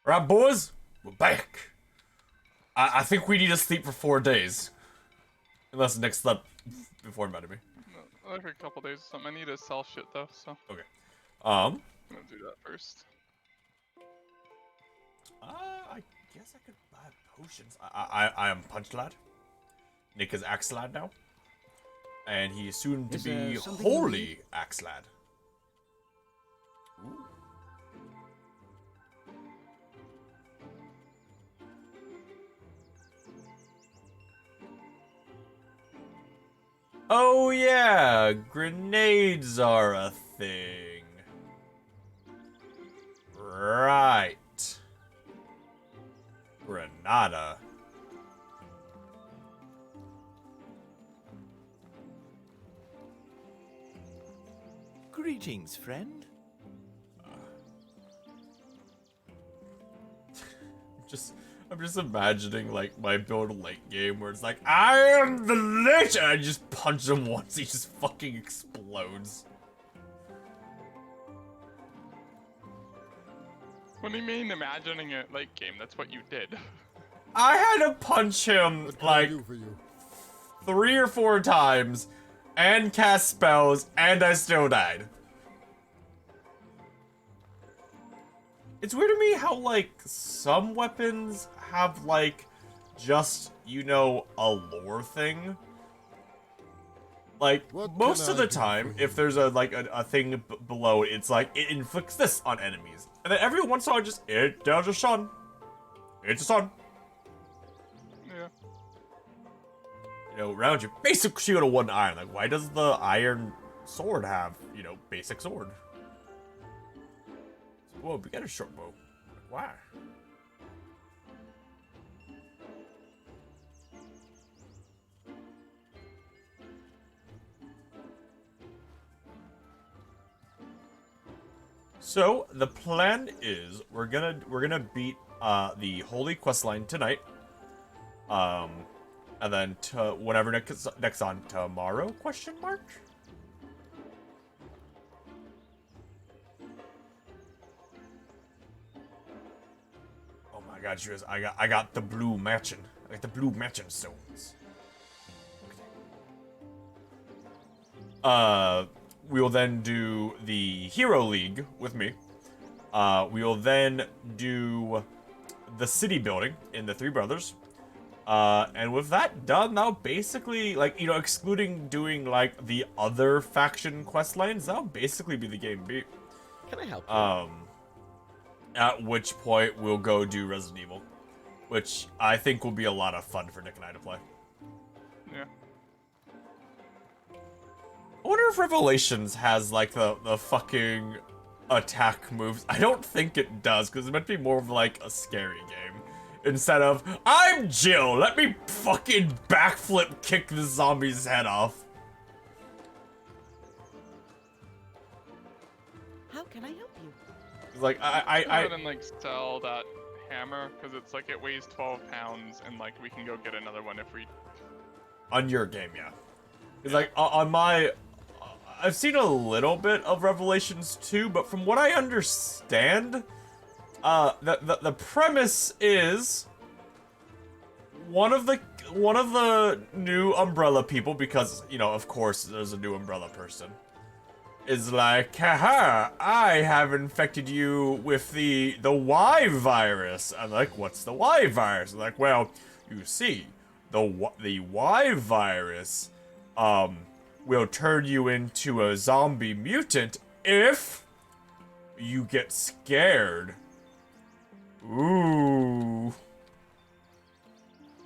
Alright, boys, we're back. I think we need to sleep for 4 days. Unless Nick slept before invited me. No, every couple days or something. I need to sell shit though, so Okay. I'm gonna do that first. I guess I could buy potions. I am Punch Lad. Nick is Axe Lad now. And he is soon to be Holy Axe Lad. Ooh. Oh yeah, grenades are a thing. Right. Granada. Greetings, friend. I'm just imagining like my build late game where it's like, I am the Lich, and I just punch him once, he just fucking explodes. What do you mean imagining it late game? That's what you did. I had to punch him like 3 or 4 times and cast spells, and I still died. It's weird to me how like some weapons have like just, you know, a lore thing. Like most of the time, if there's a thing below, it's like it inflicts this on enemies, and then every once in a while, just it does a sun. It's a sun. Yeah. You know, round your basic shield of 1 iron. Like, why does the iron sword have, you know, basic sword? Whoa, we got a short bow. Why? So the plan is we're gonna beat the Holy Questline tonight. And then whenever next on tomorrow? Question mark. Oh my God, you guys! I got the blue matching. I got the blue matching stones. We will then do the Hero League with me. We will then do the city building in the Three Brothers. And with that done, that'll basically, like, you know, excluding doing, like, the other faction quest lines, that'll basically be the game beat. Can I help you? At which point, we'll go do Resident Evil. Which I think will be a lot of fun for Nick and I to play. Yeah. I wonder if Revelations has, like, the fucking attack moves. I don't think it does, because it might be more of, like, a scary game. Instead of, I'm Jill, let me fucking backflip kick the zombie's head off. How can I help you? It's like, Go ahead and like sell that hammer, because it's like it weighs 12 pounds, and like we can go get another one if we... On your game, yeah. It's like, on my... I've seen a little bit of Revelations 2, but from what I understand, the premise is one of the new Umbrella people, because, you know, of course there's a new Umbrella person, is like, haha, I have infected you with the Y virus. I'm like, what's the Y virus? I'm like, well, you see, the Y virus will turn you into a zombie mutant if you get scared. Ooh.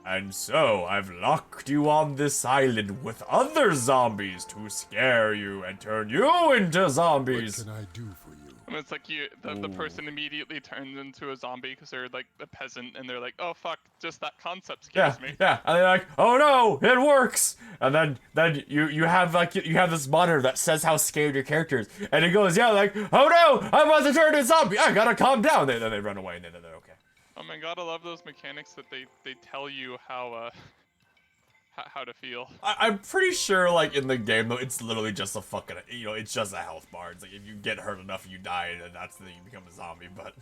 And so, I've locked you on this island with other zombies to scare you and turn you into zombies. What can I do for you? And it's like the person immediately turns into a zombie because they're like a peasant, and they're like, oh fuck, just that concept scares me. Yeah, and they're like, oh no, it works. And then you have this monitor that says how scared your character is, and it goes, yeah, like, oh no, I'm about to turn into a zombie. I gotta calm down. Then they run away, and then they're okay. Oh my god, I love those mechanics that they tell you how to feel. I'm pretty sure, like, in the game, though, it's literally just a fucking, you know, it's just a health bar. It's like, if you get hurt enough, you die, and that's then you become a zombie, but...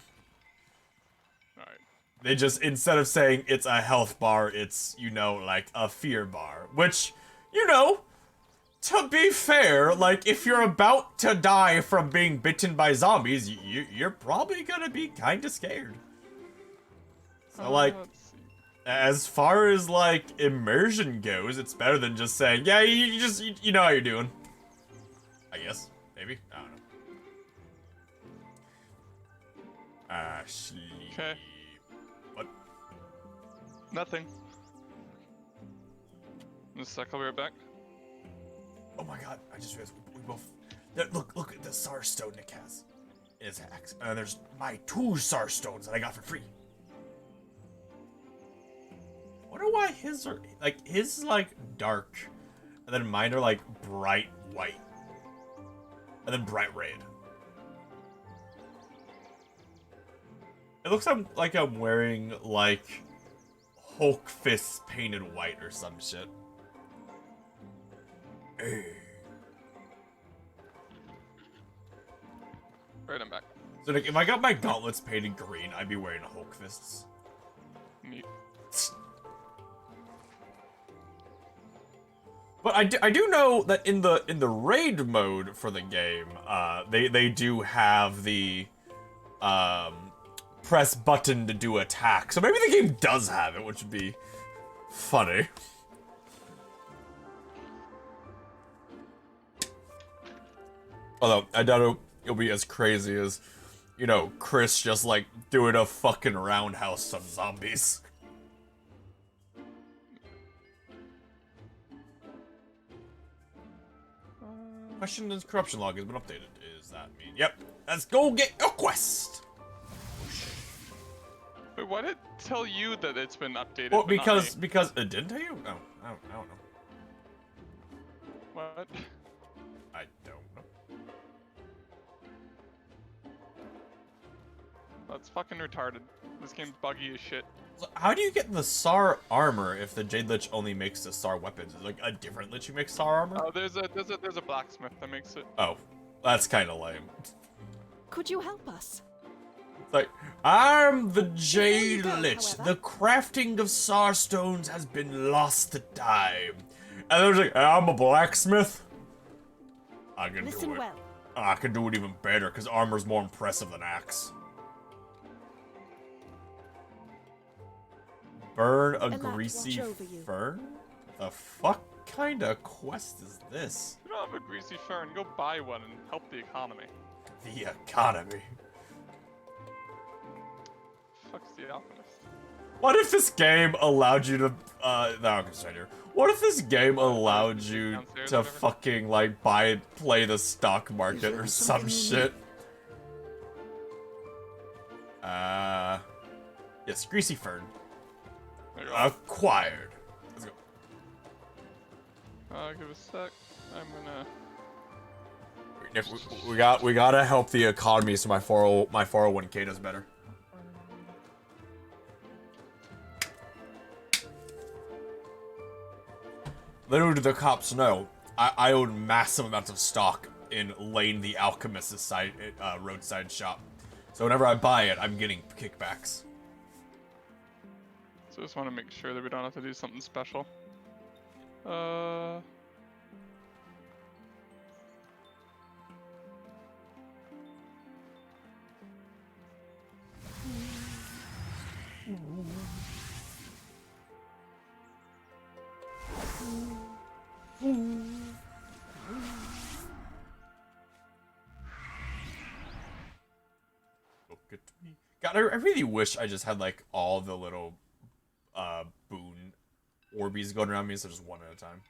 Alright. They just, instead of saying it's a health bar, it's, you know, like a fear bar. Which, you know, to be fair, like, if you're about to die from being bitten by zombies, you're probably gonna be kinda scared. So, like, Let's see. as far as, like, immersion goes, it's better than just saying, yeah, you know how you're doing. I guess. Maybe? I don't know. Sleep. Okay. What? Nothing. In a sec, I'll be right back. Oh my god, I just realized we both... Look at the SAR stone Nick has in his axe. And there's my 2 SAR stones that I got for free. Wonder why his are... Like, his is, like, dark. And then mine are, like, bright white. And then bright red. It looks like I'm wearing, like, Hulk fists painted white or some shit. Right, I'm back. So, like, if I got my gauntlets painted green, I'd be wearing Hulk fists. Neat. But I do know that in the raid mode for the game, they do have the press button to do attack. So maybe the game does have it, which would be funny. Although I doubt it'll be as crazy as, you know, Chris just like doing a fucking roundhouse on zombies. Question: does corruption log has been updated? Does that mean? Yep. Let's go get your quest. Wait, why did it tell you that it's been updated? Well, but not me? because it didn't tell you. No, I don't know. What? I don't know. That's fucking retarded. This game's buggy as shit. So how do you get the SAR armor if the Jade Lich only makes the SAR weapons? Is it like a different Lich who makes SAR armor? Oh, there's a blacksmith that makes it. Oh, that's kind of lame. Could you help us? It's like, I'm the Jade go, Lich. however. The crafting of SAR stones has been lost to time. And there's like, I'm a blacksmith. I can do Listen it. well. I can do it even better because armor's more impressive than axe. Burn a Elect, greasy watch over you. fern? The fuck kind of quest is this? You don't have a greasy fern. Go buy one and help the economy. The economy. Fuck's the alchemist. What if this game allowed you to, no, I'm just right here. What if this game allowed you Downstairs to or whatever? fucking, like, play the stock market or some shit? Yes, greasy fern. There you go. Acquired. Let's go. Give a sec. I'm gonna. Nick, we gotta help the economy so my 401k does better. Little do the cops know, I own massive amounts of stock in Lane the Alchemist's roadside shop. So whenever I buy it, I'm getting kickbacks. So just want to make sure that we don't have to do something special. Look at me. God, I really wish I just had like all the little boon Orbeez going around me instead of just one at a time.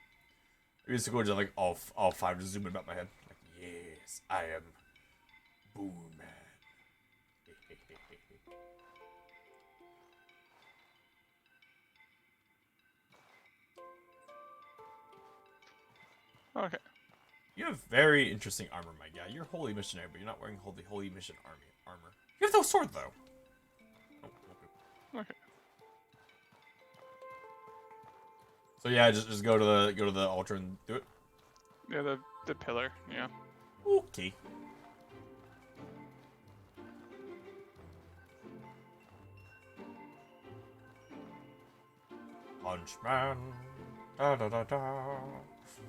I used to go to like all 5 to zoom in about my head. Like, yes, I am Boon Man. Okay. You have very interesting armor, my guy. You're holy missionary, but you're not wearing holy mission armor. You have no sword though. Oh, okay. Okay. So yeah, just go to the altar and do it. Yeah, the pillar. Yeah. Okay. Punch Man. Da, da, da, da.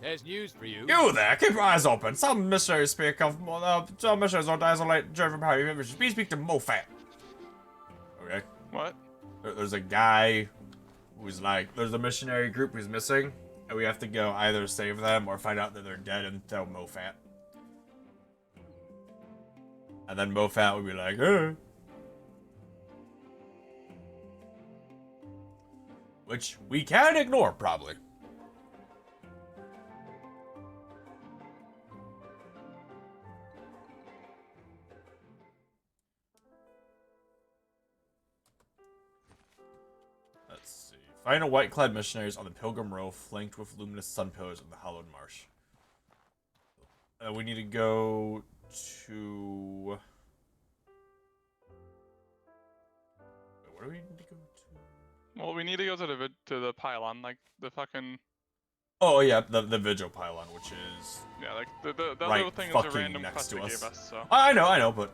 There's news for you. You there, keep your eyes open. Some missionaries speak of, some missionaries want to isolate German power. Please speak to Mofat. Okay. What? There's a guy who's like, there's a missionary group who's missing, and we have to go either save them or find out that they're dead and tell Mofat. And then Mofat would be like, which we can ignore, probably. Let's see. Find a white-clad missionaries on the Pilgrim Row, flanked with luminous sun pillars of the hallowed marsh. We need to go to... Wait, where do we need to go to? Well, we need to go to the pylon, like the fucking. Oh yeah, the vigil pylon, which is Yeah, like the right little thing is a fucking random next quest to they us. gave us. So. I know, but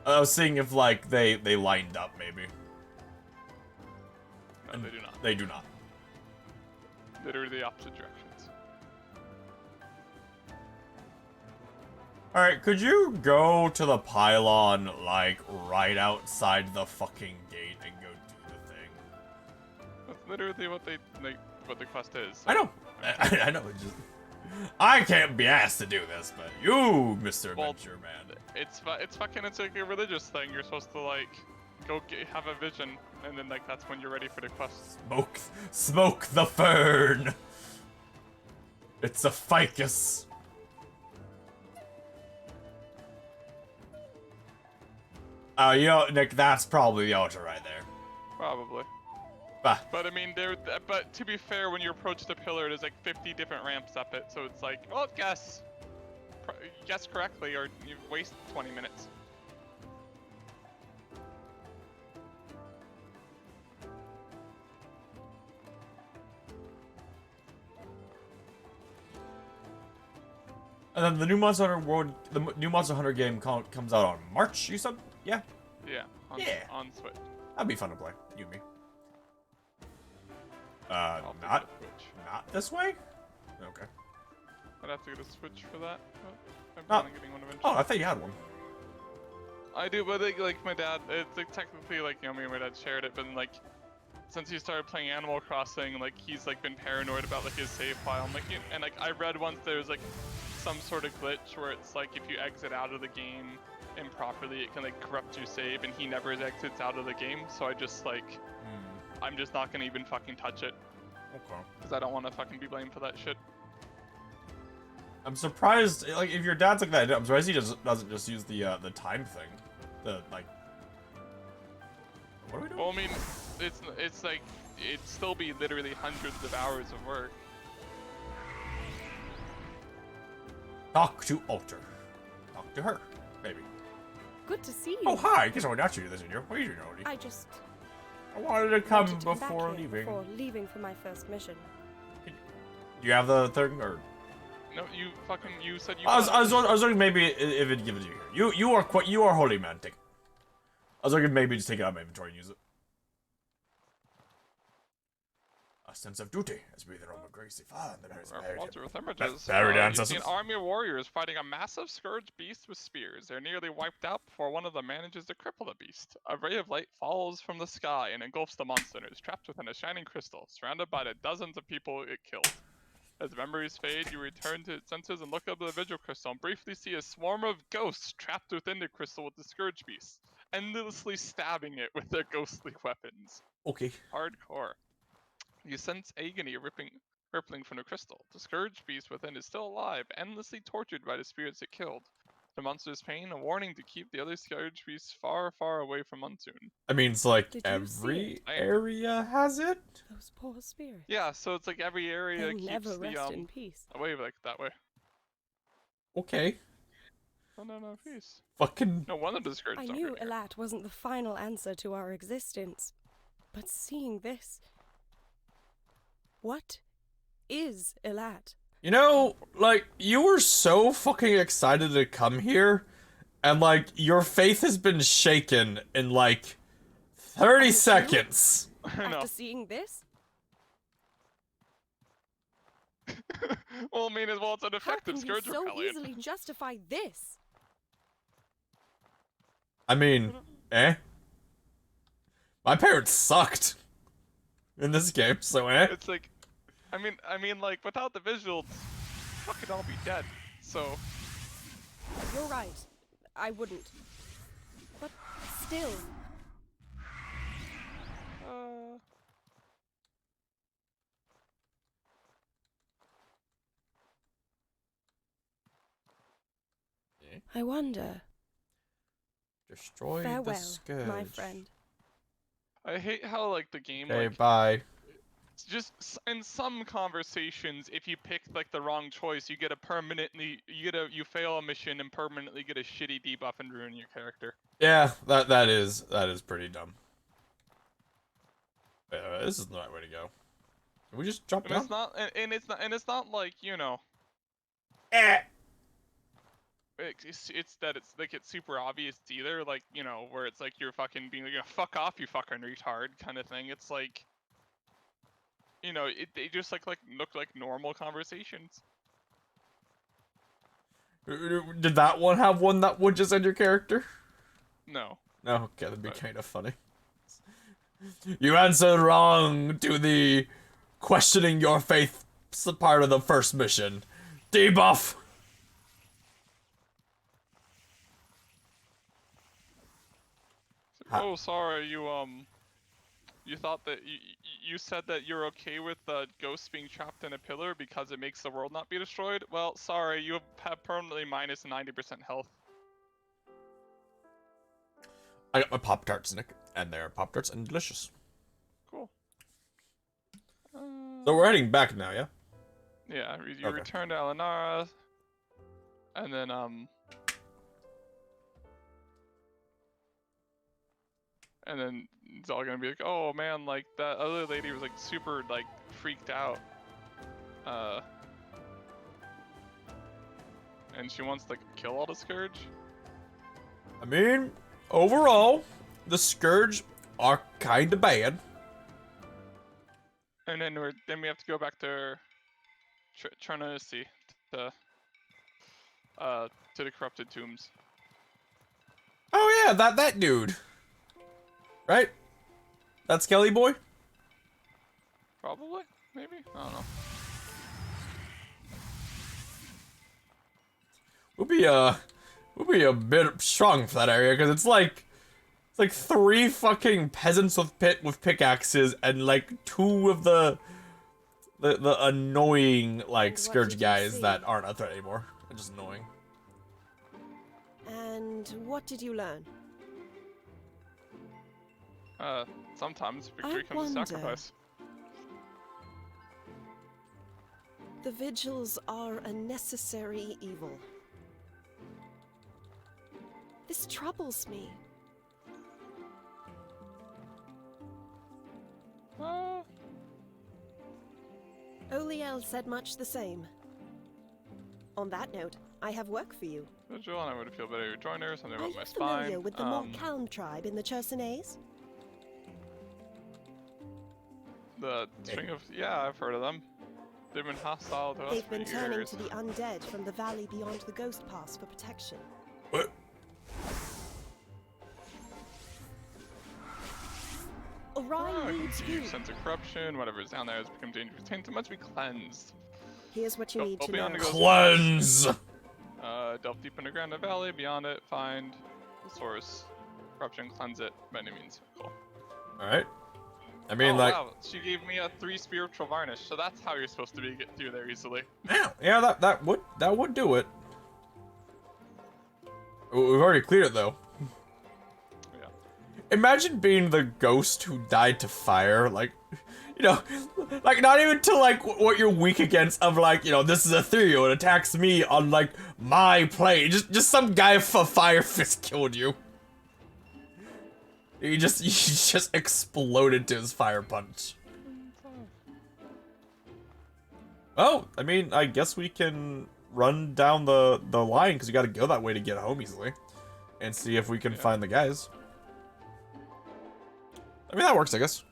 I was seeing if like they lined up maybe. No, they do not. They do not. Literally the opposite directions. All right, could you go to the pylon like right outside the fucking gate and go do the thing? That's literally what what the quest is. I know. I know. It's just I can't be asked to do this, but you, Mr. Well, Adventure Man. It's like a religious thing. You're supposed to like go have a vision, and then like that's when you're ready for the quest. Smoke the fern. It's a ficus. You know, Nick, that's probably the altar right there. Probably. Bah. But I mean, but to be fair, when you approach the pillar, there's like 50 different ramps up it, so it's like, well, guess correctly, or you waste 20 minutes. And then the new Monster Hunter World, the new Monster Hunter game comes out on March. You said, yeah, Yeah. On Switch. that'd be fun to play. You and me. I'll pick Not up Switch. this way. Okay. I'd have to get a Switch for that. But I'm Oh. planning on getting one eventually. Oh, I thought you had one. I do, but like my dad, it's like technically like me and my dad shared it, but then, like since he started playing Animal Crossing, like he's like been paranoid about like his save file. And, like and like I read once there's like some sort of glitch where it's like if you exit out of the game improperly, it can like corrupt your save, and he never exits out of the game. So I just like I'm just not gonna even fucking touch it Okay. because I don't want to fucking be blamed for that shit. I'm surprised, like, if your dad's like that, I'm surprised he doesn't just use the time thing. The, like... What are we doing? Well, I mean, it's like, it'd still be literally hundreds of hours of work. Talk to Alter. Talk to her, maybe. Good to see you. Oh, hi! I guess I would ask you to this in here. What are you doing already? I just I wanted to come wanted to come back before here leaving. Before leaving for my first mission. Do you have the thing, or...? No, you said you. I was wondering maybe if it'd give it to you. You are holy man. Take it. I was wondering maybe just take it out of my inventory and use it. A sense of duty as we the Rome of grace. Buried You've ancestors. seen an army of warriors fighting a massive scourge beast with spears. They're nearly wiped out before one of them manages to cripple the beast. A ray of light falls from the sky and engulfs the monster and is trapped within a shining crystal, surrounded by the dozens of people it killed. As memories fade, you return to its senses and look up at the vigil crystal and briefly see a swarm of ghosts trapped within the crystal with the scourge beast, endlessly stabbing it with their ghostly weapons. Okay. Hardcore. You sense agony rippling from the crystal. The scourge beast within is still alive, endlessly tortured by the spirits it killed. The monster's pain, a warning to keep the other scourge beasts far, far away from Monsoon. I mean, it's like Did you see every it? area has it. Those poor spirits. Yeah, so it's like every area They'll keeps never the rest in peace. away like that way. Okay. Oh no, peace. Fucking. No wonder the scourge I don't knew hurt here. Elat wasn't the final answer to our existence, but seeing this, what is Elat? You know, like, you were so fucking excited to come here, and, like, your faith has been shaken in, like, 30 seconds. I know. After seeing this, Well, I mean, as well, it's an How effective can you scourge so repellent. easily justify this? I mean, My parents sucked in this game, so It's like, I mean, like without the visuals, fucking all be dead. So You're right. I wouldn't. But still, I wonder. Destroy the Farewell, scourge. my friend. I hate how like the game Okay, like bye. it's just in some conversations, if you pick like the wrong choice, you get a permanently you fail a mission and permanently get a shitty debuff and ruin your character. Yeah, that is pretty dumb. This is the right way to go. Can we just drop And down? it's not, and it's not like, you know, Eh. it's that it's like it's super obvious either, like, you know, where it's like you're fucking being like, fuck off, you fucking retard kind of thing. It's like, you know, they just like look like normal conversations. Did that one have one that would just end your character? No. No, okay, that'd be kind of funny. You answered wrong to the questioning your faith part of the first mission. Debuff! Oh, sorry, you thought that you said that you're okay with ghosts being trapped in a pillar because it makes the world not be destroyed? Well, sorry, you have permanently minus 90% health. I got my Pop-Tarts, Nick, and they're Pop-Tarts and delicious. Cool. So we're heading back now, yeah? Yeah, you Okay. return to Alanara, and then it's all gonna be like, oh man, like that other lady was like super like freaked out, and she wants to like, kill all the Scourge. I mean, overall, the Scourge are kinda bad. And then we have to go back to Trinity to the corrupted tombs. Oh yeah, that dude. Right? That's Kelly boy? Probably, maybe, I don't know. We'll be a bit strong for that area, because it's like 3 fucking peasants with pickaxes and like 2 of the annoying like And what Scourge did you guys see? that aren't a threat anymore. They're just annoying. And what did you learn? Sometimes victory I comes with wonder. sacrifice. The vigils are a necessary evil. This troubles me. Oliel said much the same. On that note, I have work for you. Vigil, and I would feel better to join her, something Are about you my familiar spine. with the Morkalm tribe in the Chersonese? The string of, yeah, I've heard of them. They've been hostile to us They've for been turning years. to the undead from the valley beyond the Ghost Pass for protection. What? Orion needs you. Sense of corruption, whatever's down there has become dangerous. Taint, it must be cleansed. Here's what you need to beyond know. the Ghost Cleanse! Delve deep underground the valley, beyond it, find the source. Corruption, cleanse it, by any means. Cool. Alright. I mean, oh, like, wow, she gave me a 3 spiritual varnish, so that's how you're supposed to get through there easily. yeah, that would do it. We've already cleared it though. Yeah. Imagine being the ghost who died to fire, like, you know, like not even to like what you're weak against of like, you know, this is ethereal, it attacks me on like my plane. Just some guy for fire fist killed you. He just exploded to his fire punch. Oh, I mean, I guess we can run down the line because you got to go that way to get home easily, and see if we can find the guys. I mean, that works, I guess.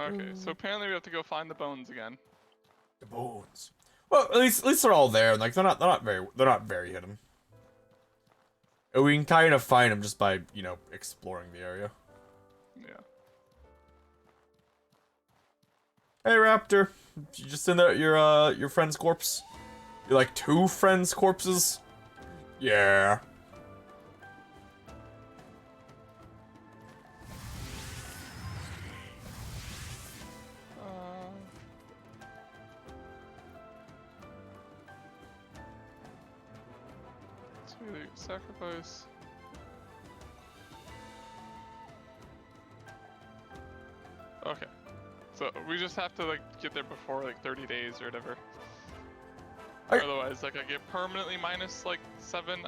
Okay, so apparently we have to go find the bones again. The bones. Well, at least they're all there. Like they're not very hidden. And we can kind of find them just by exploring the area. Yeah. Hey, Raptor. You just in there your friend's corpse? You're like 2 friends' corpses? Yeah. Sweet sacrifice. Okay. So we just have to like get there before like 30 days or whatever. Otherwise, like I get permanently minus like 7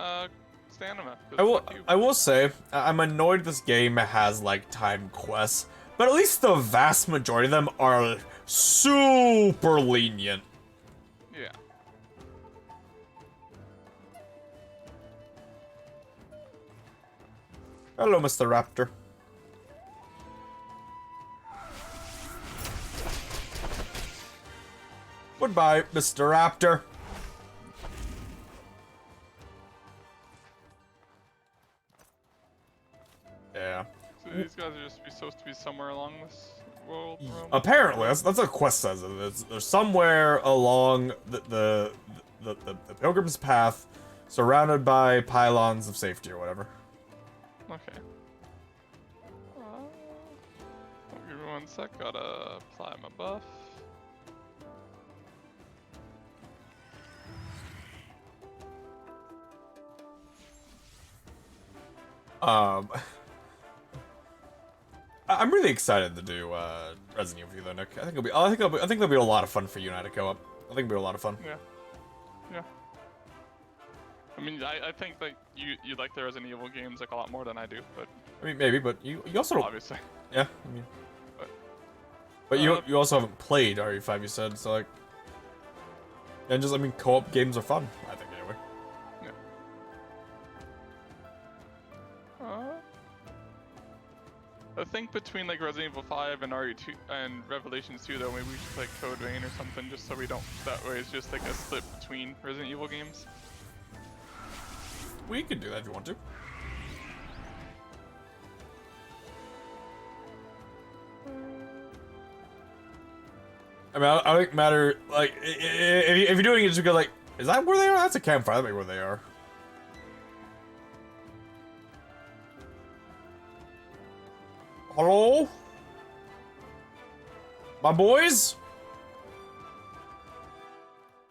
stamina. I will say I'm annoyed this game has like time quests, but at least the vast majority of them are super lenient. Yeah. Hello, Mr. Raptor. Goodbye, Mr. Raptor. Yeah. So these guys are just supposed to be somewhere along this world. Apparently, that's what the quest says. They're somewhere along the Pilgrim's Path, surrounded by pylons of safety or whatever. Okay. Give me 1 sec. Gotta apply my buff. I'm really excited to do Resident Evil though, Nick. I think there'll be a lot of fun for you and I to co-op. I think it'll be a lot of fun. Yeah. Yeah. I mean, I think that you like the Resident Evil games like a lot more than I do, but I mean, maybe, but you also don't. obviously. Yeah, I mean. But you also haven't played RE5, you said, so like. And just, I mean, co-op games are fun, I think, anyway. Yeah. I think between like Resident Evil 5 and RE2 and Revelations 2 though, maybe we should play Code Vein or something just so we don't, that way it's just like a slip between Resident Evil games. We can do that if you want to. I mean, I think matter, like, if you're doing it just because, like, is that where they are? That's a campfire, that may be where they are. Hello? My boys?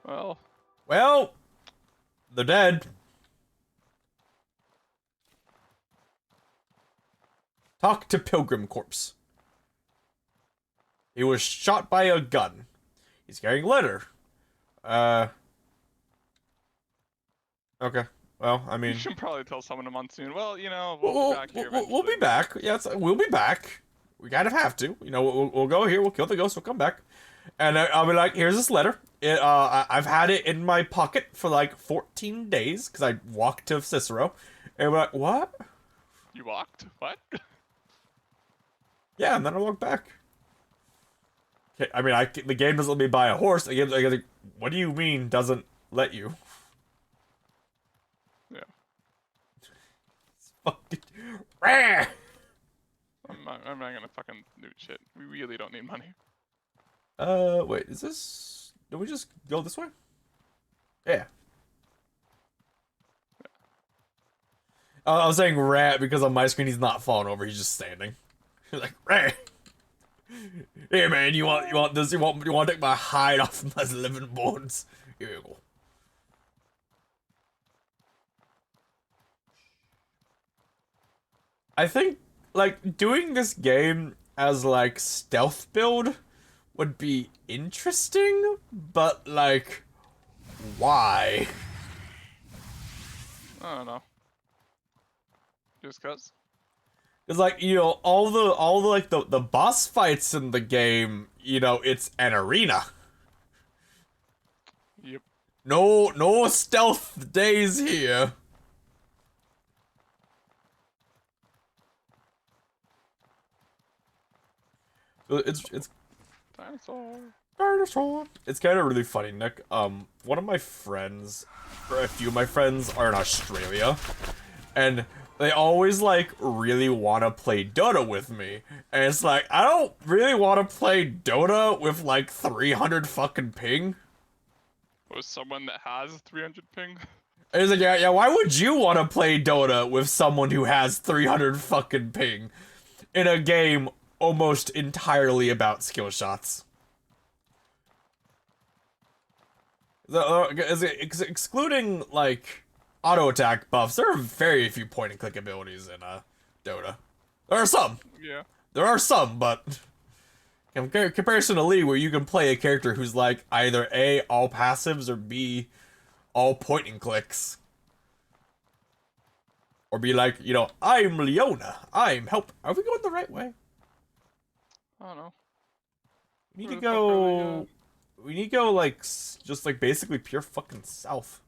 Well, they're dead. Talk to Pilgrim Corpse. He was shot by a gun. He's carrying letter. Okay. Well, I mean... You should probably tell someone a month soon. Well, you know, we'll be back here eventually. We'll be back. Yeah, we'll be back. We kind of have to. You know, we'll go here, we'll kill the ghost, we'll come back. And I'll be like, here's this letter. I've had it in my pocket for like 14 days, because I walked to Cicero. And we're like, what? You walked? What? Yeah, and then I walked back. Okay, I mean, the game doesn't let me buy a horse. The game's like, what do you mean doesn't let you? Yeah. It's fucking rare. I'm not gonna fucking loot shit. We really don't need money. Wait, is this... Did we just go this way? Yeah. I was saying rat because on my screen he's not falling over, he's just standing. He's like, rat! Hey man, you want this? You want to take my hide off my living bones? Here you go. I think, like, doing this game as, like, stealth build would be interesting, but, like, why? I don't know. Just cause. It's like, you know, all the like the boss fights in the game, you know, it's an arena. Yep. No stealth days here. So it's Dinosaur. It's kind of really funny, Nick. One of my friends, or a few of my friends, are in Australia, and they always like really want to play Dota with me, and it's like I don't really want to play Dota with like 300 fucking ping. Was someone that has 300 ping? And it's like, yeah, why would you want to play Dota with someone who has 300 fucking ping in a game almost entirely about skill shots? Excluding, like, auto attack buffs, there are very few point and click abilities in Dota. There are some. Yeah. There are some, but in comparison to League, where you can play a character who's like either A, all passives, or B, all point and clicks. Or be like, you know, I'm Leona. I'm help. Are we going the right way? I don't know. We need to Where the fuck are go. We need to go like just like basically pure fucking south.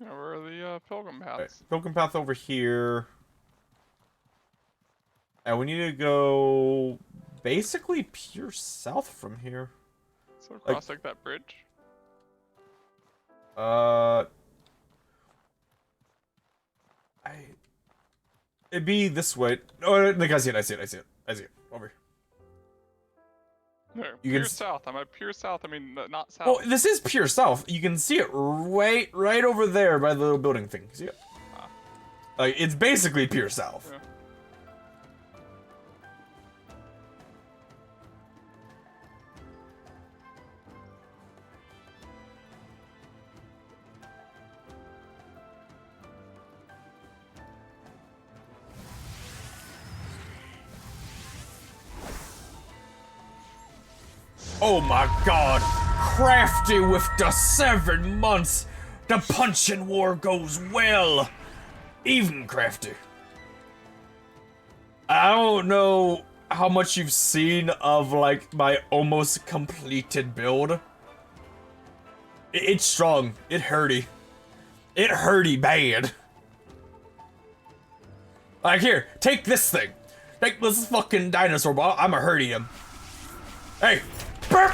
Yeah, where are the pilgrim paths? Right, Pilgrim Path over here. And we need to go basically pure south from here. So across like that bridge? It'd be this way. Oh, Nick, I see it. Over here. No, You pure can south. I'm at pure south. I mean, not south. Well, this is pure south. You can see it right over there by the little building thing. See it? Like, it's basically pure south. Yeah. Oh my god! Crafty with the 7 months! The punching war goes well! Even Crafty. I don't know how much you've seen of, like, my almost completed build. It's strong. It hurty. It hurty bad. Like, here, take this thing. Take this fucking dinosaur ball. I'ma hurty him. Hey! Burp!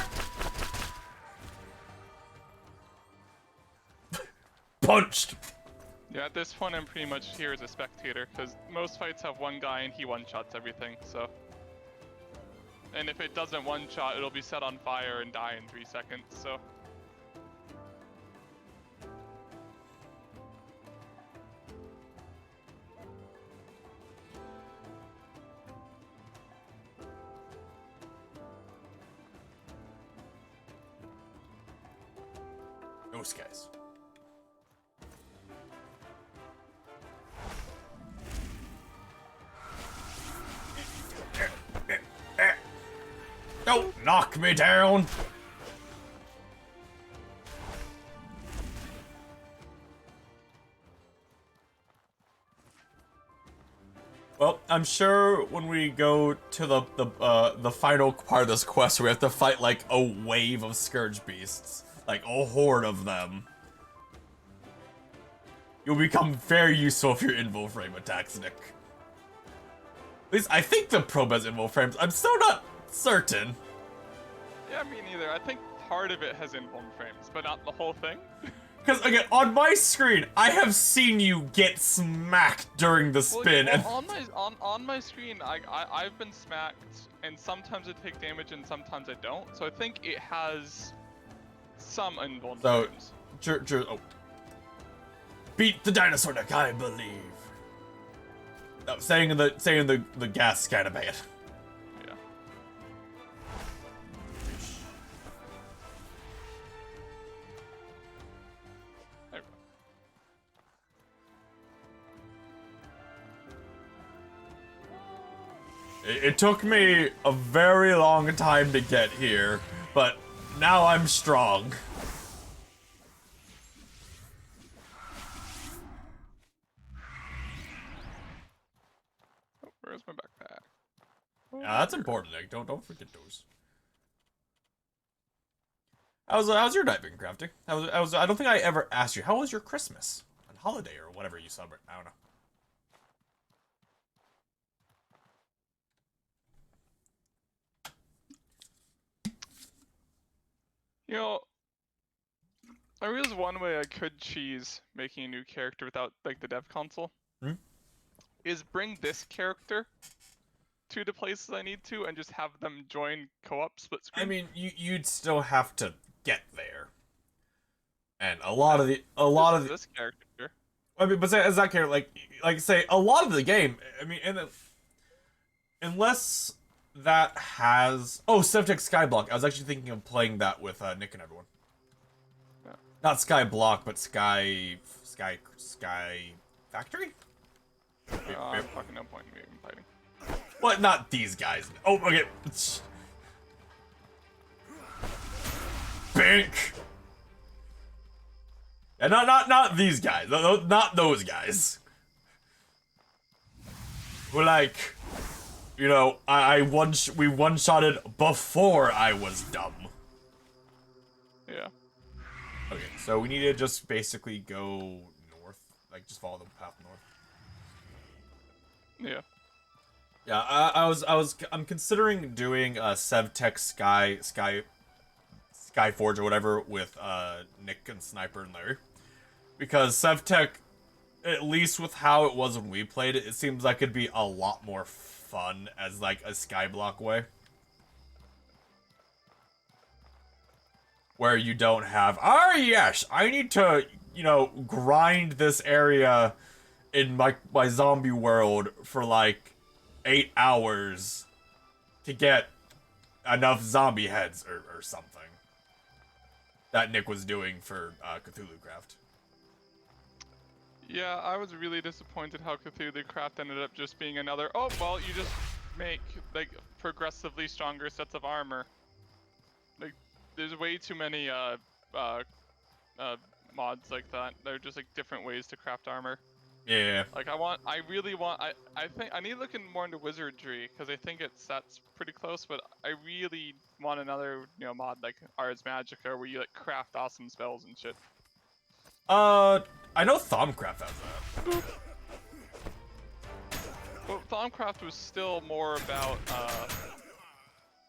Punched. Yeah, at this point, I'm pretty much here as a spectator, because most fights have one guy and he one-shots everything, so. And if it doesn't one-shot, it'll be set on fire and die in 3 seconds, so. Those guys. Don't knock me down! Well, I'm sure when we go to the final part of this quest, we have to fight like a wave of Scourge Beasts. Like a horde of them. You'll become very useful if your Invul Frame attacks, Nick. At least I think the probe has Invul Frames. I'm still not certain. Yeah, me neither. I think part of it has invuln frames, but not the whole thing. Because, again, on my screen, I have seen you get smacked during the spin. Well, on my screen, I've been smacked, and sometimes I take damage and sometimes I don't. So I think it has some invuln frames. Oh. Beat the dinosaur, Nick, I believe. No, saying the gas is kind of bad. Yeah. There we go. It took me a very long time to get here, but now I'm strong. Oh, where's my backpack? Yeah, that's important, Nick. Don't forget those. How's your night been, Crafty? I don't think I ever asked you. How was your Christmas and holiday or whatever you celebrate? I don't know. You know, there is one way I could cheese making a new character without like the dev console. Hmm? Is bring this character to the places I need to and just have them join co-op split screen. I mean, you'd still have to get there. And a lot of the this character. I mean, but say as that character, like say a lot of the game. I mean, and then, unless that has Sevtech Skyblock. I was actually thinking of playing that with Nick and everyone. Yeah. Not Skyblock, but Sky Factory. Fucking no point in me even fighting. What? Not these guys. Oh, okay. Bink. Yeah, not these guys. Not those guys. We're like, you know, we one-shotted before I was dumb. Yeah. Okay, so we need to just basically go north, like just follow the path north. Yeah. Yeah, I'm considering doing Sevtech Skyforge or whatever with Nick and Sniper and Larry, because Sevtech, at least with how it was when we played it, it seems like it'd be a lot more fun as like a Skyblock way, where you don't have yes, I need to, you know, grind this area in my zombie world for like 8 hours to get enough zombie heads or something that Nick was doing for Cthulhu Craft. Yeah, I was really disappointed how Cthulhu Craft ended up just being another, oh, well, you just make, like, progressively stronger sets of armor. Like, there's way too many, mods like that. They're just, like, different ways to craft armor. Yeah. Like, I think, I need to look in more into wizardry, because I think that's pretty close, but I really want another, you know, mod like Ars Magica, where you, like, craft awesome spells and shit. I know Thaumcraft has that. Well, Thaumcraft was still more about,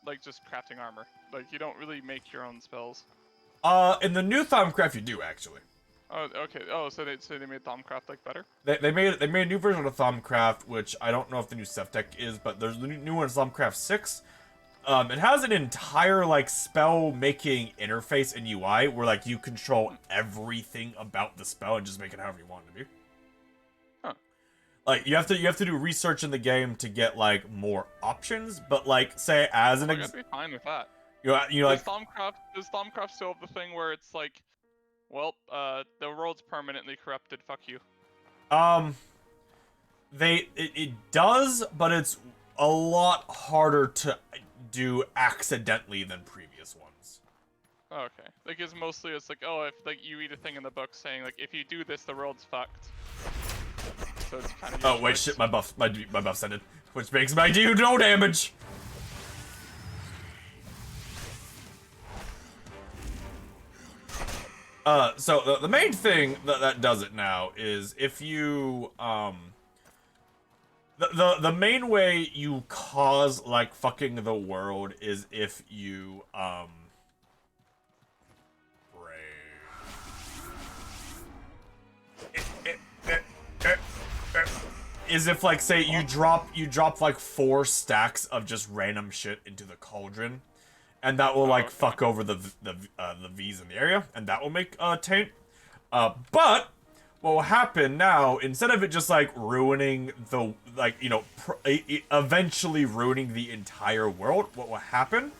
like, just crafting armor. Like, you don't really make your own spells. In the new Thaumcraft you do, actually. Oh, okay. Oh, so they made Thaumcraft, like, better? They made a new version of Thaumcraft, which I don't know if the new Sevtech is, but there's the new one is Thaumcraft 6. It has an entire, like, spell-making interface and UI where, like, you control everything about the spell and just make it however you want it to be. Huh. Like, you have to do research in the game to get, like, more options, but, like, say, as an I'd be fine with that. you know, like... Does Thaumcraft still have the thing where it's like, well, the world's permanently corrupted, fuck you? It does, but it's a lot harder to do accidentally than previous ones. Oh, okay. Like, it's mostly, it's like, oh, if, like, you read a thing in the book saying, like, if you do this, the world's fucked. So it's kind of... Oh, wait, shit, my buff's ended. Which makes my do no damage! So the main thing that does it now is if you, the main way you cause, like, fucking the world is if you, is if, like, say you drop like 4 stacks of just random shit into the cauldron, and that will, like, fuck over the V's in the area, and that will make taint. But what will happen now, instead of it just, like, ruining the, like, you know, eventually ruining the entire world, what will happen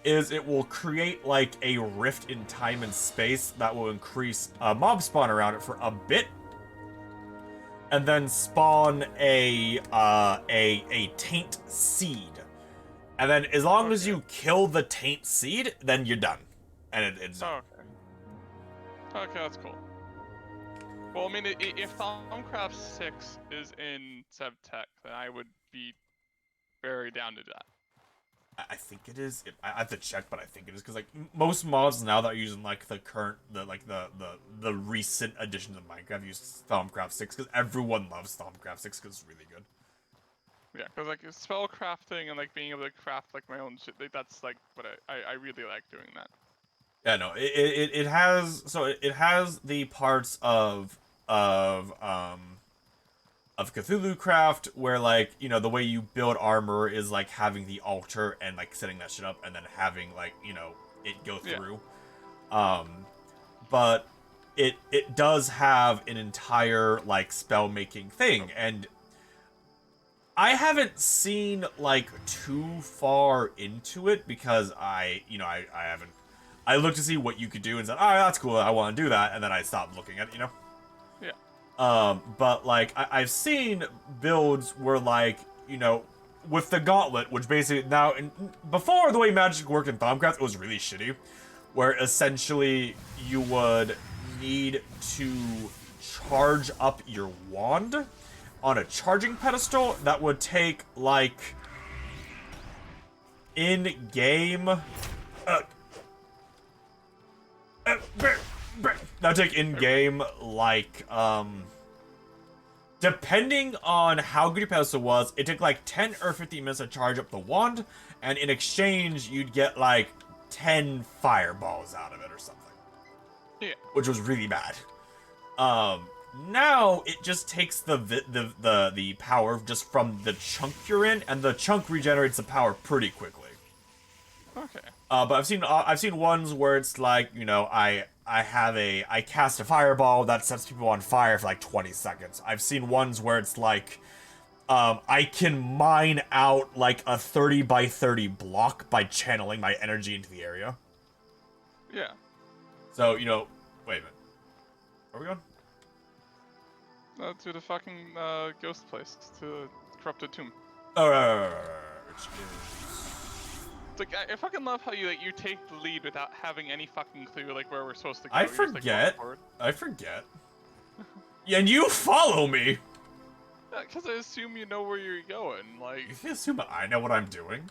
is it will create, like, a rift in time and space that will increase mob spawn around it for a bit, and then spawn a taint seed. And then as long as you kill the taint seed, then you're done. And it's done. Oh, okay. Okay, that's cool. Well, I mean, if Thaumcraft 6 is in Sevtech, then I would be very down to that. I think it is. I have to check, but I think it is, because, like, most mods now that are using, like, the recent editions of Minecraft use Thaumcraft 6, because everyone loves Thaumcraft 6 because it's really good. Yeah, because, like, spell crafting and, like, being able to craft, like, my own shit, like, that's, like, what I really like doing that. Yeah, no, it has, so it has the parts of Cthulhu Craft where, like, you know, the way you build armor is like having the altar and like setting that shit up and then having, like, you know, it go through. But it does have an entire like spell making thing, and I haven't seen like too far into it because I haven't. I looked to see what you could do and said, "Oh, that's cool. I want to do that," and then I stopped looking at it, you know. Yeah. But like I've seen builds where, like, you know, with the gauntlet, which basically before the way magic worked in Thaumcraft, it was really shitty, where essentially you would need to charge up your wand on a charging pedestal that would take like in game. That'd take in game like depending on how good your pedestal was, it took like 10 or 15 minutes to charge up the wand, and in exchange you'd get like 10 fireballs out of it or something. Yeah. Which was really bad. Now it just takes the power just from the chunk you're in, and the chunk regenerates the power pretty quickly. Okay. But I've seen ones where it's like, you know, I cast a fireball that sets people on fire for like 20 seconds. I've seen ones where it's like, I can mine out like a 30 by 30 block by channeling my energy into the area. Yeah. So, you know, wait a minute. Where are we going? To the fucking ghost place, to corrupted tomb. Oh, right. It's like I fucking love how you take the lead without having any fucking clue like where we're supposed to go. I You're just, like, forget. walking forward. I forget. Yeah, and you follow me. Yeah, because I assume you know where you're going. Like, You assume I know what I'm doing?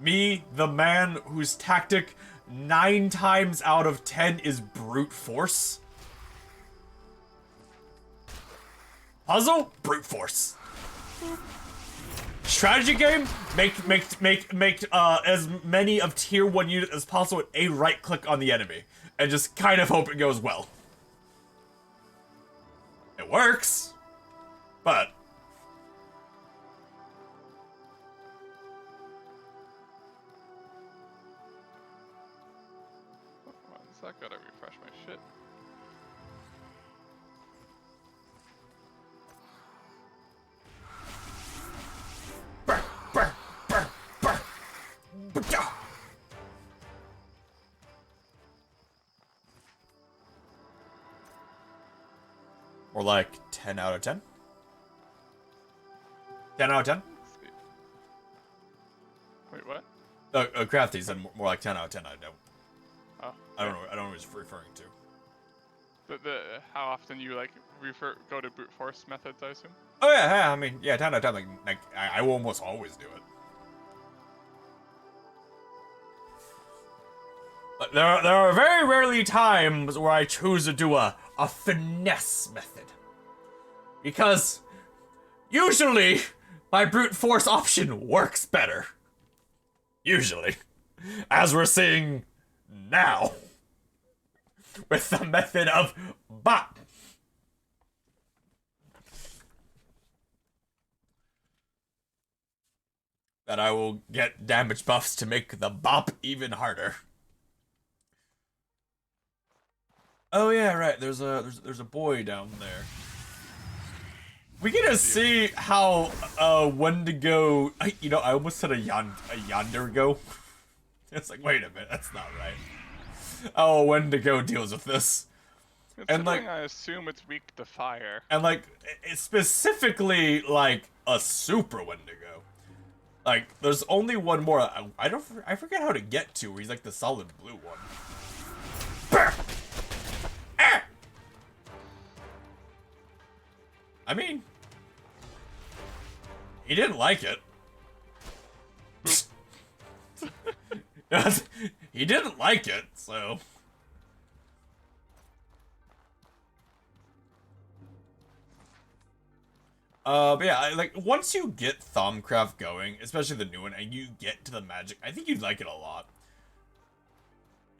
Me, the man whose tactic 9 times out of 10 is brute force. Puzzle, brute force. Strategy game, make as many of tier 1 units as possible with a right click on the enemy, and just kind of hope it goes well. It works, but is that gotta refresh my shit? Or like 10 out of 10? 10 out of 10? Sweet. Wait, what? Crafty said more like 10 out of 10. I don't. Oh. I don't know what he's referring to. The how often you like go to brute force methods, I assume. Oh yeah, I mean, yeah, 10 out of 10. Like I will almost always do it. But there are very rarely times where I choose to do a finesse method. Because usually my brute force option works better. Usually. As we're seeing now. With the method of bop. That I will get damage buffs to make the bop even harder. Oh yeah, right. There's a boy down there. We get to see how Wendigo. You know, I almost said a Yondergo. It's like, wait a minute, that's not right. Oh, Wendigo deals with this. And like, I assume it's weak to fire. And like, it's specifically like a super Wendigo. Like, there's only one more. I forget how to get to where he's like the solid blue one. I mean, he didn't like it. He didn't like it, so. But yeah, like once you get Thaumcraft going, especially the new one, and you get to the magic, I think you'd like it a lot.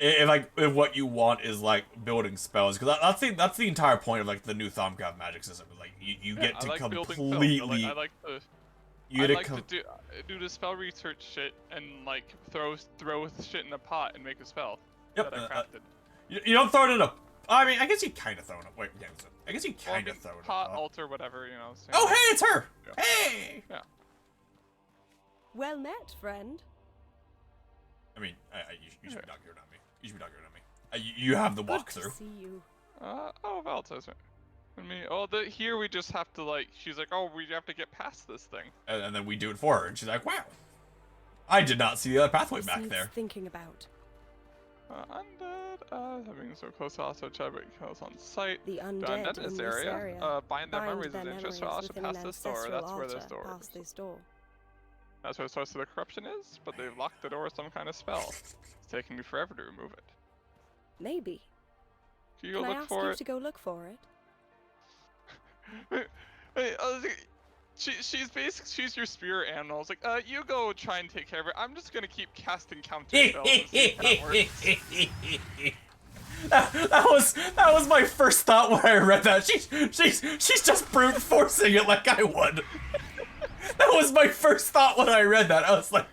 If what you want is like building spells, because that's the entire point of like the new Thaumcraft magic system. Like you get to completely. I like to do the spell research shit and like throw shit in a pot and make a spell. Yep. That I crafted. You don't throw it in a. I mean, I guess you kind of throw it. Wait, yeah, I guess you kind of throw it in a pot, pot. altar, whatever, you know. Oh, hey, it's her. Yeah. Hey. Yeah. Well met, friend. I mean, you should be not good at me. You should be not good at me. You have the Good to walkthrough. see you. Oh, Valta's right. I mean, here we just have to like. She's like, oh, we have to get past this thing. And then we do it for her, and she's like, wow. I did not see the other pathway This back needs there. Thinking about Undead, having so close to also Chadwick kills on site. the The undead undead in in this this area. bind their memories their of interest, so memories also within past an this door. ancestral That's where this altar door past is. this door. That's where the source of the corruption is, but they've locked the door with some kind of spell. It's taking me forever to remove it. Maybe. Can you go Can I look ask for you it? to go look for it? Hey, she's your spirit animal. It's like, you go try and take care of it. I'm just gonna keep casting counter spells and see if that works. that was my first thought when I read that. She's just brute forcing it like I would. That was my first thought when I read that. I was like,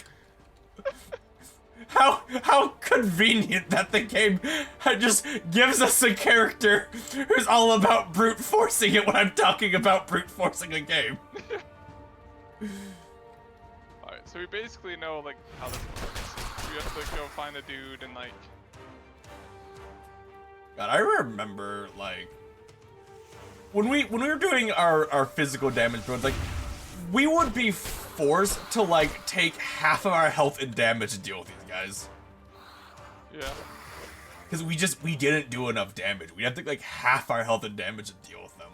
how convenient that the game just gives us a character who's all about brute forcing it when I'm talking about brute forcing a game. Alright, so we basically know like how this works. We have to go find a dude and like. God, I remember like when we were doing our physical damage builds, like we would be forced to like take half of our health and damage to deal with these guys. Yeah. Because we didn't do enough damage. We had to take like half our health and damage to deal with them.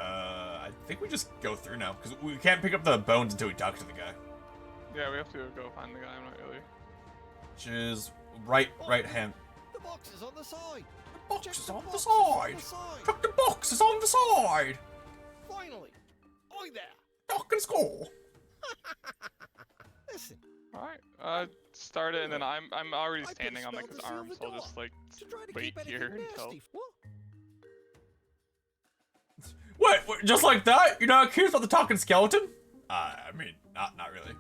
I think we just go through now because we can't pick up the bones until we talk to the guy. Yeah, we have to go find the guy. I'm not really. Which is right hand. The box is on the side. The box Check is the on the box side. Check the box is on the side. Finally. Oi there. Duck and score. Listen. Alright, start it, and then I'm already I put a standing on spell like his to seal arm, the so I'll door, just like to try to wait keep anything here until. nasty. What? Wait, just like that? You're not curious about the talking skeleton? I mean, not really.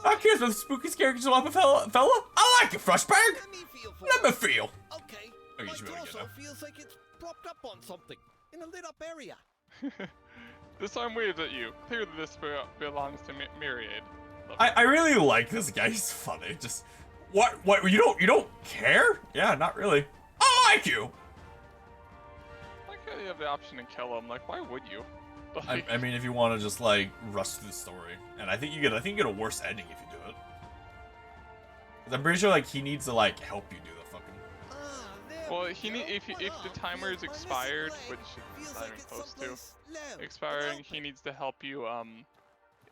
Not curious about the spooky characters of a fella? I like it, Frostbag. Let me feel for Let it. me feel. Okay. Oh, you My should be able to get torso that. feels like it's propped up on something in a lit up area. This arm waves at you. Clearly, this belongs to Myriad. I really like this guy. He's funny. Just what? You don't care? Yeah, not really. I like you. Like how you have the option to kill him. Like, why would you? I mean, if you want to just like rush through the story, and I think you get a worse ending if you do it. 'Cause I'm pretty sure like he needs to like help you do the fucking. Well, if the timer is expired, which it's not even close to expiring, he needs to help you.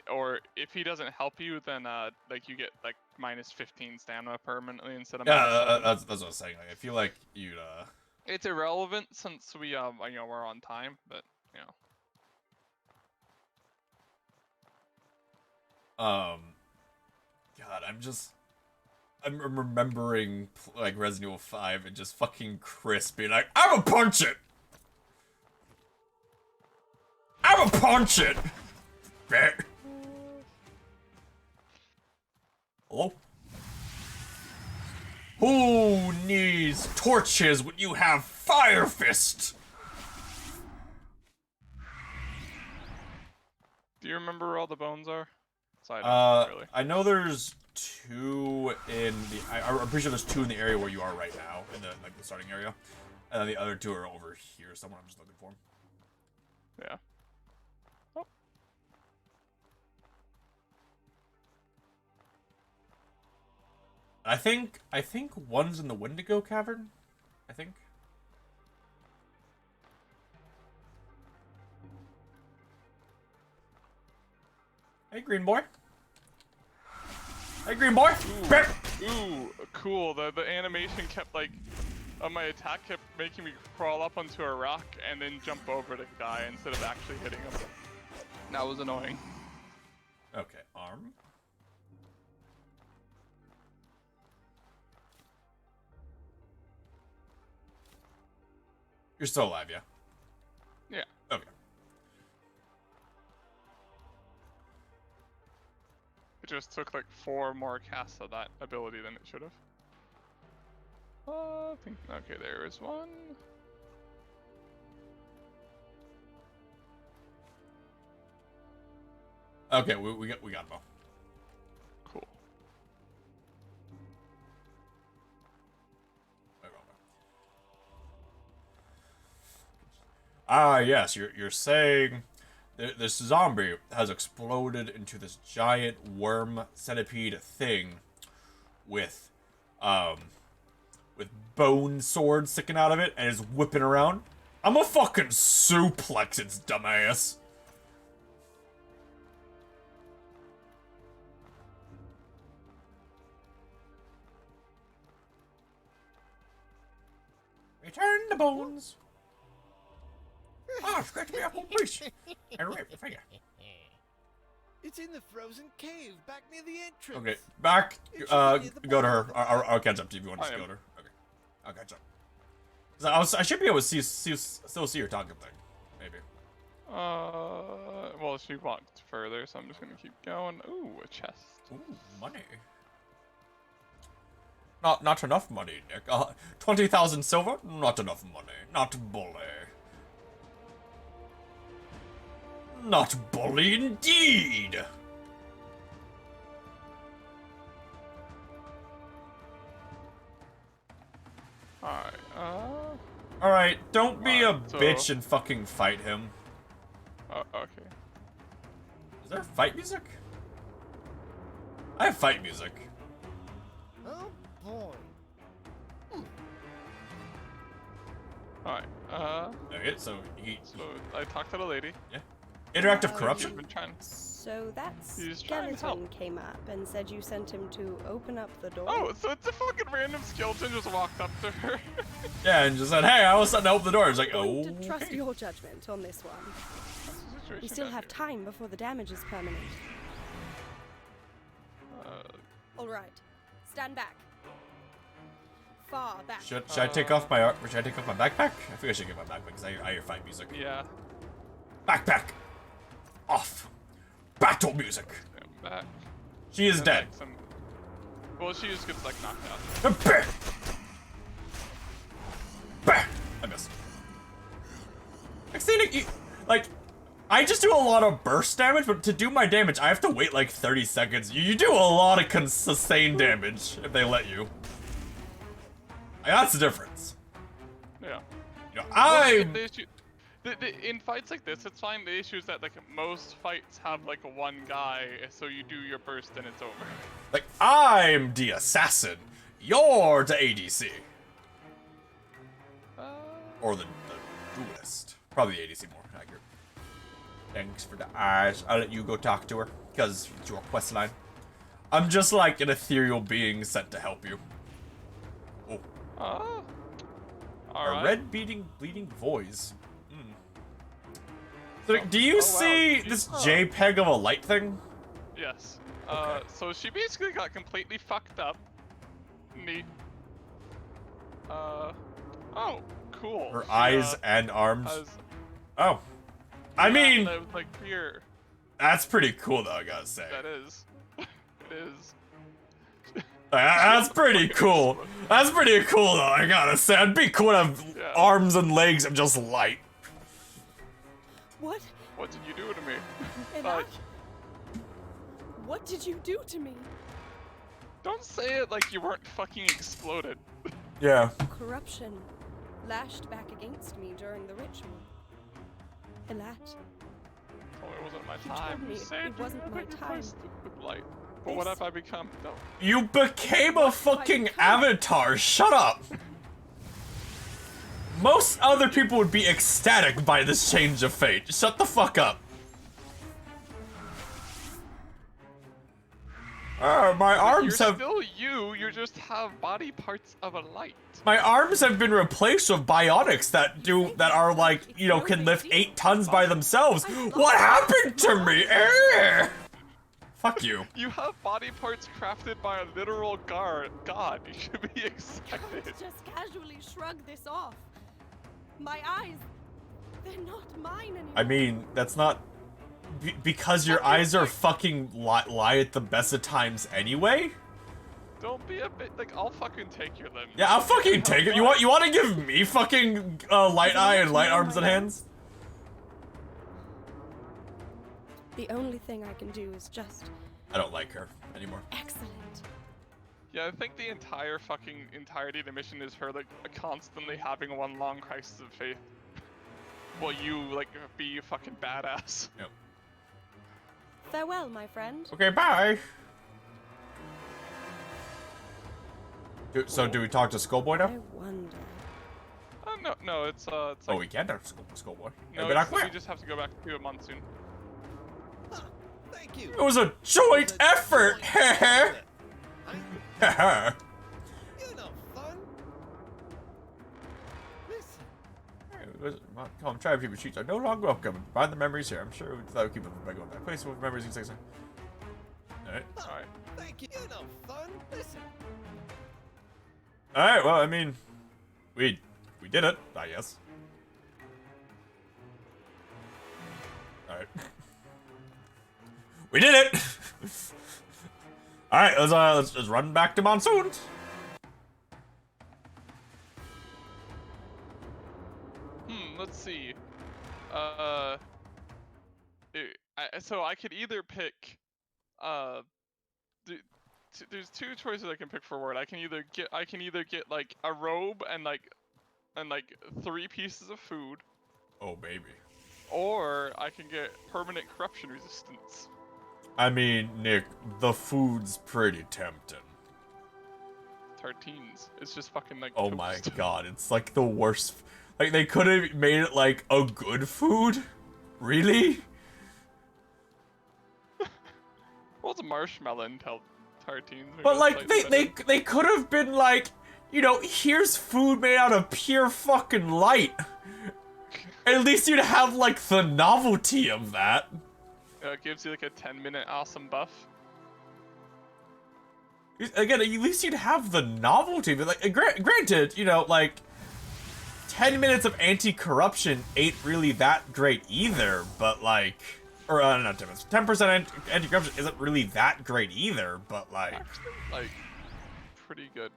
Or if he doesn't help you, then like you get like minus 15 stamina permanently instead of. Yeah, that's what I was saying. Like, I feel like you'd It's irrelevant since we we're on time, but you know. God, I'm remembering like Resident Evil 5 and just fucking Chris being like, "I'ma punch it. I'ma punch it." Hello? Who needs torches when you have Fire Fist? Do you remember where all the bones are? So I don't really. I know there's two in the. I'm pretty sure there's two in the area where you are right now, in the like the starting area, and then the other two are over here somewhere. I'm just looking for them. Yeah. Oh. I think one's in the Wendigo Cavern. I think. Hey, green boy. Hey, green boy. Ooh, cool. The animation kept like my attack kept making me crawl up onto a rock and then jump over the guy instead of actually hitting him. That was annoying. Okay, arm. You're still alive, yeah? Yeah. Okay. It just took like 4 more casts of that ability than it should have. I think, okay, there is one. Okay, we got him all. Cool. Ah, yes, you're saying this zombie has exploded into this giant worm centipede thing with bone swords sticking out of it and is whipping around. I'm a fucking suplex its dumbass. Return the bones. Ah, scratch me up on piece. And rip the finger. It's in the frozen cave back near the entrance. Okay, back. Go to her. I'll catch up to you if you want to I go am. to her. Okay, I'll catch up. 'Cause I should be able to still see her talking thing. Maybe. Well, she walked further, so I'm just gonna keep going. Ooh, a chest. Ooh, money. Not enough money, Nick. 20,000 silver? Not enough money. Not bully. Not bully indeed. Alright, Alright, don't be a Alright, so- bitch and fucking fight him. okay. Is there fight music? I have fight music. Oh boy. Alright, Okay, so so I talked to the lady. interactive She's corruption? been trying. So that He's trying to skeleton help. came up and said you sent him to open up the door. Oh, so it's a fucking random skeleton just walked up to her. Yeah, and just said, hey, I was starting to open the door. It's like, I'm oh. going to trust your judgment on this one. What's the situation We still down have here? time before the damage is permanent. All right, stand back. Far back. Should I take off my should I take off my backpack? I think I should get my backpack because I hear fight music. Yeah. Backpack off. Battle music. Stand back. She is And, dead. like, well, she just gets like knocked out. Bah! Bah! I missed. Like, I just do a lot of burst damage, but to do my damage, I have to wait like 30 seconds. You do a lot of sustained damage if they let you. Like, that's the difference. Yeah. You know, Well, I'm... the issue, in fights like this, it's fine. The issue is that like most fights have like one guy, so you do your burst and it's over. Like, I'm the assassin. You're the ADC. Or the duelist. Probably the ADC more accurate. Thanks for the eyes. I'll let you go talk to her, because it's your quest line. I'm just like an ethereal being sent to help you. Oh. All A right. red bleeding voice. So, do you wow. see this JPEG of a light thing? Yes. Okay. So she basically got completely fucked up. Neat. Oh, cool. Her She, eyes and arms. has- Oh. I mean, that was like here. that's pretty cool though, I gotta say. That is. It is. That's pretty cool. That's pretty cool though, I gotta say. It'd be cool to have Yeah. arms and legs of just light. What? What did you do to me? Enough? What did you do to me? Don't say it like you weren't fucking exploded. Yeah. Corruption lashed back against me during the ritual. Elat, Oh, it wasn't my You told time. me You said it wasn't my time. Stupid light. But what This- have I become? No. You became a fucking avatar. Shut up. Most other people would be ecstatic by this change of fate. Shut the fuck up. My But arms you're have still you. You just have body parts of a light. my arms have been replaced with bionics that are like, you know, can lift 8 tons by themselves. What happened to me? Fuck you. You have body parts crafted by a literal god. You should be excited. Just casually shrug this off. My eyes, they're not mine anymore. I mean, that's not because your eyes are fucking lie at the best of times anyway. Don't be a bit like I'll fucking take your limbs. Yeah, I'll fucking take it. You want to give me fucking light eye and light arms and hands? The only thing I can do is just I don't like her anymore. excellent. Yeah, I think the entire fucking entirety of the mission is her like constantly having one long crisis of faith. While you like be a fucking badass. Yep. Farewell, my friend. Okay, bye. So do we talk to Skullboy I now? wonder. No, it's Oh, like, we can talk to Skullboy. no, Maybe not it's, we quite. just have to go back to a monsoon. Ah, thank you. It was a joint effort. Huh? Haha. You know, fun. Listen, Come try to keep your sheets are no longer welcome. Find the memories here. I'm sure that would keep them by going back. Place with memories in 6 Alright. Alright. thank you. You know, fun. Listen. Alright, well, I mean, we did it, I guess. Alright. We did it! Alright, let's run back to Monsoon. Let's see. So I could either pick, there's 2 choices I can pick for word. I can either get like a robe and like 3 pieces of food, Oh, baby. or I can get permanent corruption resistance. I mean, Nick, the food's pretty tempting. Tartines. It's just fucking like. Oh my toast. god, it's like the worst. Like, they could have made it like a good food? Really? Well, it's marshmallow until tartines. Maybe But that's like, slightly they could have been like, you know, here's food made out of pure fucking light. At least you'd have like the novelty of that. better. It gives you like a 10-minute awesome buff. Again, at least you'd have the novelty, but like, granted, you know, like, 10 minutes of anti-corruption ain't really that great either, but like, or not 10 minutes, 10% anti-corruption isn't really that great either, but like, Actually, like, pretty good.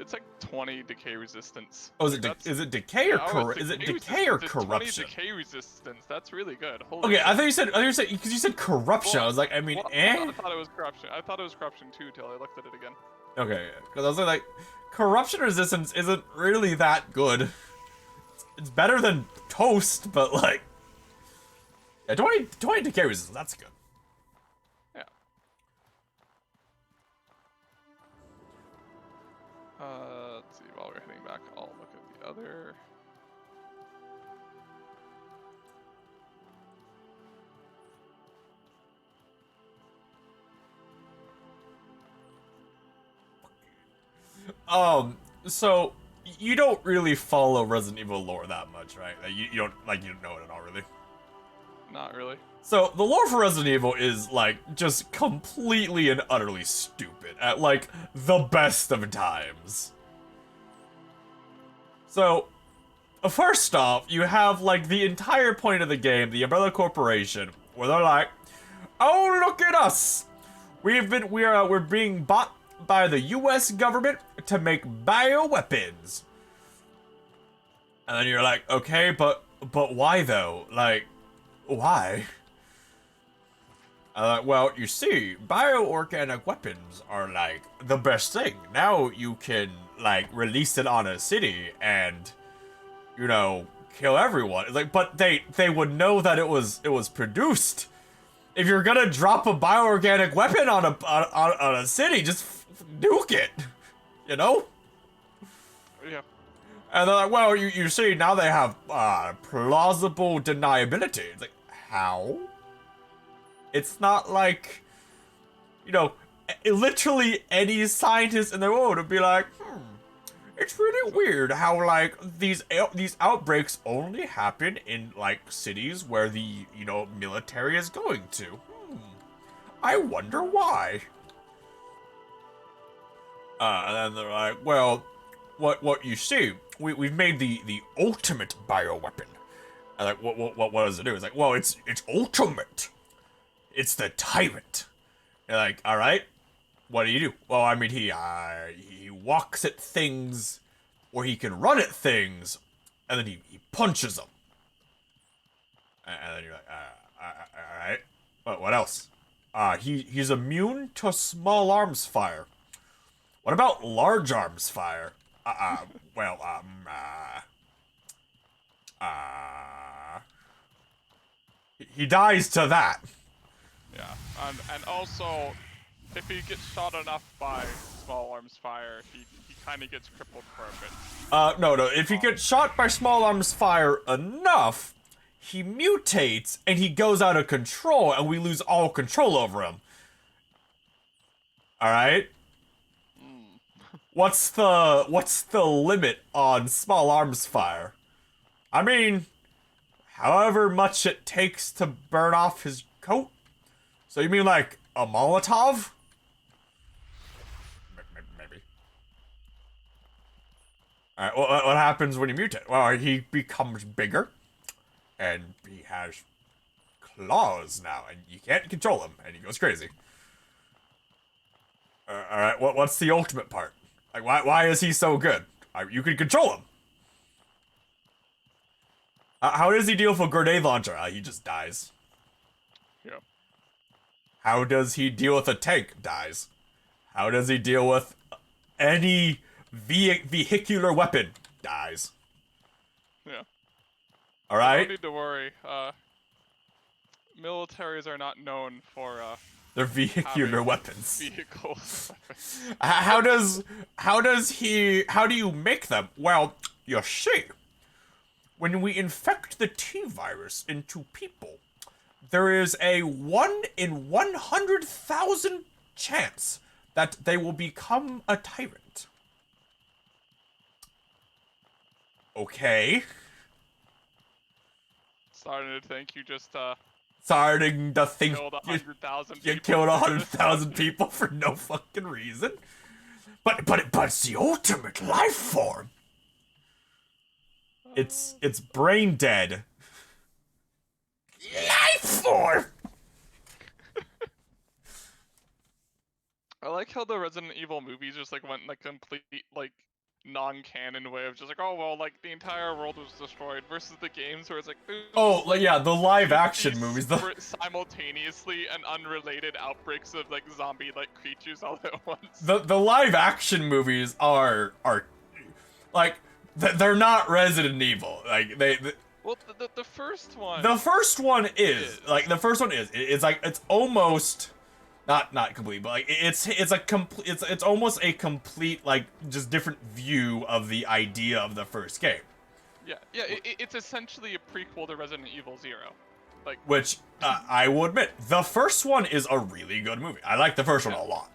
It's like 20 decay resistance. oh, Like, is it decay or yeah, it's is it decay decay or resistance. It's 20 corruption? decay resistance. That's really good. Holy Okay, shit. I thought you said, because you said corruption, Well, I was like, I mean, well, eh? I thought it was corruption. I thought it was corruption too till I looked at it again. Okay, because I was like, corruption resistance isn't really that good. It's better than toast, but like, yeah, 20 decay resistance, that's good. Yeah. Let's see. While we're heading back, I'll look at the other. So you don't really follow Resident Evil lore that much, right? Like, you don't know it at all, really. Not really. So the lore for Resident Evil is like just completely and utterly stupid at like the best of times. So first off, you have like the entire point of the game, the Umbrella Corporation, where they're like, "Oh, look at us! We're being bought by the U.S. government to make bioweapons." And then you're like, okay, but why though? Like, why? Well, you see, bioorganic weapons are like the best thing. Now you can like release it on a city and, you know, kill everyone. It's like, but they would know that it was produced. If you're gonna drop a bioorganic weapon on a city, just nuke it, you know? Yeah. And they're like, well, you see, now they have plausible deniability. It's like, how? It's not like, you know, literally any scientist in the world would be like, it's really weird how like these outbreaks only happen in like cities where the military is going to. I wonder why. And then they're like, well, what you see, we've made the ultimate bioweapon. And like, what does it do? It's like, well, it's ultimate. It's the Tyrant. And like, all right, what do you do? Well, I mean, he walks at things, or he can run at things, and then he punches them. And then you're like, all right, what else? He's immune to small arms fire. What about large arms fire? He dies to that. Yeah, and also, if he gets shot enough by small arms fire, he kind of gets crippled for a bit. No. If he gets shot by small arms fire enough, he mutates and he goes out of control, and we lose all control over him. All right. What's the limit on small arms fire? I mean, however much it takes to burn off his coat. So you mean like a Molotov? Maybe. Alright, what happens when you mutate? Well, he becomes bigger, and he has claws now, and you can't control him, and he goes crazy. Alright, what's the ultimate part? Like, why is he so good? You can control him. How does he deal with a grenade launcher? He just dies. Yeah. How does he deal with a tank? Dies. How does he deal with any vehicular weapon? Dies. Yeah. All right. Don't need to worry. Militaries are not known for They're vehicular weapons. vehicles. How do you make them? Well, you see, when we infect the T-virus into people, there is a 1 in 100,000 chance that they will become a tyrant. Okay. Starting to think you just Starting to think killed you 100,000 you people. killed 100,000 people for no fucking reason. But it's the ultimate life form. It's brain dead. Life form. I like how the Resident Evil movies just like went in a complete like non-canon way of just like, oh well, like the entire world was destroyed versus the games where it's like, Oh, like, yeah, the live action these movies. simultaneously and unrelated outbreaks of like zombie-like creatures all at once. The live action movies are like they're not Resident Evil. Like they Well, the first one. the first one is like the first one is it's like it's almost not complete, but like it's almost a complete like just different view of the idea of the first game. Yeah, it's essentially a prequel to Resident Evil 0. Like, Which I will admit, the first one is a really good movie. I like the first one a lot,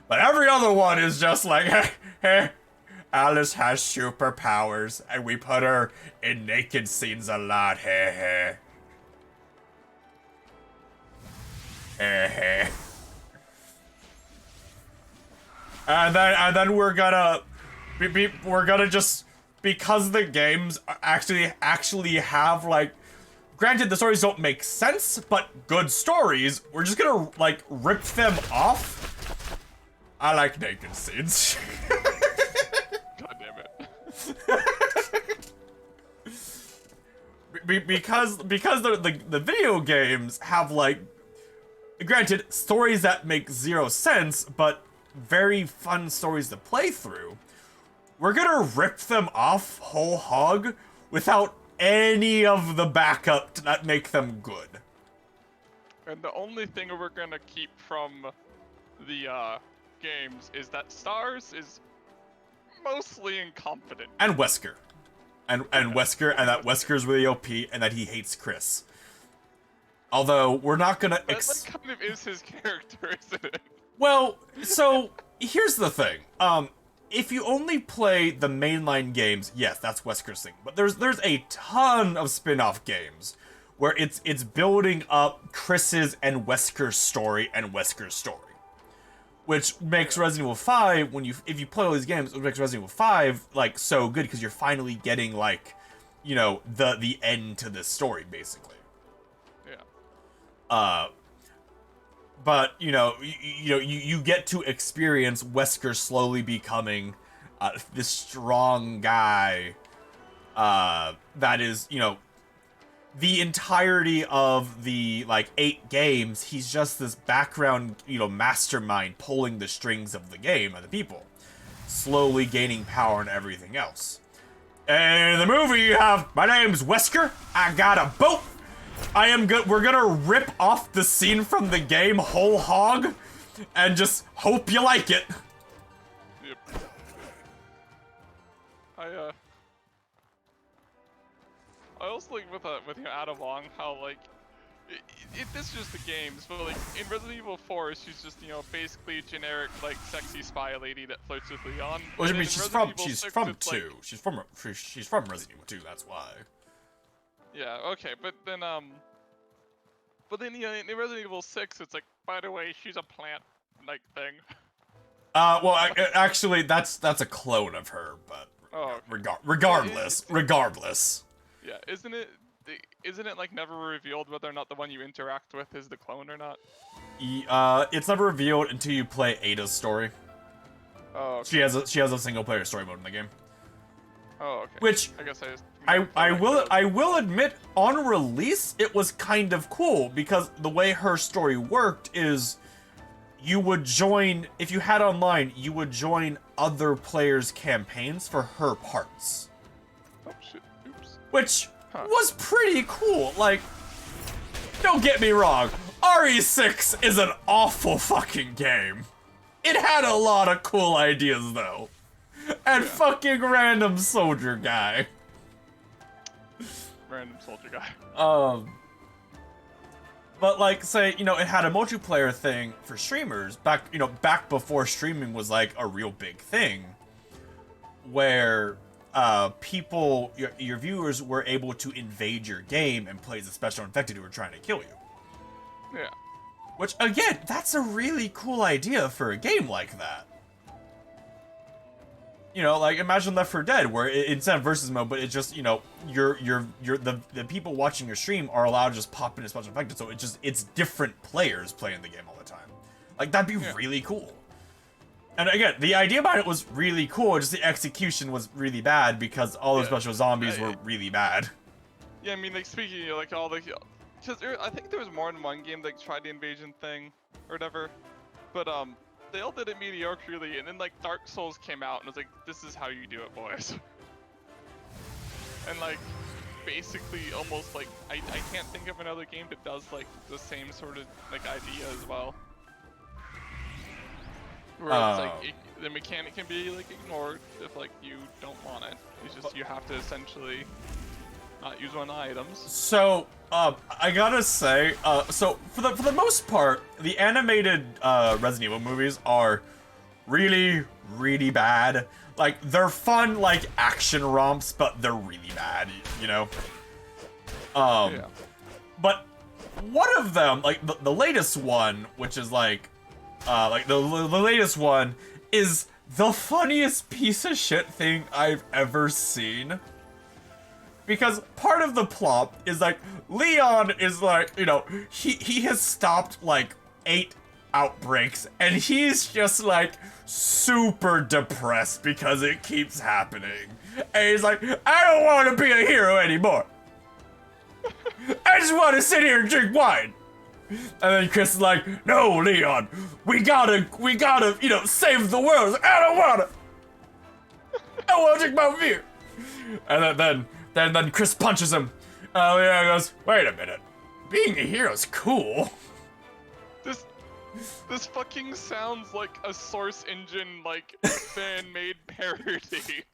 but every other one is just like, hey, Alice has superpowers, and we put her in naked scenes a lot. Hey. And then we're gonna just, because the games actually have like, granted the stories don't make sense, but good stories, we're just gonna like rip them off. I like naked scenes. God damn it. because the video games have like, granted, stories that make zero sense, but very fun stories to play through. We're gonna rip them off whole hog without any of the backup that make them good. And the only thing we're gonna keep from the games is that STARS is mostly incompetent. And Wesker. And Wesker, and that Wesker's really OP, and that he hates Chris. Although, we're not gonna That kind of is his character, isn't it? Well, so here's the thing. If you only play the mainline games, yes, that's Wesker's thing. But there's a ton of spin-off games where it's building up Chris's and Wesker's story and Wesker's story. Which makes Resident Evil 5, if you play all these games, it makes Resident Evil 5 like so good because you're finally getting like, you know, the end to this story basically. Yeah. But you know, you get to experience Wesker slowly becoming this strong guy that is, you know, the entirety of the like 8 games, he's just this background, you know, mastermind pulling the strings of the game and the people, slowly gaining power and everything else. And in the movie, you have, my name's Wesker, I got a boat, I am good. We're gonna rip off the scene from the game whole hog, and just hope you like it. Yep. I also like with Ada Wong how like this is just the games, but like in Resident Evil 4, she's just, you know, basically generic like sexy spy lady that flirts with Leon. Well, I mean, she's from 2. Like, She's from Resident Evil 2. That's why. Yeah. Okay, but then you know, in Resident Evil 6, it's like, by the way, she's a plant like thing. Well, actually, that's a clone of her, but Oh, okay. regardless. Yeah, isn't it like never revealed whether or not the one you interact with is the clone or not? It's never revealed until you play Ada's story. Oh, okay. She has a single player story mode in the game. Oh, okay. Which I guess I will admit, on release it was kind of cool because the way her story worked is you would join, if you had online, you would join other players' campaigns for her parts. Oh shit! Oops. Which was pretty cool. Like, don't get me wrong, RE6 is an awful fucking game. It had a lot of cool ideas though. And fucking random soldier guy. Random soldier guy. But like, say, you know, it had a multiplayer thing for streamers back before streaming was like a real big thing, where people, your viewers were able to invade your game and play as a special infected who were trying to kill you. Yeah. Which, again, that's a really cool idea for a game like that. You know, like, imagine Left 4 Dead, where instead of versus mode, but it's just, you know, the people watching your stream are allowed to just pop in as special infected, so it's different players playing the game all the time. Like, that'd be really cool. And again, the idea behind it was really cool, just the execution was really bad because all the special zombies were really bad. Yeah, I mean, like, speaking of, like, all the... Because I think there was more than one game that tried the invasion thing, or whatever, but, they all did it mediocrely, and then, like, Dark Souls came out, and was like, this is how you do it, boys. And, like, basically, almost, like, I can't think of another game that does, like, the same sort of, like, idea as well. Where it's, like, the mechanic can be, like, ignored if, like, you don't want it. It's just, you have to essentially not use one of the items. So, I gotta say, so for the most part, the animated Resident Evil movies are really, really bad. Like, they're fun, like, action romps, but they're really bad, you know? Yeah. But one of them, like, the latest one, which is, like the latest one, is the funniest piece of shit thing I've ever seen. Because part of the plot is, like, Leon is, like, you know, he has stopped, like, 8 outbreaks, and he's just, like, super depressed because it keeps happening. And he's like, I don't want to be a hero anymore. I just want to sit here and drink wine. And then Chris is like, no, Leon, we gotta, you know, save the world. He's like, I don't wanna. I wanna drink my beer. And then Chris punches him. Leon goes, wait a minute. Being a hero's cool. This fucking sounds like a Source Engine, like, fan-made parody of Resident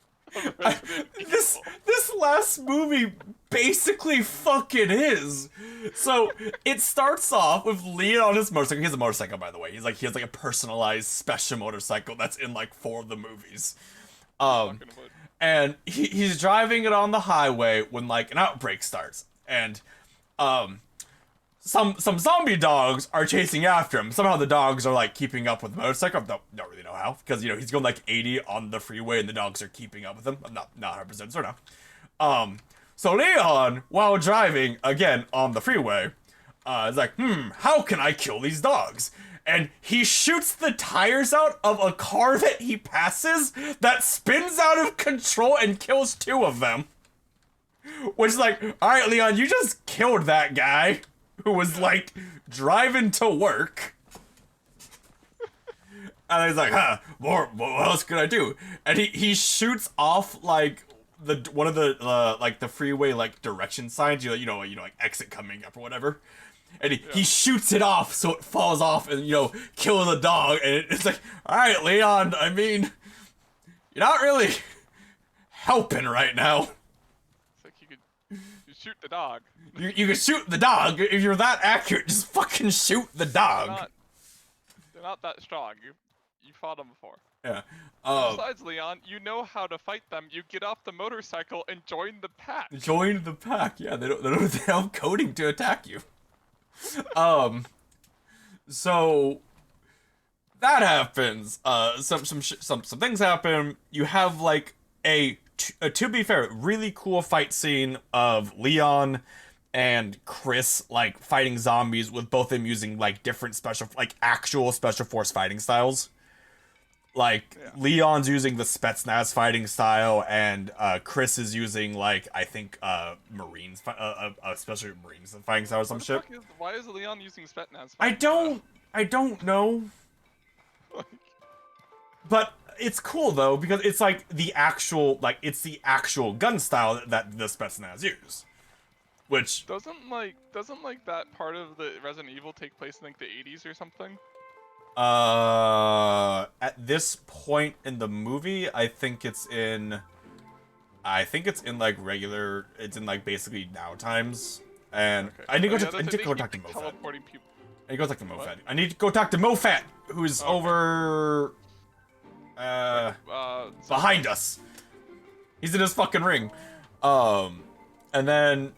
Evil. This last movie basically fucking is. So it starts off with Leon on his motorcycle. He has a motorcycle, by the way. He has like a personalized special motorcycle that's in like 4 of the movies. Fucking would. And he's driving it on the highway when like an outbreak starts, and some zombie dogs are chasing after him. Somehow the dogs are like keeping up with the motorcycle. Don't really know how, because you know he's going like 80 on the freeway and the dogs are keeping up with him. I'm not 100% sure now. So Leon, while driving again on the freeway, is like, how can I kill these dogs? And he shoots the tires out of a car that he passes that spins out of control and kills 2 of them. Which is like, alright Leon, you just killed that guy who was like driving to work. And he's like, what else could I do? And he shoots off like one of the like the freeway like direction signs, you know like exit coming up or whatever. And he shoots it off so it falls off and, you know, kills the dog. And it's like, all right, Leon, I mean, you're not really helping right now. It's like you shoot the dog. You can shoot the dog. If you're that accurate, just fucking shoot the dog. They're not that strong. You fought them before. Yeah. Besides, Leon, you know how to fight them. You get off the motorcycle and join the pack. Join the pack. Yeah, they don't have coding to attack you. So that happens. Some things happen. You have like to be fair, really cool fight scene of Leon and Chris like fighting zombies, with both of them using like different actual special force fighting styles. Like Leon's using the Spetsnaz fighting style, and Chris is using like I think Marines, especially Marines fighting style or some shit. Why is Leon using Spetsnaz? I don't know. But it's cool though, because it's like the actual gun style that the Spetsnaz use. Which doesn't that part of the Resident Evil take place in like the 80s or something? At this point in the movie, I think it's in like regular, it's in like basically now times. And Okay. I need to Yeah, go talk to like, Mofat. teleporting people. I need to go talk to Mofat. I need to go talk to Mofat, who's over behind us. He's in his fucking ring. And then,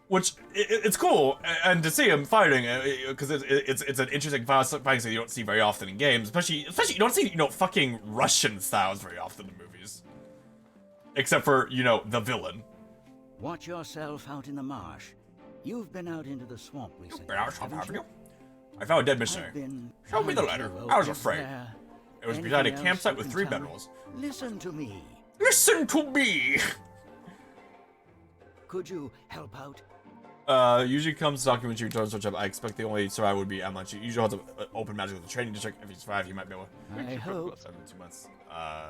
which it's cool, and to see him fighting, because it's an interesting fighting style you don't see very often in games, especially you don't see fucking Russian styles very often in movies, except for the villain. Watch yourself out in the marsh. You've been out into the swamp recently. haven't you? I found a dead I've missionary. been Show me the trying letter. to I was locate afraid. there. It was Anything beside a else campsite you with can 3 tell me? bedrolls. Listen to me. Listen to me. Could you help out? Usually comes document you turn search up. I expect the only survivor would be Amaranth. You usually have to open magic with the training district. If you survive, you might be able I hope. 2 months.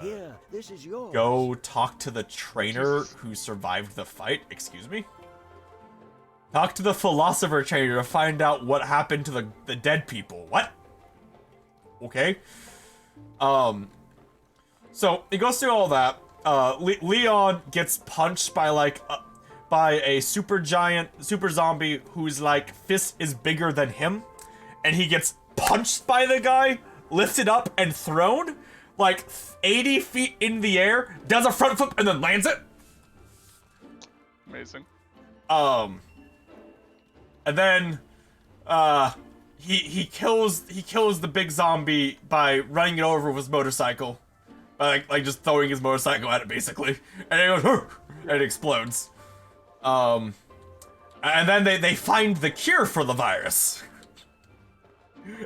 Here, this is yours. Go talk to the trainer who survived the fight. Excuse me? Talk to the philosopher trainer to find out what happened to the dead people. What? Okay. So it goes through all that. Leon gets punched by by a super zombie whose like fist is bigger than him, and he gets punched by the guy, lifted up and thrown like 80 feet in the air, does a front flip and then lands it. Amazing. And then he kills the big zombie by running it over with his motorcycle. Like just throwing his motorcycle at it basically. And it goes and it explodes. And then they find the cure for the virus.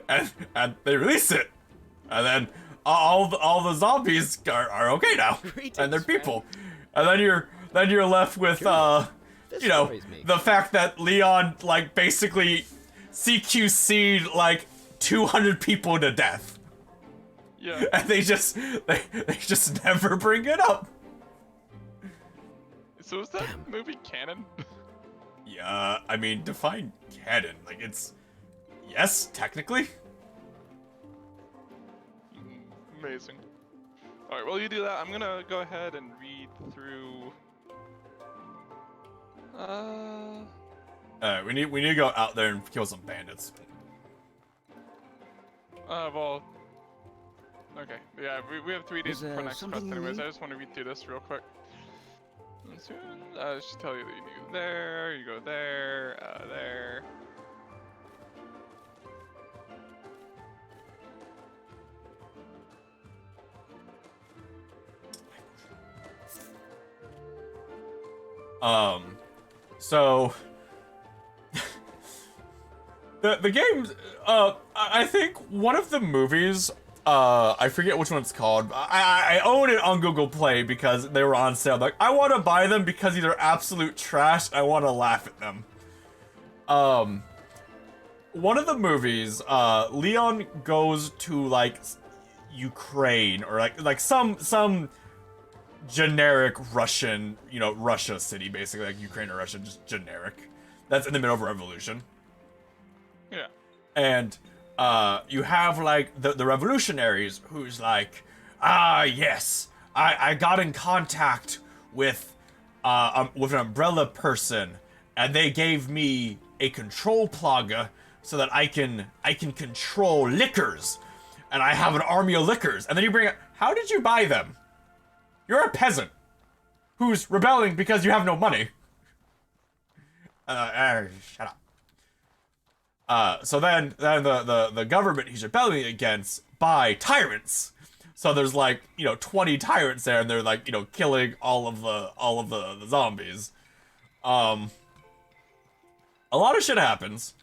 And they release it. And then all the zombies are okay now. And they're people. And then you're left with the fact that Leon like basically CQC'd like 200 people to death. Yeah. And they just never bring it up. So is that movie canon? Yeah, I mean, define canon. Like it's yes, technically. Amazing. Alright, while you do that, I'm gonna go ahead and read through We need to go out there and kill some bandits. Well. Okay, yeah, we have 3 days Is there before next quest something you anyways. need? I just want to read through this real quick. And soon, just tell you that you go there, you go there, there. So the game, I think one of the movies, I forget which one it's called. I own it on Google Play because they were on sale. Like, I want to buy them because these are absolute trash. I want to laugh at them. One of the movies, Leon goes to like Ukraine or like some generic Russian, Russia city, basically, like Ukraine or Russia, just generic. That's in the middle of a revolution. Yeah. And, you have, like, the revolutionaries who's like, yes, I got in contact with an umbrella person, and they gave me a control plaga so that I can control liquors, and I have an army of liquors. And then you bring it, how did you buy them? You're a peasant who's rebelling because you have no money. Shut up. So then the government he's rebelling against buy tyrants. So there's like 20 tyrants there, and they're like killing all of the zombies. A lot of shit happens.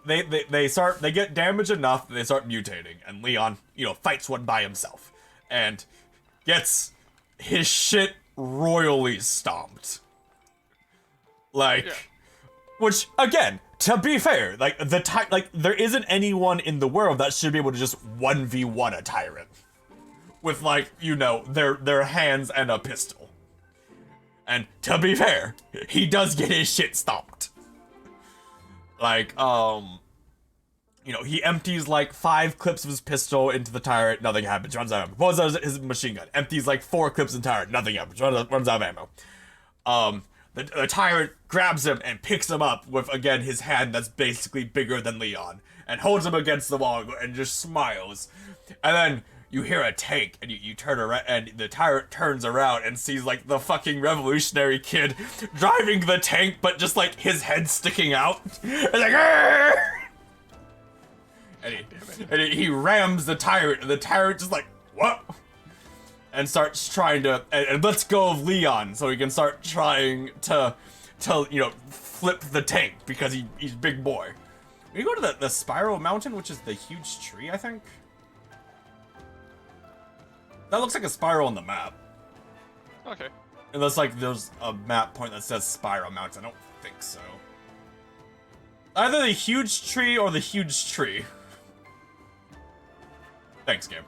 They get damaged enough that they start mutating, and Leon, fights one by himself, and gets his shit royally stomped. Like, Yeah. Which, again, to be fair, like, there isn't anyone in the world that should be able to just 1v1 a tyrant. With, like, their hands and a pistol. And, to be fair, he does get his shit stomped. Like, he empties, like, 5 clips of his pistol into the tyrant, nothing happens, runs out of ammo. Pulls out his machine gun, empties, like, 4 clips in the tyrant, nothing happens, runs out of ammo. The tyrant grabs him and picks him up with, again, his hand that's basically bigger than Leon, and holds him against the wall and just smiles. And then you hear a tank, and you turn around, and the tyrant turns around and sees, like, the fucking revolutionary kid driving the tank, but just, like, his head sticking out. And like, Arr! And he rams the tyrant, and the tyrant just like, what? And starts trying to, and lets go of Leon so he can start trying to flip the tank because he's big boy. We go to the Spiral Mountain, which is the huge tree, I think. That looks like a spiral on the map. Okay. Unless, like, there's a map point that says Spiral Mountain. I don't think so. Either the huge tree or the huge tree. Thanks, game.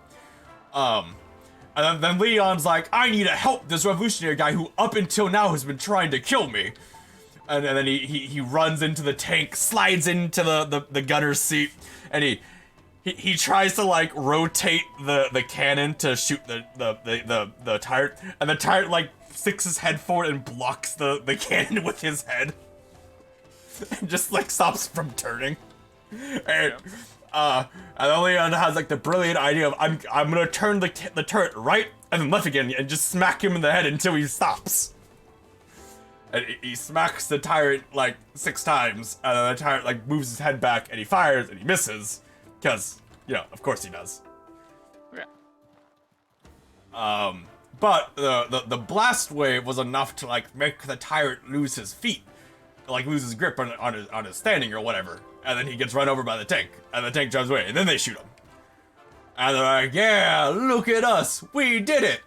And then Leon's like, I need to help this revolutionary guy who up until now has been trying to kill me. And then he runs into the tank, slides into the gunner's seat, and he tries to, like, rotate the cannon to shoot the tyrant, and the tyrant, like, sticks his head forward and blocks the cannon with his head. And just, like, stops from turning. And then Leon has, like, the brilliant idea of, I'm gonna turn the turret right and then left again and just smack him in the head until he stops. And he smacks the tyrant, like, 6 times, and then the tyrant, like, moves his head back, and he fires, and he misses. Because, of course he does. Yeah. But the blast wave was enough to, like, make the tyrant lose his feet. Like, lose his grip on his standing or whatever. And then he gets run over by the tank, and the tank drives away, and then they shoot him. And they're like, yeah, look at us, we did it!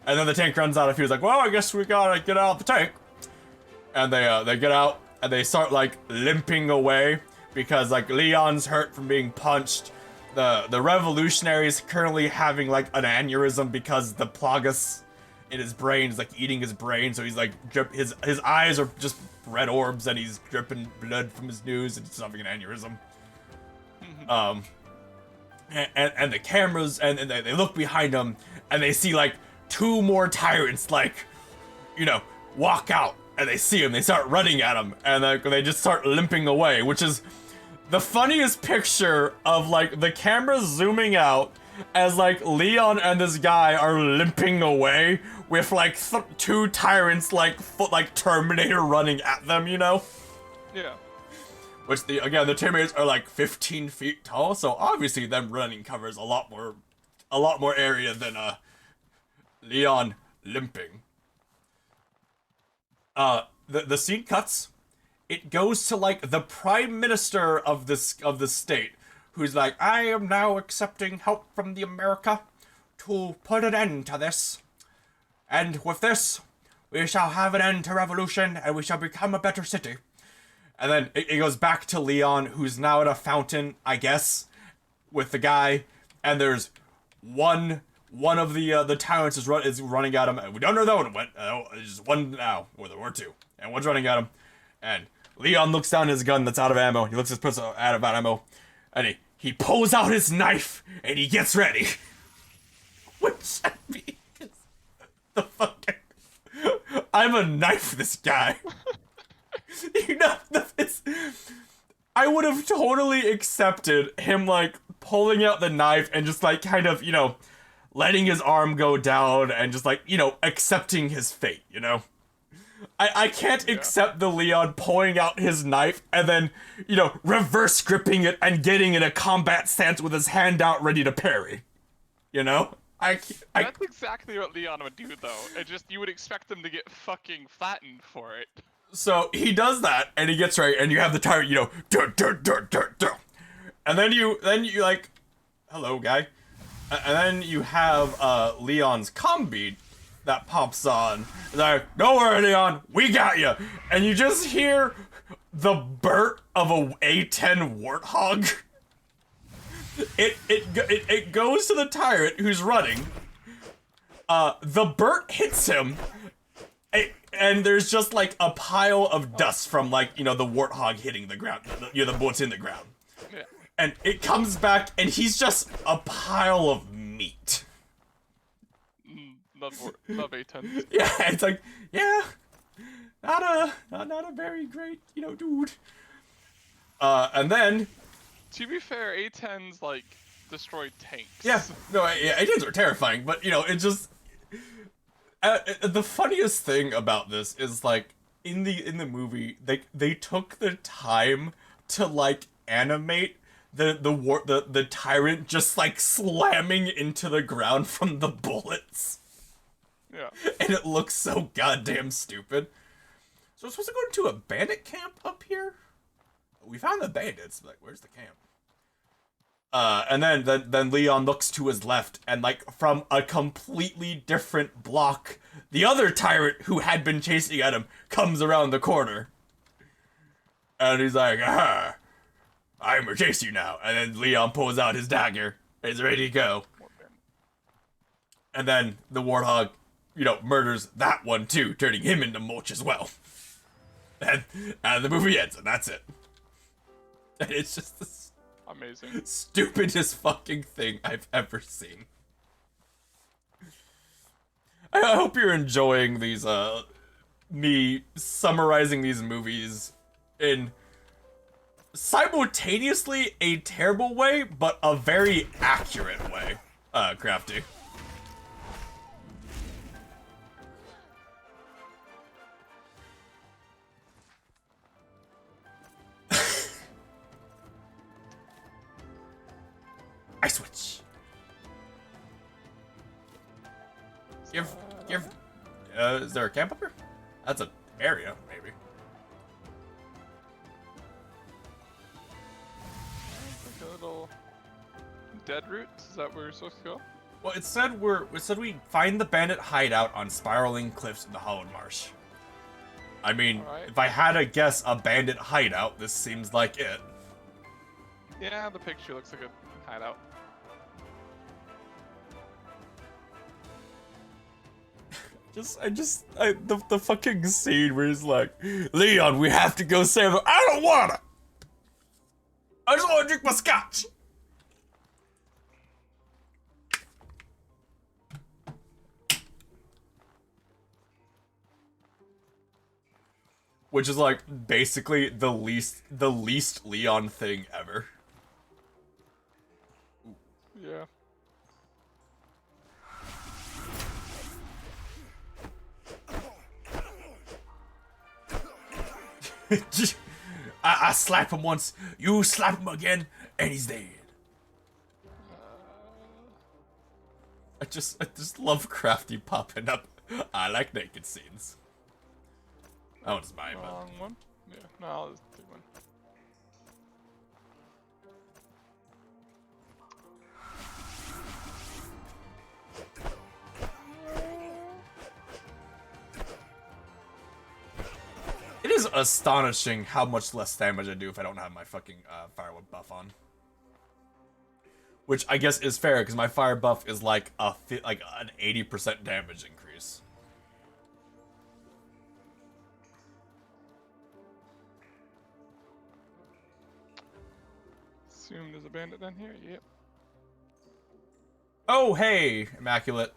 And then the tank runs out of fuel, like, well, I guess we gotta get out of the tank. And they get out, and they start, like, limping away, because, like, Leon's hurt from being punched. The revolutionary's currently having, like, an aneurysm because the plagas in his brain is, like, eating his brain, so he's, like, his eyes are just red orbs, and he's dripping blood from his nose, and he's having an aneurysm. And the cameras, and they look behind him, and they see, like, 2 more tyrants, like, you know, walk out, and they see him, they start running at him, and they just start limping away, which is the funniest picture of, like, the camera zooming out as, like, Leon and this guy are limping away with, like, two tyrants, like, like Terminator running at them, you know? Yeah. Which, again, the Terminators are, like, 15 feet tall, so obviously them running covers a lot more area than, Leon limping. The scene cuts. It goes to, like, the Prime Minister of the state, who's like, I am now accepting help from the America to put an end to this. And with this, we shall have an end to revolution, and we shall become a better city. And then it goes back to Leon, who's now at a fountain, I guess, with the guy, and there's one of the tyrants is running at him, and we don't know that one went. There's just one now, or two, and one's running at him, and Leon looks down his gun that's out of ammo. He looks at his out of ammo, and he pulls out his knife and he gets ready. Which I mean, the fucking I'm gonna knife this guy. You know, I would have totally accepted him, like, pulling out the knife and just, like, kind of, you know, letting his arm go down and just, like, you know, accepting his fate, you know? I can't accept the Leon pulling out his knife and then, you know, reverse gripping it and getting in a combat stance with his hand out ready to parry. You know? That's exactly what Leon would do, though. It just, you would expect them to get fucking flattened for it. So he does that, and he gets ready, and you have the tyrant, you know, and then you like, hello, guy, and then you have Leon's comm beat that pops on. It's like, don't worry, Leon, we got you, and you just hear the burp of a A10 warthog. It goes to the tyrant who's running. The burp hits him. And there's just, like, a pile of dust from, like, you know, the warthog hitting the ground. You know, the bullets in the ground. Yeah. And it comes back, and he's just a pile of meat. Love A10. Yeah, it's like, yeah, not a very great, you know, dude. And then... To be fair, A10s, like, destroyed tanks. Yeah, no, yeah, A10s are terrifying, but, you know, it just... the funniest thing about this is, like, in the movie, they took the time to, like, animate the tyrant just, like, slamming into the ground from the bullets. Yeah. And it looks so goddamn stupid. So we're supposed to go into a bandit camp up here? We found the bandits, but, like, where's the camp? And then Leon looks to his left, and, like, from a completely different block, the other tyrant who had been chasing at him comes around the corner. And he's like, ah, I'm gonna chase you now. And then Leon pulls out his dagger, and he's ready to go. And then the warthog, you know, murders that one too, turning him into mulch as well. And the movie ends, and that's it. And it's just this amazing, stupidest fucking thing I've ever seen. I hope you're enjoying these, me summarizing these movies in simultaneously a terrible way, but a very accurate way, Crafty. I switch. Is there a camp up here? That's an area, maybe. Like a little dead route? Is that where we're supposed to go? Well, it said we find the bandit hideout on spiraling cliffs in the Hollowed Marsh. I mean, right. If I had to guess a bandit hideout, this seems like it. Yeah, the picture looks like a hideout. The fucking scene where he's like, Leon, we have to go save him. I don't wanna! I just wanna drink my scotch! which is like basically the least Leon thing ever. Yeah. I slap him once, you slap him again, and he's dead. I just love Crafty popping up. I like naked scenes. That one's mine, but Wrong one? Yeah, no, this is the one. it is astonishing how much less damage I do if I don't have my fucking firewood buff on. Which I guess is fair because my fire buff is like an 80% damage increase. Assume there's a bandit down here. Yep. Oh hey, Immaculate.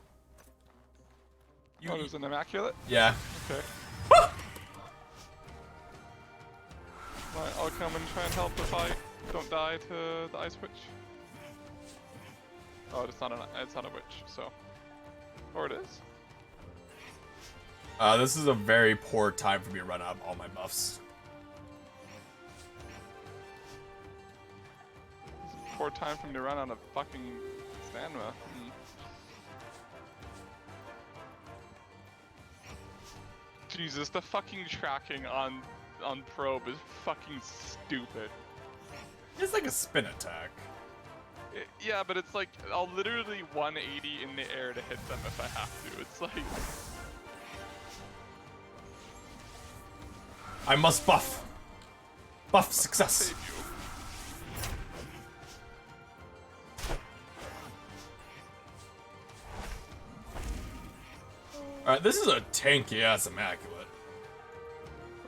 Oh, there's an immaculate. Yeah. Okay. Right, I'll come and try and help if I don't die to the ice witch. Oh, it's not a witch, so. Or it is. This is a very poor time for me to run out of all my buffs. It's a poor time for me to run out of fucking stamina. Jesus, the fucking tracking on probe is fucking stupid. It's like a spin attack. Yeah, but it's like, I'll literally 180 in the air to hit them if I have to. It's like... I must buff. Buff success. Save you. Alright, this is a tanky ass Immaculate.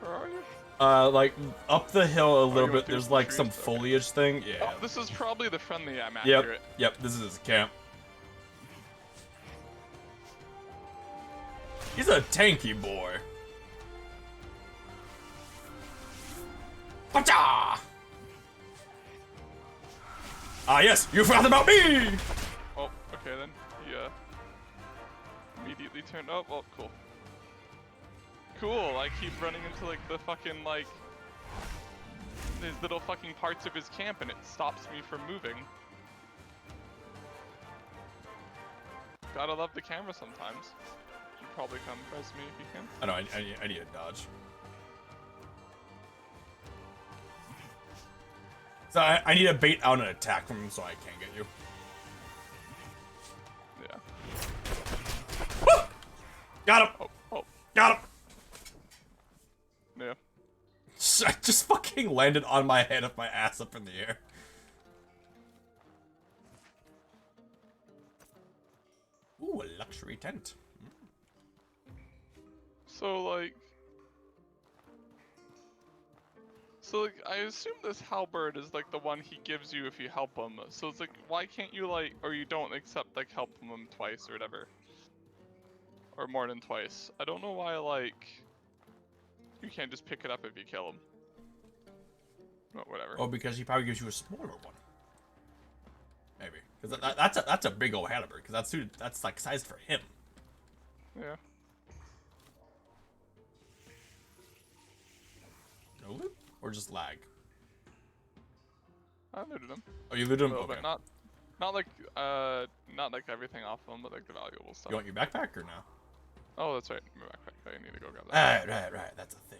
Where are you? Like, up the hill a little went bit, through there's some like trees? some Okay. foliage thing. Yeah. Oh, this is probably the friendly Yep, accurate. yep, this is his camp. He's a tanky boy. Pacha! Ah yes, you forgot about me! Oh, okay then. He immediately turned. Oh, well, cool. Cool. I keep running into like the fucking like these little fucking parts of his camp, and it stops me from moving. Gotta love the camera sometimes. Should probably come press me if you can. I know, I need a dodge. So I need to bait out an attack from him so I can get you. Yeah. Woo! Got him! Oh. Got him! Yeah. I just fucking landed on my head with my ass up in the air. Ooh, a luxury tent. So like, I assume this halberd is like the one he gives you if you help him. So it's like, why can't you like, or you don't accept like helping him twice or whatever, or more than twice? I don't know why like you can't just pick it up if you kill him. Oh, whatever. Oh, because he probably gives you a smaller one. Maybe, because that's a big old halberd. Because that's like sized for him. Yeah. No loot or just lag. I looted him. Oh, you looted him. Well, Okay. but not like everything off him, but like the valuable stuff. You want your backpack or no? Oh, that's right. My backpack. I need to go grab that. Right. That's a thing.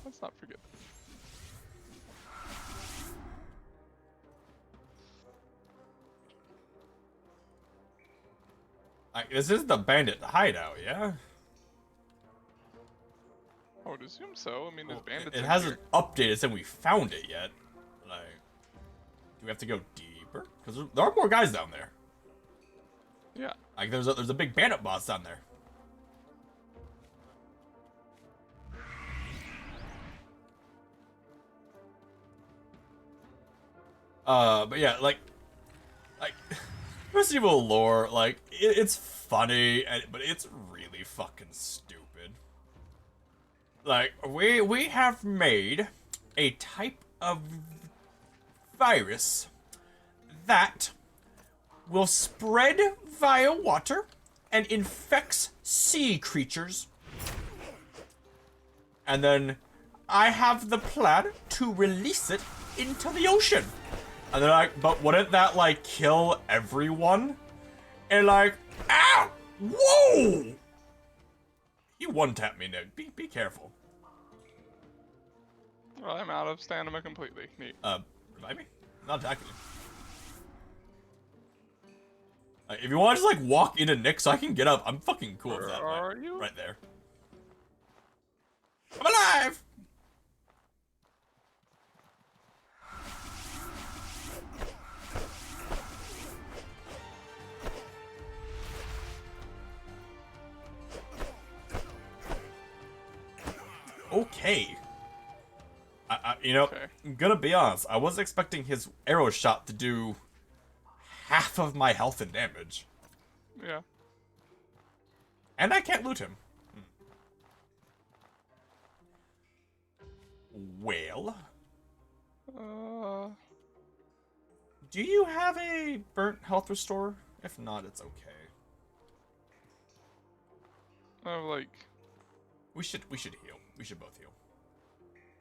Let's not forget. This is the bandit hideout, yeah? I would assume so. I mean, there's bandits. It in hasn't here. updated since we found it yet. Like, do we have to go deeper? Because there are more guys down there. Yeah. Like, there's a big bandit boss down there. But yeah, like Resident Evil lore, like, it's funny, but it's really fucking stupid. Like, we have made a type of virus that will spread via water and infects sea creatures. And then I have the plan to release it into the ocean. And they're like, but wouldn't that, like, kill everyone? And like, ow! Whoa! You one-tap me, Nick. Be careful. Well, I'm out of stamina completely. Neat. Revive me? Not attacking you. If you want to just, like, walk into Nick so I can get up, I'm fucking cool with that. Where are you? Right there. I'm alive! Okay. You know, Okay. I'm gonna be honest. I wasn't expecting his arrow shot to do half of my health and damage. Yeah. And I can't loot him. Well. Do you have a burnt health restore? If not, it's okay. I'm like. We should heal. We should both heal.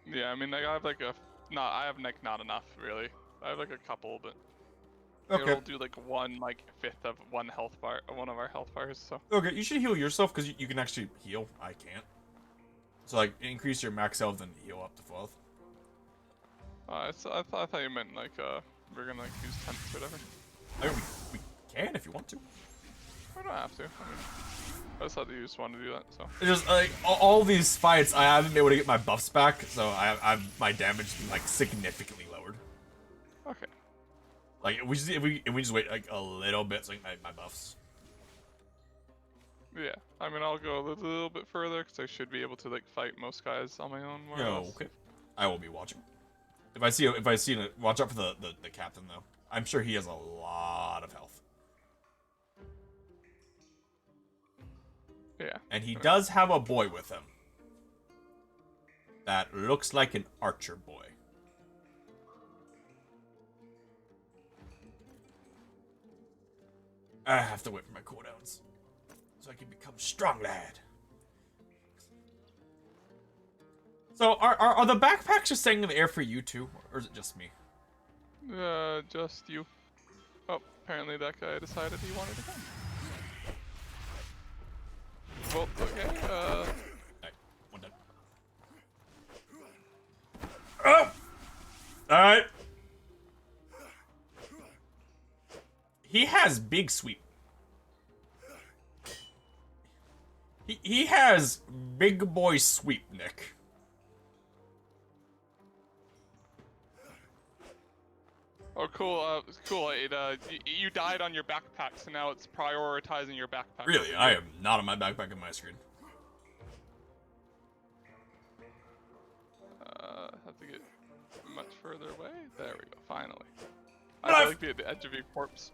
Yeah, I mean, like, I have like a. I have like not enough really. I have like a couple, but. Okay. It'll do like one fifth of one health bar, one of our health bars. So. Okay, you should heal yourself because you can actually heal. I can't. So like increase your max health and heal up to 12. I thought you meant like we're gonna like use temps or whatever. I mean, we can if you want to. We don't have to. I mean, I just thought that you just wanted to do that. So. It's just like all these fights, I haven't been able to get my buffs back, so I'm my damage is, like significantly lowered. Okay. Like if we just wait like a little bit, so like my buffs. Yeah, I mean, I'll go a little bit further because I should be able to like fight most guys on my own. More or less. Okay. I will be watching. If I see it, watch out for the captain though. I'm sure he has a lot of health. Yeah. And he does have a boy with him. That looks like an archer boy. I have to wait for my cooldowns. So I can become strong lad. So are the backpacks just staying in the air for you too? Or is it just me? Just you. Oh, apparently that guy decided he wanted to come. Well, okay, Alright, one done. Oh! Alright. He has big sweep. He has big boy sweep, Nick. Oh, cool, cool, you died on your backpack, so now it's prioritizing your backpack. Really, I am not on my backpack on my screen. Have to get much further away. There we go, finally. I like be at the edge of your corpse.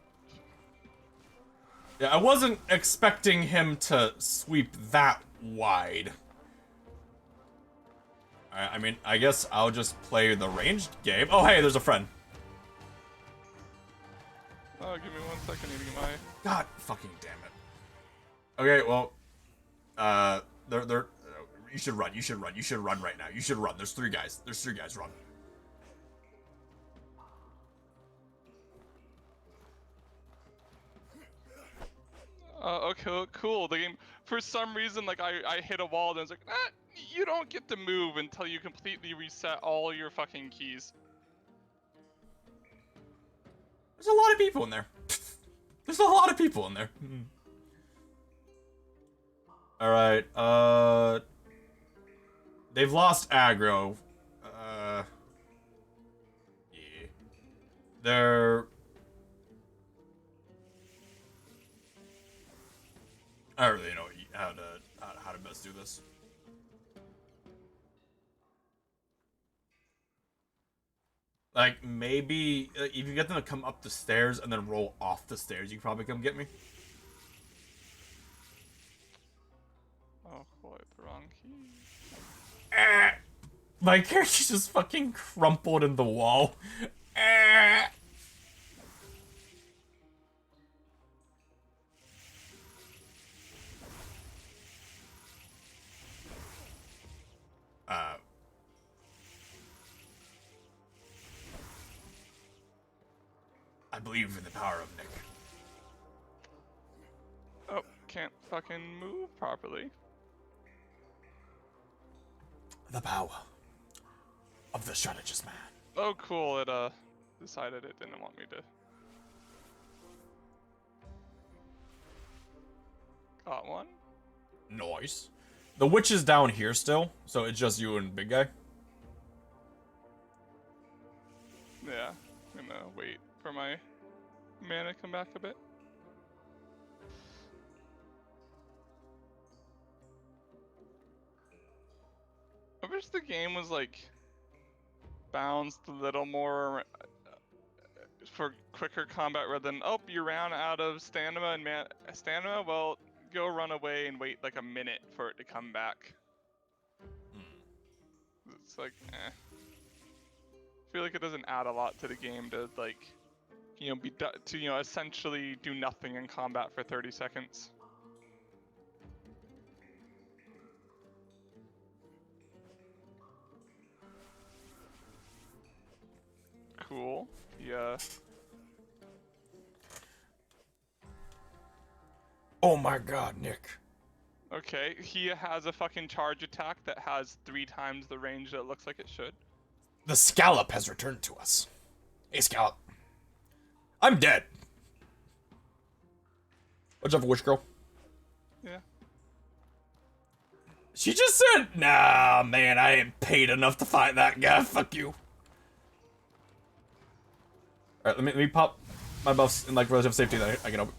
Yeah, I wasn't expecting him to sweep that wide. I mean, I guess I'll just play the ranged game. Oh, hey, there's a friend. Oh, give me 1 second, I need to get my... God fucking damn it. Okay, well, you should run, you should run, you should run right now. You should run. There's 3 guys. There's 3 guys, run. Okay, cool. The game, for some reason, like, I hit a wall and it's like, you don't get to move until you completely reset all your fucking keys. There's a lot of people in there. There's a lot of people in there. Alright, they've lost aggro. Yeah. They're... I don't really know how to best do this. Like, maybe if you get them to come up the stairs and then roll off the stairs, you can probably come get me. Oh, quite the wrong key. My character just fucking crumpled in the wall. I believe in the power of Nick. Oh, can't fucking move properly. The power of the strategist man. Oh, cool. It decided it didn't want me to. Got one. Nice. The witch is down here still, so it's just you and big guy. Yeah, I'm gonna wait for my mana to come back a bit. I wish the game was like bounced a little more for quicker combat rather than, oh, you ran out of stamina and stamina. Well, go run away and wait like a minute for it to come back. It's like, eh. I feel like it doesn't add a lot to the game to like, you know, essentially do nothing in combat for 30 seconds. Cool. Yeah. Oh my god, Nick. Okay, he has a fucking charge attack that has 3 times the range that it looks like it should. The scallop has returned to us. Hey, scallop. I'm dead. What's up, witch girl? Yeah. She just said, nah, man, I ain't paid enough to fight that guy. Fuck you. Alright, let me pop my buffs in, like, relative safety that I can open.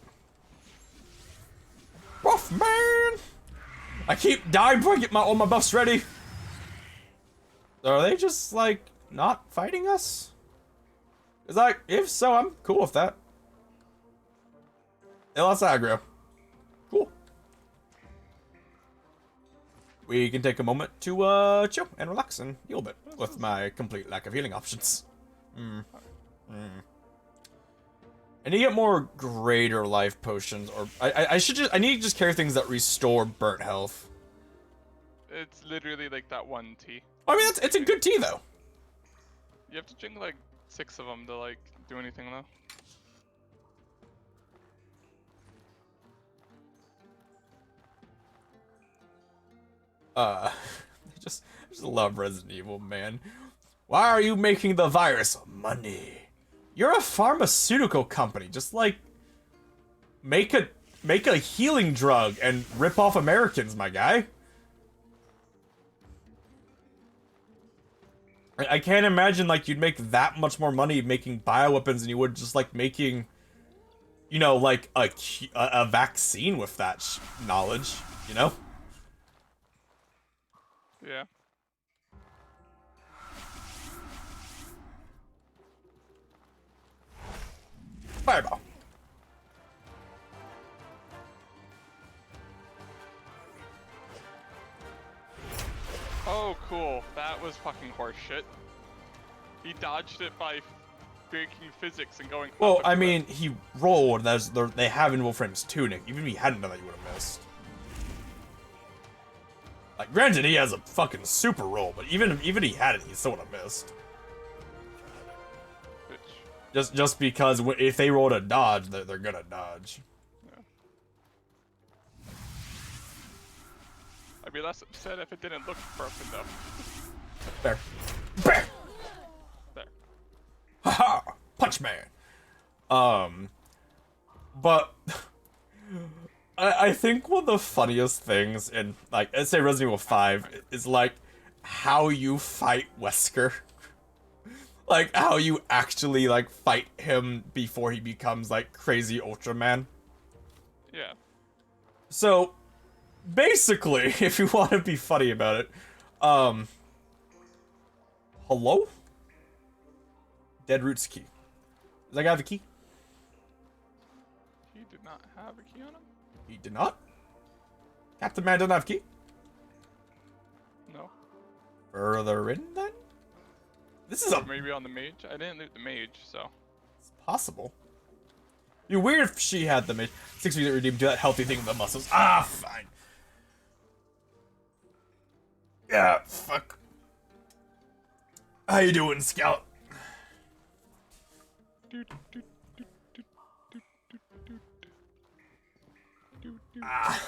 Buff, man! I keep dying before I get all my buffs ready. Are they just, like, not fighting us? It's like, if so, I'm cool with that. They lost aggro. Cool. We can take a moment to, chill and relax and heal a bit with my complete lack of healing options. I need to get more greater life potions, or I need to just carry things that restore burnt health. It's literally like that one tea. I mean, it's a good tea though. You have to drink like 6 of them to like do anything though. I just love Resident Evil, man. Why are you making the virus? Money. You're a pharmaceutical company. Just like make a healing drug and rip off Americans, my guy. I can't imagine like you'd make that much more money making bioweapons than you would just like making, you know, like a vaccine with that knowledge, you know? Yeah. Fireball. Oh, cool. That was fucking horseshit. He dodged it by breaking physics and going. Well, up I into mean, he rolled. They have invisible frames too, Nick. Even if he hadn't done that, you would have missed. Like, granted, he has a fucking super roll, but even if he had it, he still would have missed. Just because if they rolled a dodge, they're gonna dodge. Yeah. I'd be less upset if it didn't look broken though. There. Bam! There. Haha! Punch man! But I think one of the funniest things in, like, let's say Resident Evil 5 is, like, how you fight Wesker. Like, how you actually, like, fight him before he becomes, like, crazy Ultraman. Yeah. So, basically, if you want to be funny about it, hello? Dead Root's key. Does that guy have a key? He did not have a key on him? He did not? Captain Man doesn't have a key? No. Further in then? This is a Maybe on the mage. I didn't loot the mage, so. it's possible. Be weird if she had the 6 weeks redeemed. Do that healthy thing with the muscles. Ah, fine. Yeah, fuck. How you doing, Scout? Ah.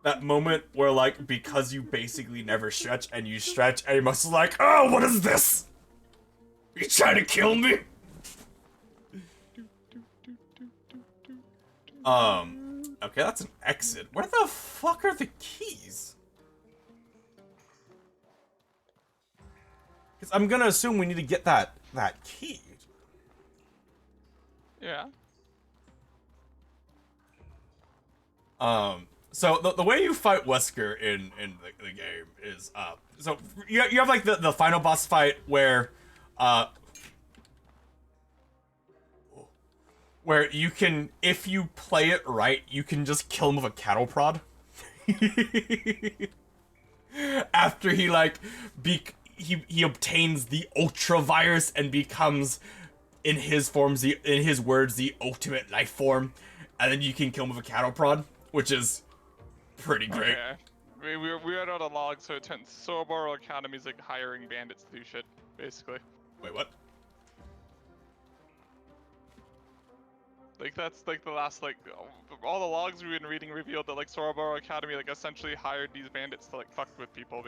That moment where, like, because you basically never stretch and you stretch and your muscles like, oh, what is this? You trying to kill me? Okay, that's an exit. Where the fuck are the keys? Because I'm gonna assume we need to get that key. Yeah. So the way you fight Wesker in the game is, so you have like the final boss fight where you can, if you play it right, you can just kill him with a cattle prod. After he like, he obtains the ultra virus and becomes, in his words, the ultimate life form, and then you can kill him with a cattle prod, which is pretty great. Okay. We read out a log, so it turns Soroboro Academy's like hiring bandits to do shit, basically. Wait, what? Like that's like the last like all the logs we've been reading revealed that like Soroboro Academy like essentially hired these bandits to like fuck with people.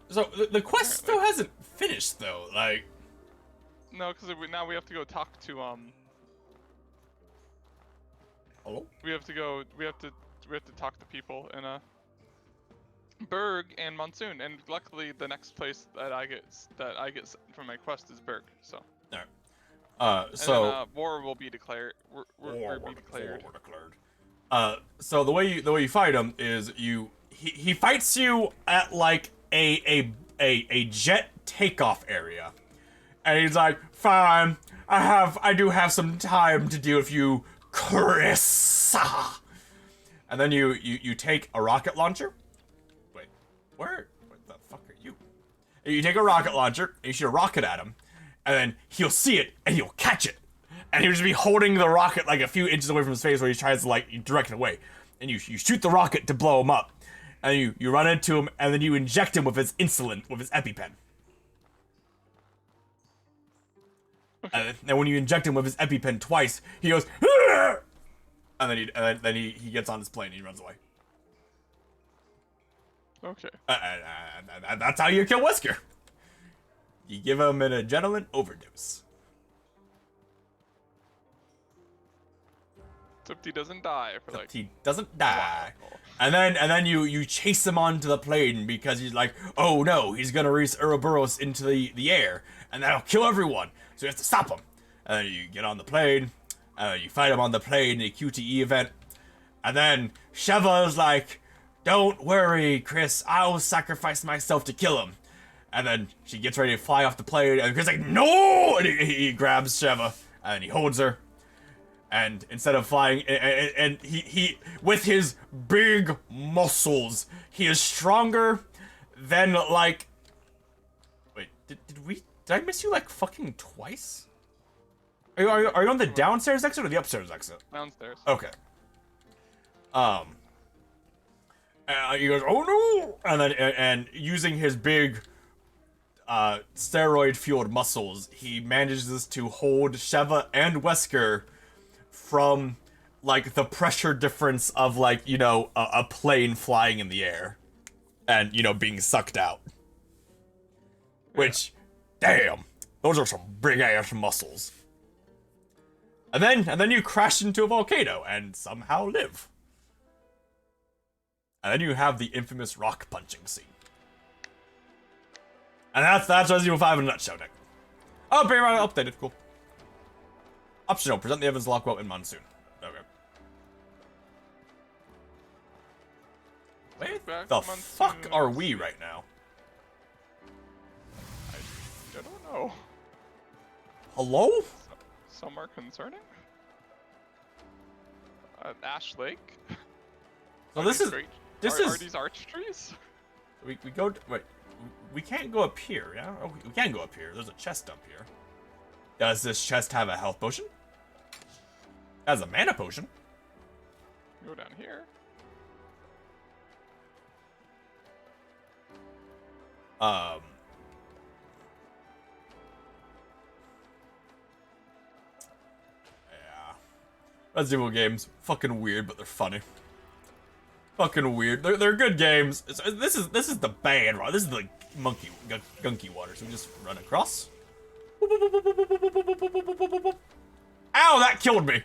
So the quest still hasn't finished though. Like, no, because now we have to go talk to hello? We have to talk to people in Berg and Monsoon, and luckily the next place that I get sent from my quest is Berg. So. Alright. So and then, war will be declared. War will be declared. So the way you fight him is he fights you at like a jet takeoff area, and he's like, fine, I do have some time to deal with you, Chris. And then you take a rocket launcher. Wait, where the fuck are you? You take a rocket launcher and you shoot a rocket at him. And then he'll see it, and he'll catch it. And he'll just be holding the rocket like a few inches away from his face where he tries to like direct it away. And you shoot the rocket to blow him up. And you run into him, and then you inject him with his insulin, with his EpiPen. And then when you inject him with his EpiPen twice, he goes, Aah! And then he gets on his plane and he runs away. Okay. And that's how you kill Wesker. You give him an adrenaline overdose. Except he doesn't die for like. He doesn't die. And then you chase him onto the plane because he's like, oh no, he's gonna release Ouroboros into the air, and that'll kill everyone. So you have to stop him. And then you get on the plane, you fight him on the plane in a QTE event, and then Sheva's like, don't worry, Chris, I'll sacrifice myself to kill him. And then she gets ready to fly off the plane, and Chris like, no! And he grabs Sheva, and he holds her. And instead of flying, and he with his big muscles, he is stronger than like. Wait, did I miss you like fucking twice? Are you on the downstairs exit or the upstairs exit? Downstairs. Okay. He goes, oh no! And then and using his big steroid fueled muscles, he manages to hold Sheva and Wesker from like the pressure difference of like, you know, a plane flying in the air and, you know, being sucked out. Which, damn, those are some big ass muscles. And then you crash into a volcano and somehow live. And then you have the infamous rock punching scene. And that's Resident Evil 5 in a nutshell, Nick. Oh, pretty much updated, cool. Optional, present the Evans Lockwell in Monsoon. Okay. Where the fuck are we right now? I don't know. Hello? Somewhere concerning? Ash Lake? So this is... This Are is these arch trees? we go wait. We can't go up here, yeah? Oh, we can go up here. There's a chest up here. Does this chest have a health potion? It has a mana potion. Go down here. Yeah. Resident Evil games, fucking weird, but they're funny. Fucking weird. They're good games. This is the bad one. This is the gunky water. So we just run across. Ow, that killed me.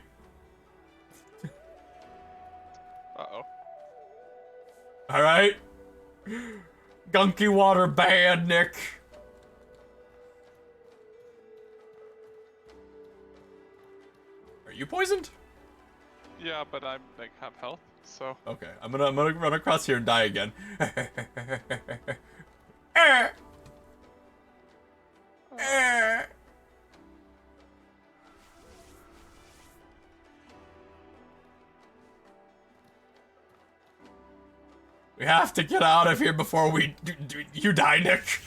Uh-oh. All right. Gunky water bad, Nick. Are you poisoned? Yeah, but I like have health, so. Okay, I'm gonna run across here and die again. Eh. Eh. We have to get out of here before we you die, Nick.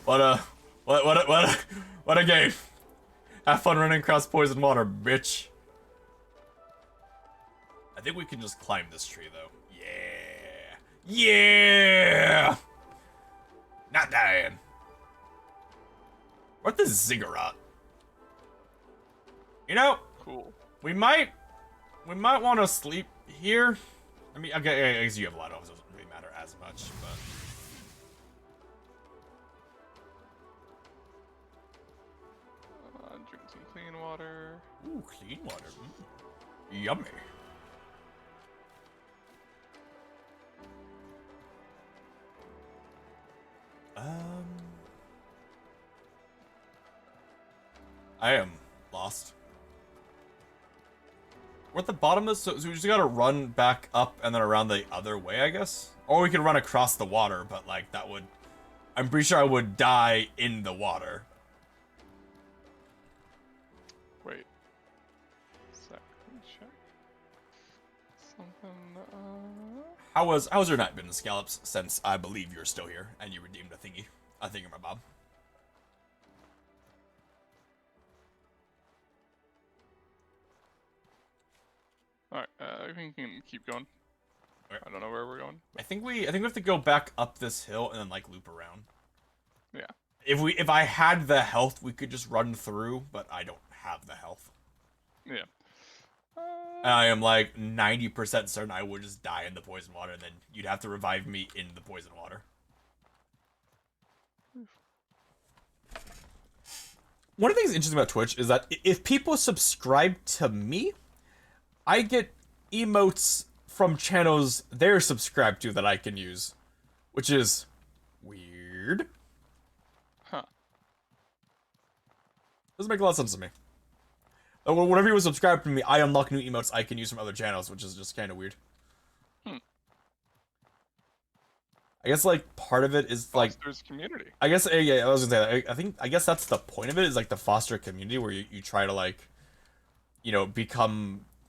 What a game. Have fun running across poison water, bitch. I think we can just climb this tree, though. Yeah. Yeah! Not dying. What the ziggurat? You know, Cool. we might want to sleep here. I mean, okay, I guess you have a lot of it, doesn't really matter as much, but. Drink some clean water. Ooh, clean water. Yummy. I am lost. We're at the bottom of this, so we just gotta run back up and then around the other way, I guess? Or we could run across the water, but like, that would... I'm pretty sure I would die in the water. Wait. Sec, let me check. Something, How's your night been, Scallops, since I believe you're still here and you redeemed a thingy? A thingamabob. Alright, we can keep going. Okay. I don't know where we're going. I think we have to go back up this hill and then like loop around. Yeah. If I had the health, we could just run through, but I don't have the health. Yeah. And I am like 90% certain I would just die in the poison water, and then you'd have to revive me in the poison water. One of the things interesting about Twitch is that if people subscribe to me, I get emotes from channels they're subscribed to that I can use, which is weird. Huh. Doesn't make a lot of sense to me. Whenever you subscribe to me, I unlock new emotes I can use from other channels, which is just kind of weird. I guess, like, part of it is, like... Fosters community. I guess, yeah, I was gonna say, I guess that's the point of it, is, like, the foster community, where you try to, like, you know,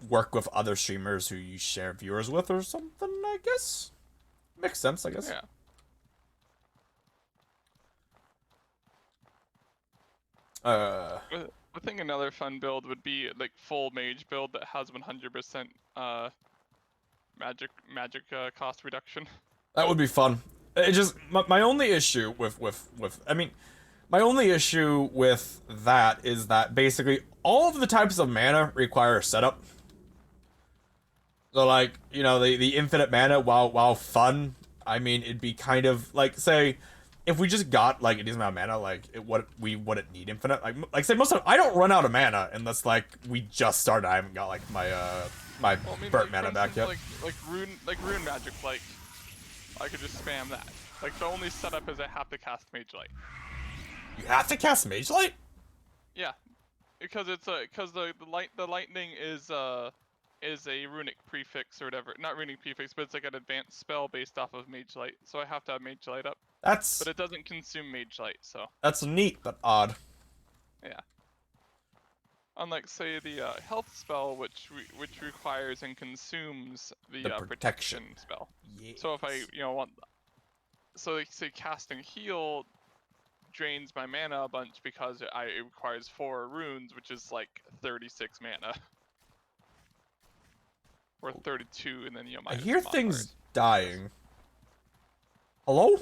work with other streamers who you share viewers with or something, I guess? Makes sense, I guess. Yeah. I think another fun build would be, like, full mage build that has 100% magic cost reduction. That would be fun. It just my only issue with my only issue with that is that basically all of the types of mana require setup. So like, you know, the infinite mana, while fun, I mean, it'd be kind of like, say, if we just got like a decent amount of mana, like we wouldn't need infinite. Like say most of I don't run out of mana unless like we just started. I haven't got like my burnt mana back yet. Like rune magic, like I could just spam that. Like the only setup is I have to cast Mage Light. You have to cast Mage Light? Yeah, because it's the lightning is a runic prefix or whatever. Not runic prefix, but it's like an advanced spell based off of Mage Light. So I have to have Mage Light up. But it doesn't consume Mage Light, so. That's neat, but odd. Yeah. unlike say the health spell, which requires and consumes the, The protection spell. So if I want, so like say casting heal drains my mana a bunch because it requires 4 runes, which is like 36 mana. Or 32, and then I hear things dying. Hello?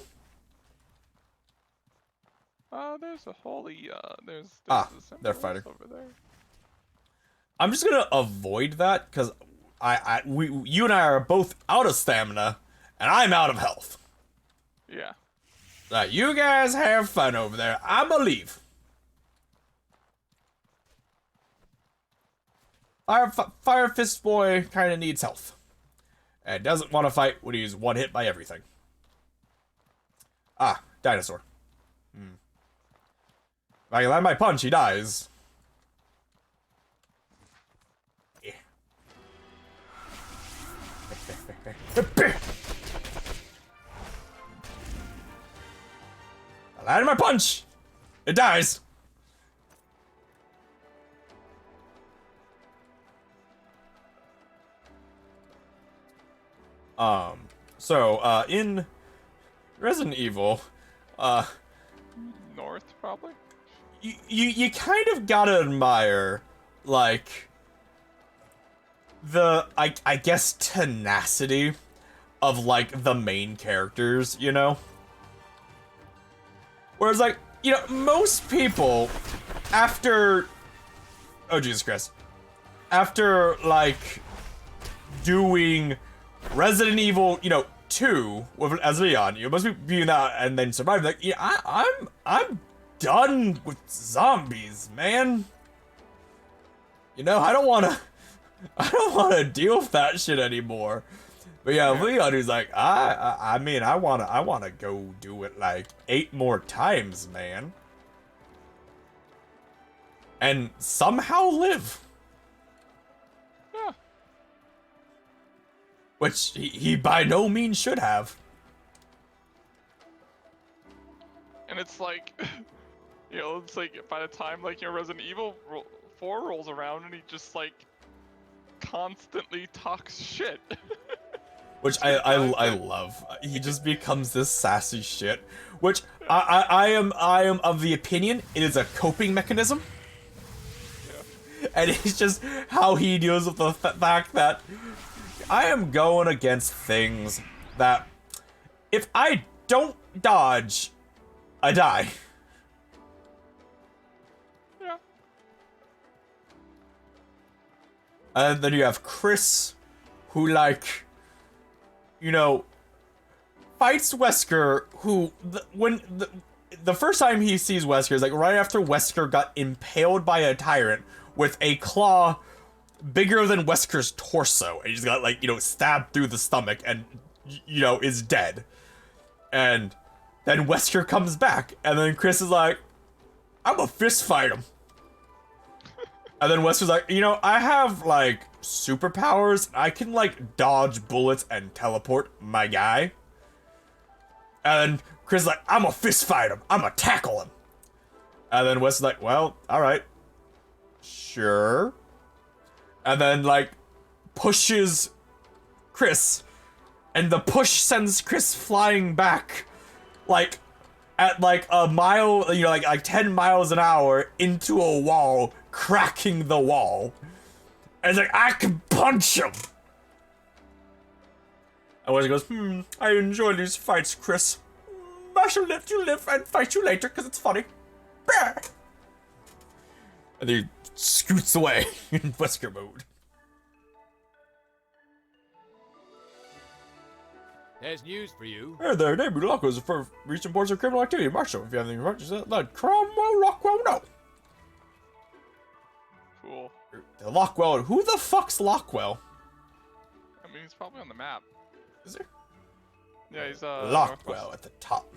There's a holy, there's they're fighting. over there. I'm just gonna avoid that, because you and I are both out of stamina, and I'm out of health. Yeah. You guys have fun over there. I'ma leave. Fire Fist Boy kind of needs health. And doesn't want to fight when he's one hit by everything. Ah, dinosaur. If I land my punch, he dies. Yeah. I landed my punch! It dies! So, in Resident Evil, North, probably? you kind of gotta admire, like, the, I guess, tenacity of, like, the main characters, you know? Whereas, like, most people, after, oh, Jesus Christ, after, like, doing Resident Evil, 2 as Leon, you must be viewing that and then surviving. Like, yeah, I'm done with zombies, man. I don't wanna deal with that shit anymore. But yeah, Leon is like, I mean, I wanna go do it like 8 more times, man, and somehow live. Yeah. Which he by no means should have. And it's like, it's like by the time like Resident Evil 4 rolls around and he just like constantly talks shit. Which I love. He just becomes this sassy shit. Which I am of the opinion it is a coping mechanism. Yeah. And it's just how he deals with the fact that I am going against things that if I don't dodge, I die. Yeah. And then you have Chris, who like, fights Wesker, who when the first time he sees Wesker is like right after Wesker got impaled by a tyrant with a claw bigger than Wesker's torso, and he's got like, stabbed through the stomach and, is dead. And then Wesker comes back, and then Chris is like, I'm gonna fist fight him. And then Wesker's like, I have like superpowers. I can like dodge bullets and teleport, my guy. And Chris is like, I'm gonna fist fight him. I'm gonna tackle him. And then Wes is like, well, alright. Sure. And then, like, pushes Chris. And the push sends Chris flying back, like, at, like, a mile, like 10 miles an hour into a wall, cracking the wall. And it's like, I can punch him! And Wesley goes, I enjoy these fights, Chris. I shall let you live and fight you later, because it's funny. Bah! And he scoots away in Wesker mode. There's news for you. Hey there, David Lockwell for recent reports of criminal activity. Marshal, if you have anything to report, let Cromwell Lockwell know. Cool. The Lockwell, who the fuck's Lockwell? I mean, he's probably on the map. Is there? Yeah, he's Lockwell at the top.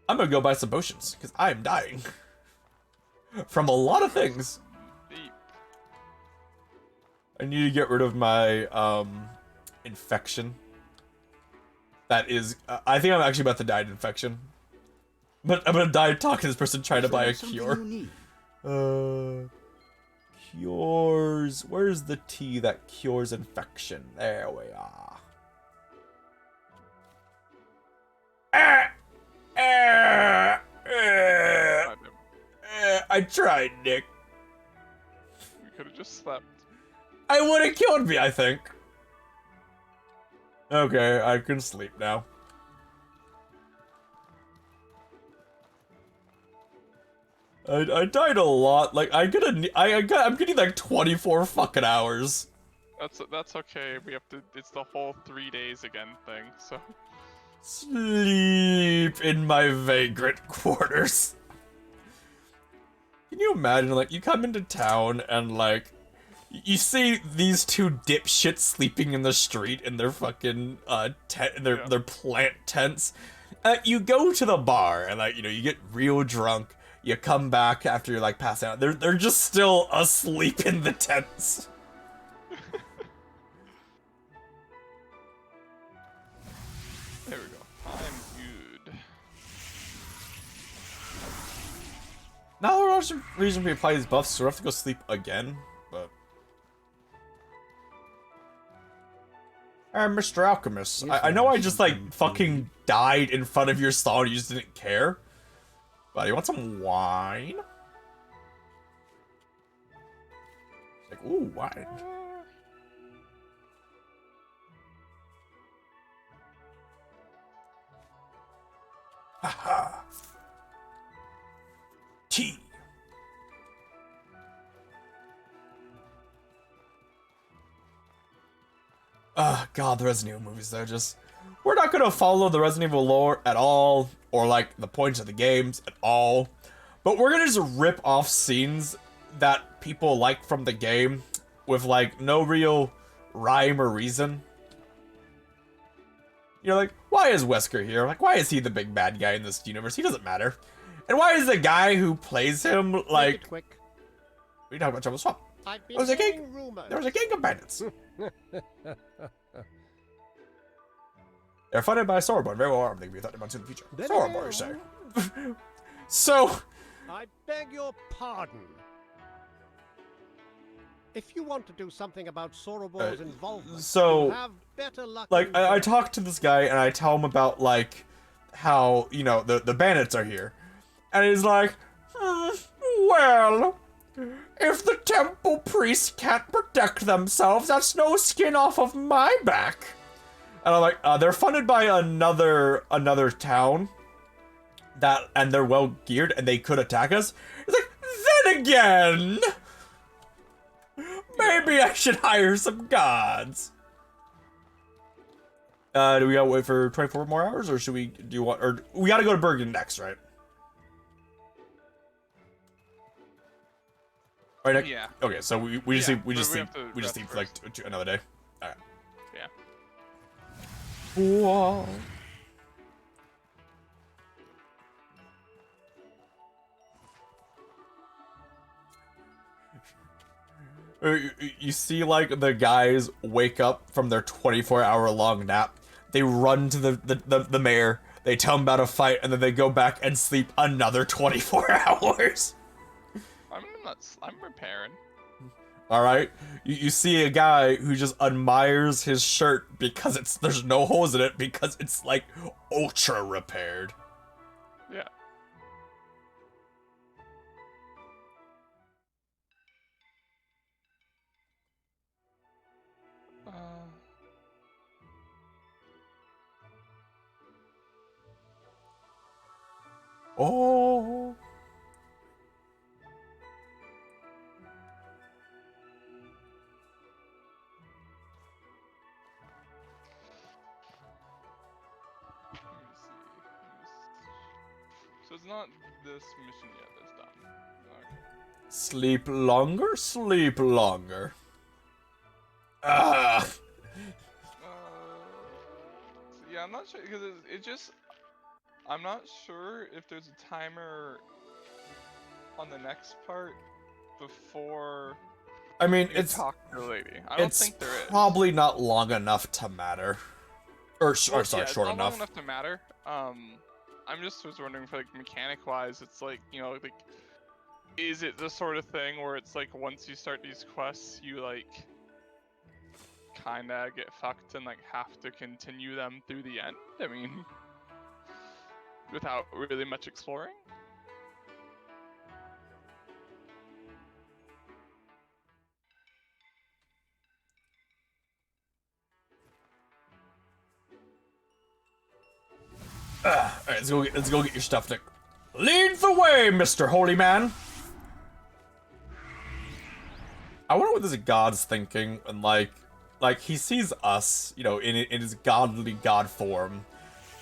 I'm gonna go buy some potions, because I am dying. From a lot of things. Deep. I need to get rid of my, infection. That is, I think I'm actually about to die of infection. But I'm gonna die talking to this person trying to buy a cure. Cures. Where's the tea that cures infection? There we are. I tried, Nick. You could have just slept. I would have killed me, I think. Okay, I can sleep now. I died a lot. Like I'm getting like 24 fucking hours. That's okay. We have to. It's the whole 3 days again thing. So. Sleep in my vagrant quarters. Can you imagine, like, you come into town and, like, you see these two dipshits sleeping in the street in their fucking, their plant tents. You go to the bar and, like, you know, you get real drunk. You come back after you're, like, passed out. They're just still asleep in the tents. There we go. I'm good. Now there's a reason we apply these buffs, so we have to go sleep again, but... Mr. Alchemist, I know I just, like, fucking died in front of your stall and you just didn't care. But you want some wine? It's like, ooh, wine. Haha. Tea. God, the Resident Evil movies, though, just... We're not gonna follow the Resident Evil lore at all, or, like, the points of the games at all, but we're gonna just rip off scenes that people like from the game with, like, no real rhyme or reason. You're like, why is Wesker here? Like, why is he the big bad guy in this universe? He doesn't matter. And why is the guy who plays him, like... Quick. We talk about Trouble Swamp. I've been There was a gang. hearing rumors. There was a gang of bandits. They're funded by Soraborn. Very well armed. They can be threatened in the future. Soraborn, you say? So... I beg your pardon. If you want to do something about Sorobor's involvement, so, you have better luck. like, I talk to this guy and I tell him about, like, how, you know, the bandits are here. And he's like, well, if the temple priests can't protect themselves, that's no skin off of my back. And I'm like, they're funded by another town and they're well geared and they could attack us. It's like, then again, maybe I should hire some gods. Do we gotta wait for 24 more hours, or should we do what? Or we gotta go to Bergen next, right? All right. Yeah. Okay, so we just Yeah, we just but we sleep have to we just rest sleep for like another day. All right. Yeah. Whoa. You see, like, the guys wake up from their 24-hour-long nap. They run to the mayor. They tell him about a fight, and then they go back and sleep another 24 hours. I'm repairing. All right. You see a guy who just admires his shirt because there's no holes in it because it's like ultra repaired. Yeah. Oh. So it's not this mission yet that's done. Okay. Sleep longer, sleep longer. Ah. Yeah, I'm not sure because it just. I'm not sure if there's a timer on the next part before. I mean, you it's talk to the lady. I don't it's think there is. probably not long enough to matter, or Well, sorry, yeah, it's short not enough. long enough to matter. I'm just was wondering if, like, mechanic-wise, it's like, you know, like is it the sort of thing where it's like once you start these quests, you like kinda get fucked and like have to continue them through the end? I mean, without really much exploring? Alright, let's go get your stuff, Nick. Lead the way, Mr. Holy Man! I wonder what this god's thinking, and like he sees us, you know, in his godly god form.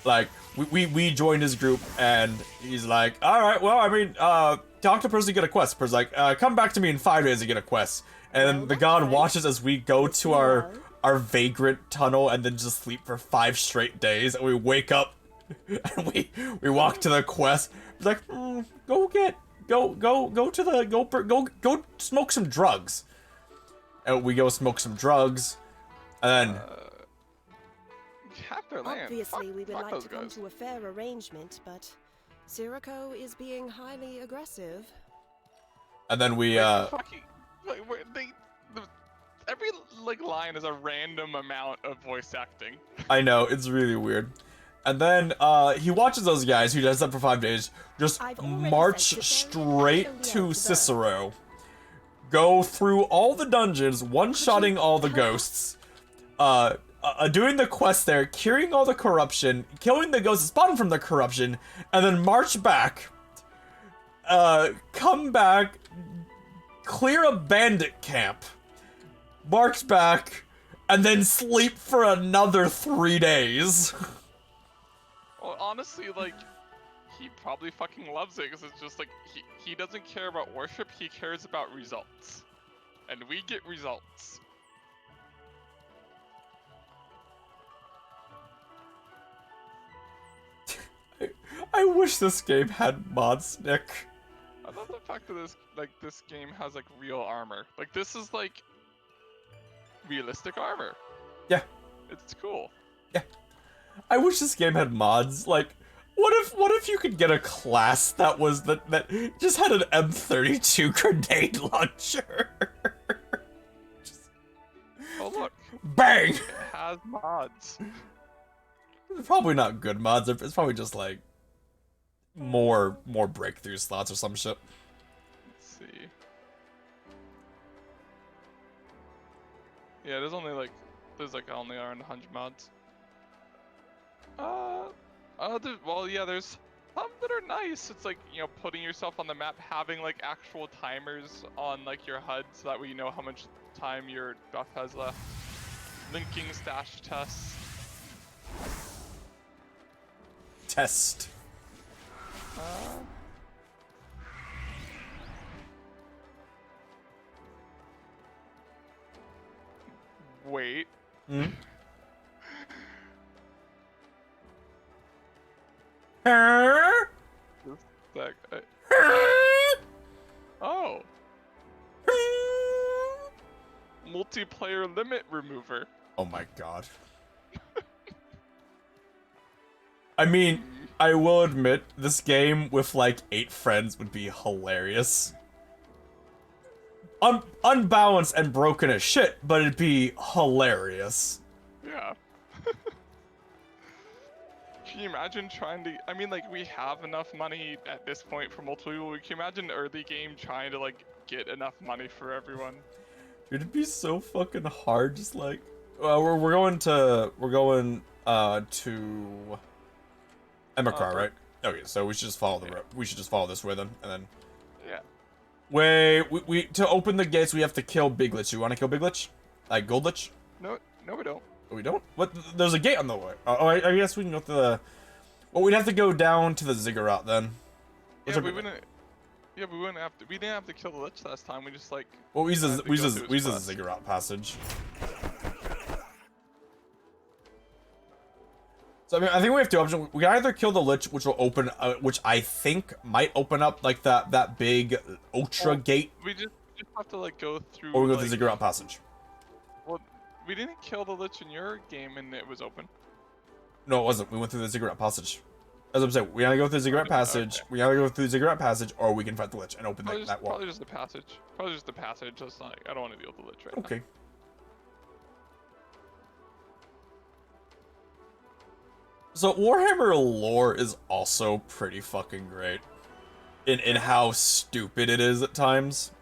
Like, we joined his group, and he's like, alright, well, I mean, talk to person, get a quest. Person's like, come back to me in 5 days and get a quest. And then the god watches as we go to our vagrant tunnel and then just sleep for 5 straight days, and we wake up, and we walk to the quest. He's like, go smoke some drugs. And we go smoke some drugs, and then Half their land. Obviously, we would Fuck like those to come guys. to a fair arrangement, but Sirocco is being highly aggressive. and then we Fucking, like, every like line is a random amount of voice acting. I know, it's really weird. And then he watches those guys who does that for 5 days just I've already march sent straight Cicero to to Cicero, go through all the dungeons, one-shotting all the ghosts, doing the quest there, curing all the corruption, killing the ghosts that spawn from the corruption, and then march back, come back, clear a bandit camp, march back, and then sleep for another 3 days. Well, honestly, like, he probably fucking loves it because it's just like he doesn't care about worship, he cares about results, and we get results. I wish this game had mods, Nick. I love the fact that this game has like real armor. Like this is like realistic armor. Yeah. It's cool. I wish this game had mods. Like, what if you could get a class that was that just had an M32 grenade launcher? Oh look, Bang! it has mods. Probably not good mods. It's probably just like more breakthrough slots or some shit. Let's see. Yeah, there's only like only around 100 mods. Well, yeah, there's some that are nice. It's like, you know, putting yourself on the map, having like actual timers on like your HUD so that way you know how much time your buff has left. Linking stash tests. Test. Wait. Hmm? Just a sec. Oh. Multiplayer limit remover. Oh my god. I mean, I will admit, this game with like 8 friends would be hilarious. Unbalanced and broken as shit, but it'd be hilarious. Yeah. Can you imagine trying to... I mean, like, we have enough money at this point for multiple people. Can you imagine early game trying to, like, get enough money for everyone? Dude, it'd be so fucking hard, just like... we're going to Emrakar, right? Okay, so we should just follow we should just follow this way then, and then... Yeah. Wait, we to open the gates, we have to kill Big Lich. You want to kill Big Lich? Like Gold Lich? No, we don't. We don't? What? There's a gate on the way. Oh, I guess we can go to the... Well, we'd have to go down to the Ziggurat then. Yeah, we wouldn't... Yeah, we wouldn't have to... We didn't have to kill the Lich last time. We just, like... Well, we use had to go through the his quest. Ziggurat passage. So I mean, I think we have two options. We can either kill the Lich, which will open, which I think might open up like that big Ultra gate, We just have to, like, go through... or we go to like... the Ziggurat passage. Well, we didn't kill the Lich in your game and it was open. No, it wasn't. We went through the Ziggurat passage. As I'm saying, we gotta go through Ziggurat Okay. Passage. We gotta go through Ziggurat Passage, or we can fight the Lich and open Probably, that wall. probably just the passage. Probably just the passage. That's not. I don't want to deal with the Lich right now. Okay. So Warhammer lore is also pretty fucking great in how stupid it is at times.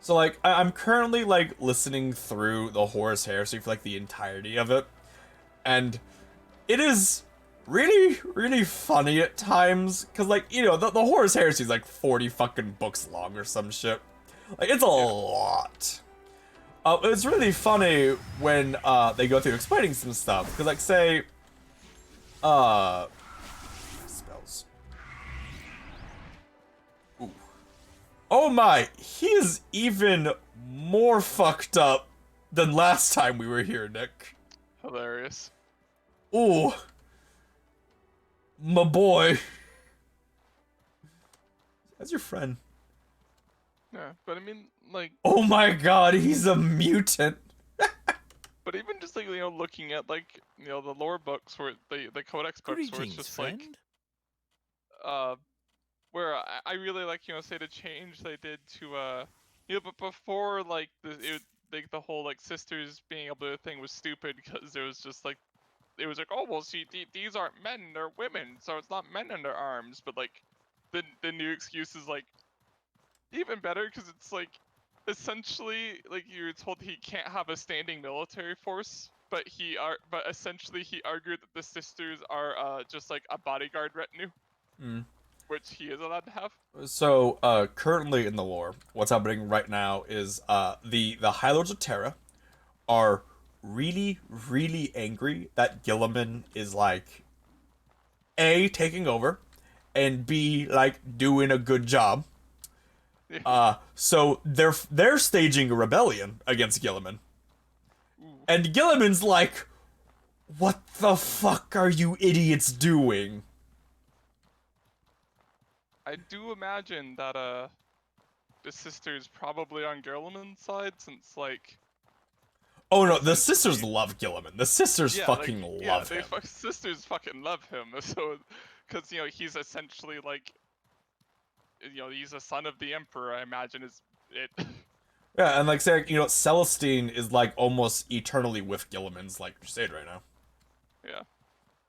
So like I'm currently like listening through the Horus Heresy for like the entirety of it, and it is really funny at times because like the Horus Heresy is like 40 fucking books long or some shit. Like it's a lot. It's really funny when they go through explaining some stuff because like say spells. Ooh. Oh my, he is even more fucked up than last time we were here, Nick. Hilarious. Ooh. My boy. That's your friend. Yeah, but I mean, like, Oh my god, he's a mutant. but even just like looking at like the lore books where the Codex books where it's just like where I really like say the change they did to but before like like the whole like sisters being able to thing was stupid because there was just like it was like, oh well, see these aren't men, they're women, so it's not men under arms. But like the new excuse is like even better because it's like essentially like you're told he can't have a standing military force, but essentially he argued that the sisters are just like a bodyguard retinue, which he is allowed to have. So currently in the lore, what's happening right now is the High Lords of Terra are really angry that Guilliman is like A, taking over, and B, like doing a good job. So they're staging a rebellion against Guilliman. And Guilliman's like, what the fuck are you idiots doing? I do imagine that the sister's probably on Guilliman's side since like Oh no, the sisters love Guilliman. The sisters fucking like, love him. Sisters fucking love him. So, because he's essentially like, he's a son of the emperor. I imagine is it. Yeah, and like say, Celestine is like almost eternally with Guilliman's like crusade right now. Yeah.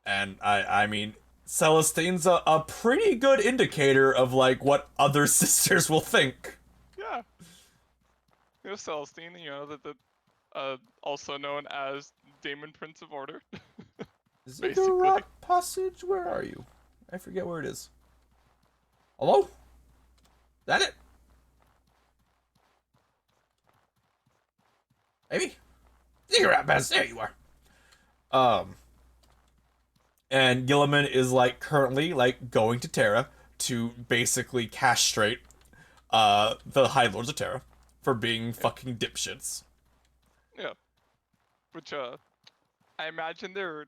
And I mean, Celestine's a pretty good indicator of like what other sisters will think. Yeah. Celestine, the also known as Daemon Prince of Order. Ziggurat Passage, where are you? I forget where it is. Hello? Is that it? Maybe? Ziggurat Passage, there you are. And Guilliman is like currently like going to Terra to basically castrate the High Lords of Terra for being fucking dipshits. Yeah. Which I imagine they're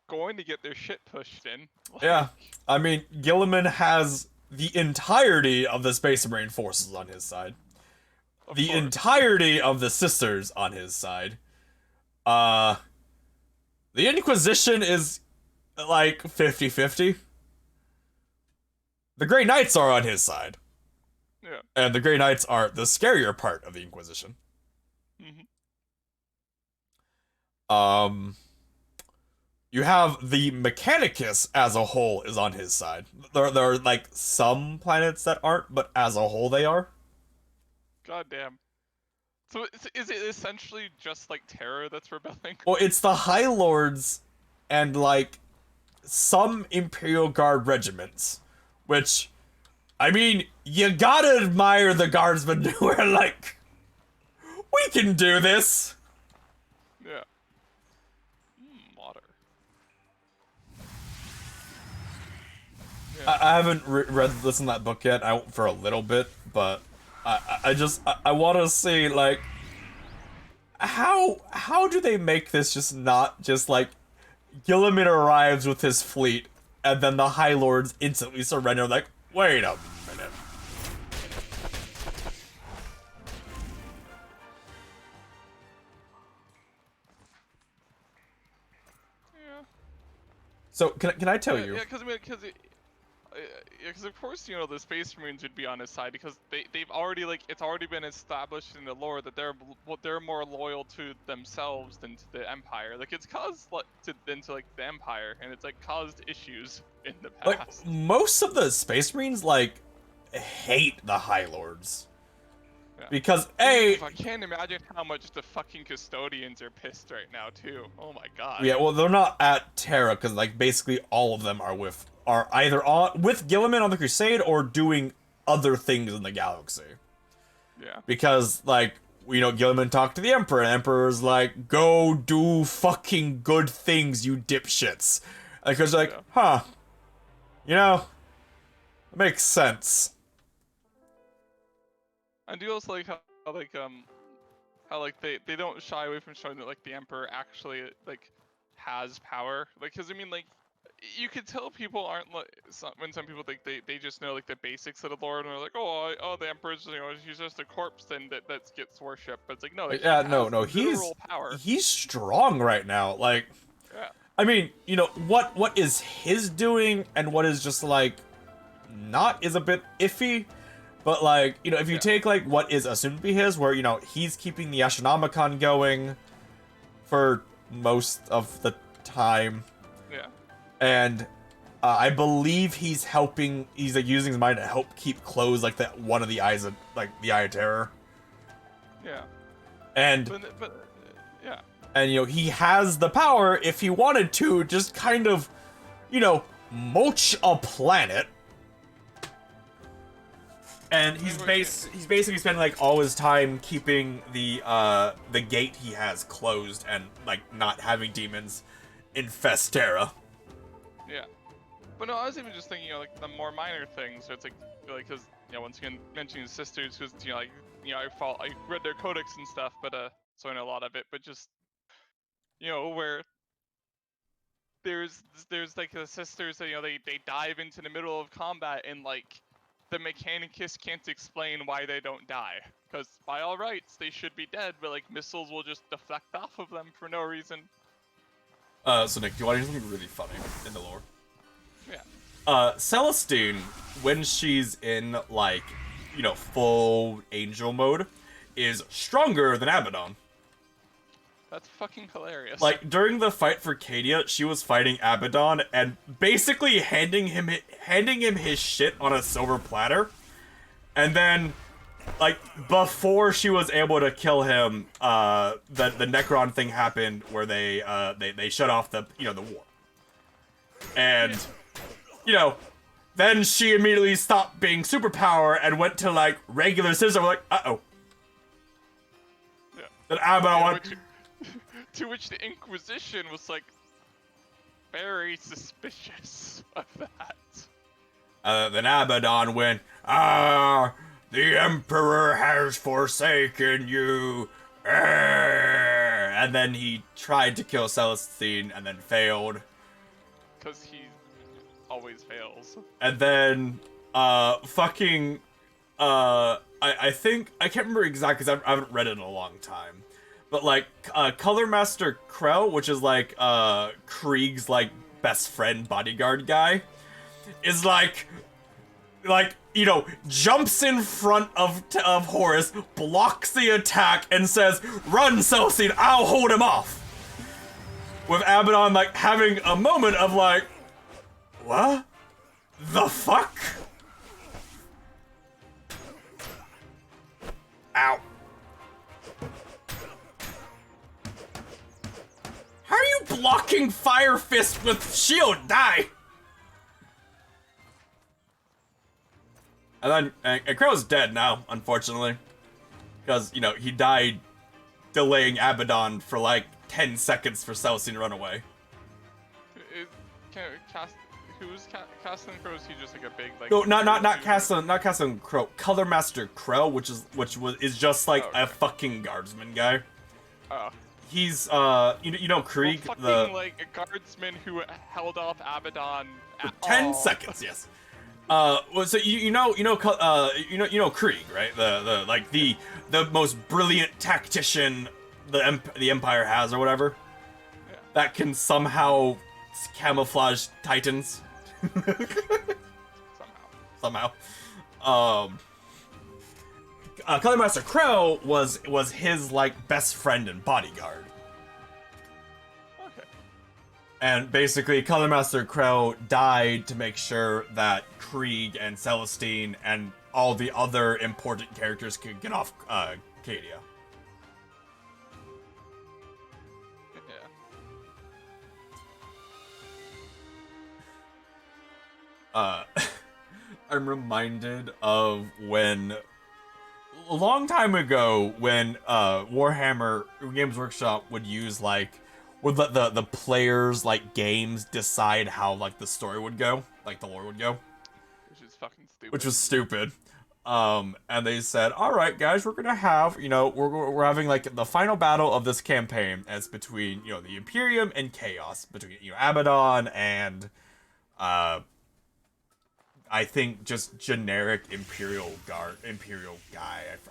going to get their shit pushed in. Yeah. I mean, Guilliman has the entirety of the Space Marine forces on his side. The entirety of the sisters on his side. The Inquisition is like 50-50. The Grey Knights are on his side. Yeah. And the Grey Knights are the scarier part of the Inquisition. You have the Mechanicus as a whole is on his side. There are like some planets that aren't, but as a whole they are. God damn. So is it essentially just like Terra that's rebelling? Well, it's the High Lords and like some Imperial Guard regiments, which, I mean, you gotta admire the guardsmen who are like, we can do this. Yeah. Water. Yeah. I haven't listened to that book yet. I won't for a little bit, but I want to see like how do they make this just not just like Guilliman arrives with his fleet and then the High Lords instantly surrender like, wait a minute. So can I tell you? Yeah, because I mean, because of course, you know, the Space Marines would be on his side because they've already it's already been established in the lore that they're more loyal to themselves than to the Empire. Like it's caused to the Empire, and it's caused issues in the past. Like most of the Space Marines hate the High Lords. Yeah. Because I can't imagine how much the fucking Custodians are pissed right now too. Oh my god. Yeah, well, they're not at Terra because basically all of them are either with Gilliman on the Crusade or doing other things in the galaxy. Yeah. Because Gilliman talked to the Emperor, and the Emperor's like, "Go do fucking good things, you dipshits." Because huh, it makes sense. I do also like how they don't shy away from showing that the Emperor actually has power. Because I mean you could tell people aren't when some people think they just know the basics of the lore and they're like, oh the Emperor's he's just a corpse then that gets worshipped. But it's no, no, he's strong right now. Yeah. I mean, what is his doing and what is just not is a bit iffy. But if you take what is assumed to be his, where he's keeping the Astronomicon going for most of the time. Yeah. And I believe he's helping. He's using his mind to help keep closed that one of the eyes of the Eye of Terror. Yeah. And yeah. And he has the power if he wanted to just kind of mulch a planet. And he's basically spending all his time keeping the gate he has closed and not having demons infest Terra. Yeah, but no, I was even just thinking the more minor things. So it's because once again mentioning sisters because I read their codex and stuff, but so I know a lot of it. But just where there's the sisters that they dive into the middle of combat and the Mechanicus can't explain why they don't die. Because by all rights, they should be dead, but missiles will just deflect off of them for no reason. So Nick, do you want to hear something really funny in the lore? Yeah. Celestine, when she's in full angel mode, is stronger than Abaddon. That's fucking hilarious. During the fight for Cadia, she was fighting Abaddon and basically handing him his shit on a silver platter. And then, before she was able to kill him, the Necron thing happened where they shut off the war. And, then she immediately stopped being superpower and went to regular citizen. We're uh-oh. Yeah. Then Abaddon To which the Inquisition was very suspicious of that. Then Abaddon went, the Emperor has forsaken you. And then he tried to kill Celestine and then failed. Because he always fails. And then, I think, I can't remember exactly because I haven't read it in a long time. But Color Master Krell, which is Krieg's best friend bodyguard guy, is jumps in front of Horus, blocks the attack, and says, "Run, Celestine, I'll hold him off." With Abaddon having a moment of what the fuck? Ow. How are you blocking Fire Fist with shield? Die! And then, and Crow's dead now, unfortunately. Because, he died delaying Abaddon for 10 seconds for Celestine to run away. Who's Castellan Crow? Is he just a big No, not Castellan Crow. Color Master Crow, which is just a fucking guardsman guy. Oh. He's Krieg, fucking, the a guardsman who held off Abaddon at 10 seconds, yes. Well, so you know Krieg, right? The most brilliant tactician the Empire has, or whatever. Yeah. That can somehow camouflage titans. Somehow. Color Master Crow was his like best friend and bodyguard. Okay. And basically, Color Master Crow died to make sure that Krieg and Celestine and all the other important characters could get off Cadia. Yeah. I'm reminded of when a long time ago when Warhammer Games Workshop would let the players like games decide how like the story would go, like the lore would go. Which is fucking stupid. Which was stupid. And they said, all right, guys, we're gonna have, we're having like the final battle of this campaign as between, the Imperium and Chaos, between, Abaddon and, I think just generic Imperial guy.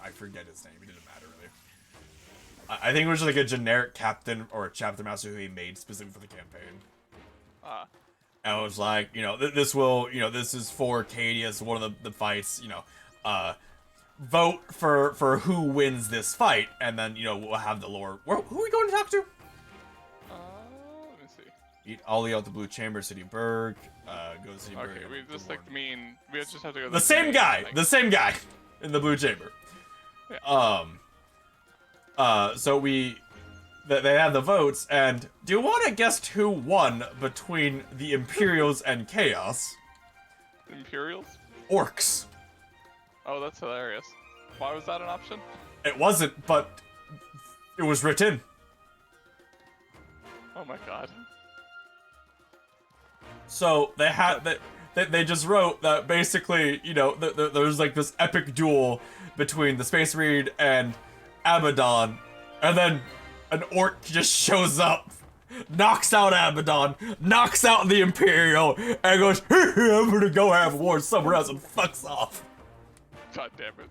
I forget his name. It didn't matter really. I think it was just like a generic captain or a chapter master who he made specifically for the campaign. And it was like, this is for Cadia. It's one of the fights, vote for who wins this fight, and then, we'll have the lore. Who are we going to talk to? Let me see. Eat Ollie out the Blue Chamber, City Burg, go to City Burg. Okay, we just we just have to go. The same guy in the Blue Chamber. Yeah. So they have the votes, and do you want to guess who won between the Imperials and Chaos? Imperials? Orcs. Oh, that's hilarious. Why was that an option? It wasn't, but it was written. Oh my god. So they just wrote that basically, there's like this epic duel between the Space Marine and Abaddon, and then an orc just shows up, knocks out Abaddon, knocks out the Imperial, and goes, I'm gonna go have war somewhere else, and fucks off. God damn it.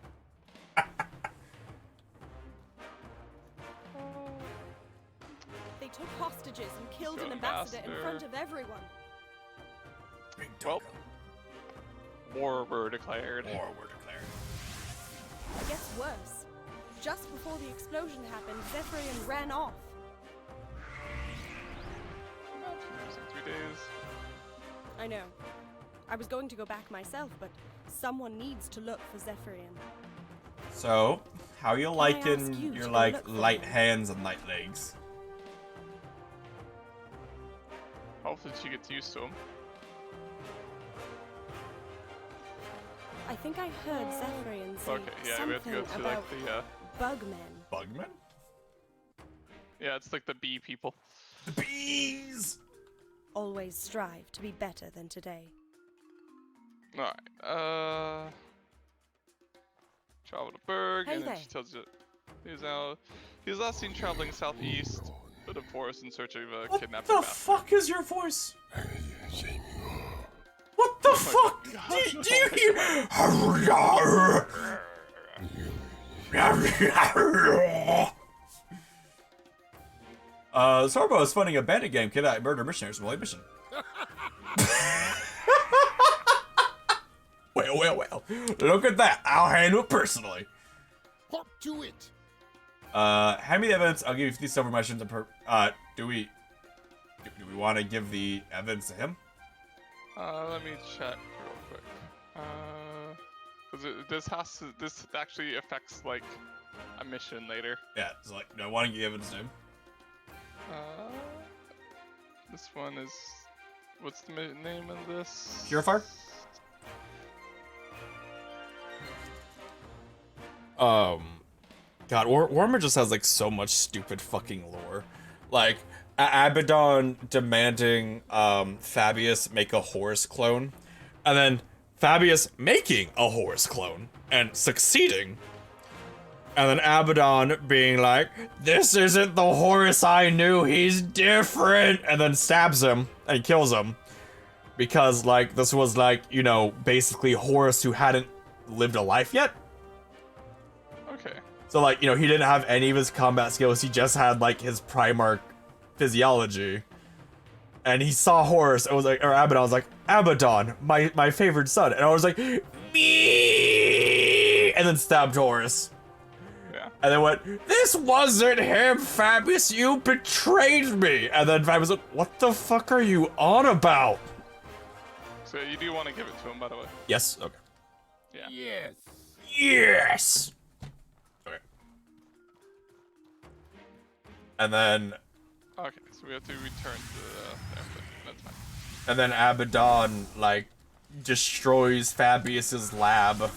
They took hostages and killed an Show ambassador in master. front of everyone. Well, war were declared. War were declared. It gets worse. Just before the explosion happened, Zephyrian ran off. Not in 3 days. I know. I was going to go back myself, but someone needs to look for Zephyrian. So, how you I ask liking you your to like look for light him? hands and light legs? Hopefully she gets used to him. I think I heard Zephyrian say Okay, yeah, we have to go something to like about the bugmen. Bugman? yeah, it's like the bee people. The bees! Always strive to be better than today. Alright, travel to Berg, Hey and then there. she tells you he's last seen traveling southeast to the forest in search of a What kidnapped the ambassador. fuck is your voice? What the fuck? Do you hear? Sorbo is funding a bandit game kidnap murder missionaries from a mission. Well. Look at that. I'll handle it personally. Hop to it. Hand me the evidence. I'll give you 50 silver missions. Do we want to give the evidence to him? Let me check real quick. Cause this actually affects like a mission later. Yeah. So like, do I want to give the evidence to him? This one is, what's the name of this? Purifier? God, Warhammer just has like so much stupid fucking lore. Like Abaddon demanding Fabius make a Horus clone, and then Fabius making a Horus clone and succeeding, and then Abaddon being like, "This isn't the Horus I knew. He's different," and then stabs him and kills him because like this was like, you know, basically Horus who hadn't lived a life yet. Okay. So like, you know, he didn't have any of his combat skills. He just had like his Primarch physiology. And he saw Horus, I was like, or Abaddon, I was like, Abaddon, my favorite son. And I was like, me, and then stabbed Horus. Yeah. And then went, this wasn't him, Fabius, you betrayed me. And then Fabius was like, what the fuck are you on about? So you do want to give it to him, by the way. Yes, okay. Yeah. Yes. Yes! Okay. And then Okay, so we have to return to the temple. That's fine. And then Abaddon, like, destroys Fabius's lab.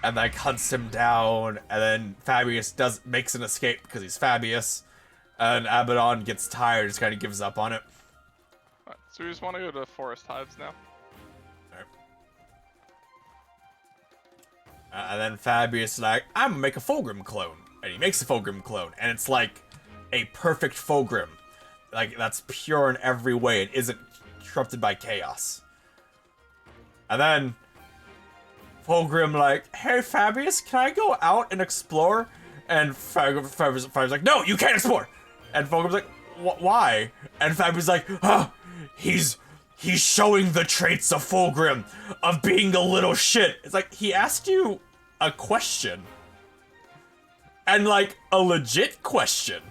And, like, hunts him down. And then Fabius makes an escape because he's Fabius. And Abaddon gets tired, just kind of gives up on it. Alright, so we just want to go to Forest Hives now. Alright. And then Fabius is like, I'm gonna make a Fulgrim clone. And he makes a Fulgrim clone. And it's like a perfect Fulgrim. Like, that's pure in every way. It isn't corrupted by chaos. And then Fulgrim like, hey Fabius, can I go out and explore? And Fabius like, no, you can't explore. And Fulgrim's like, why? And Fabius like, he's showing the traits of Fulgrim, of being a little shit. It's like, he asked you a question. And like, a legit question.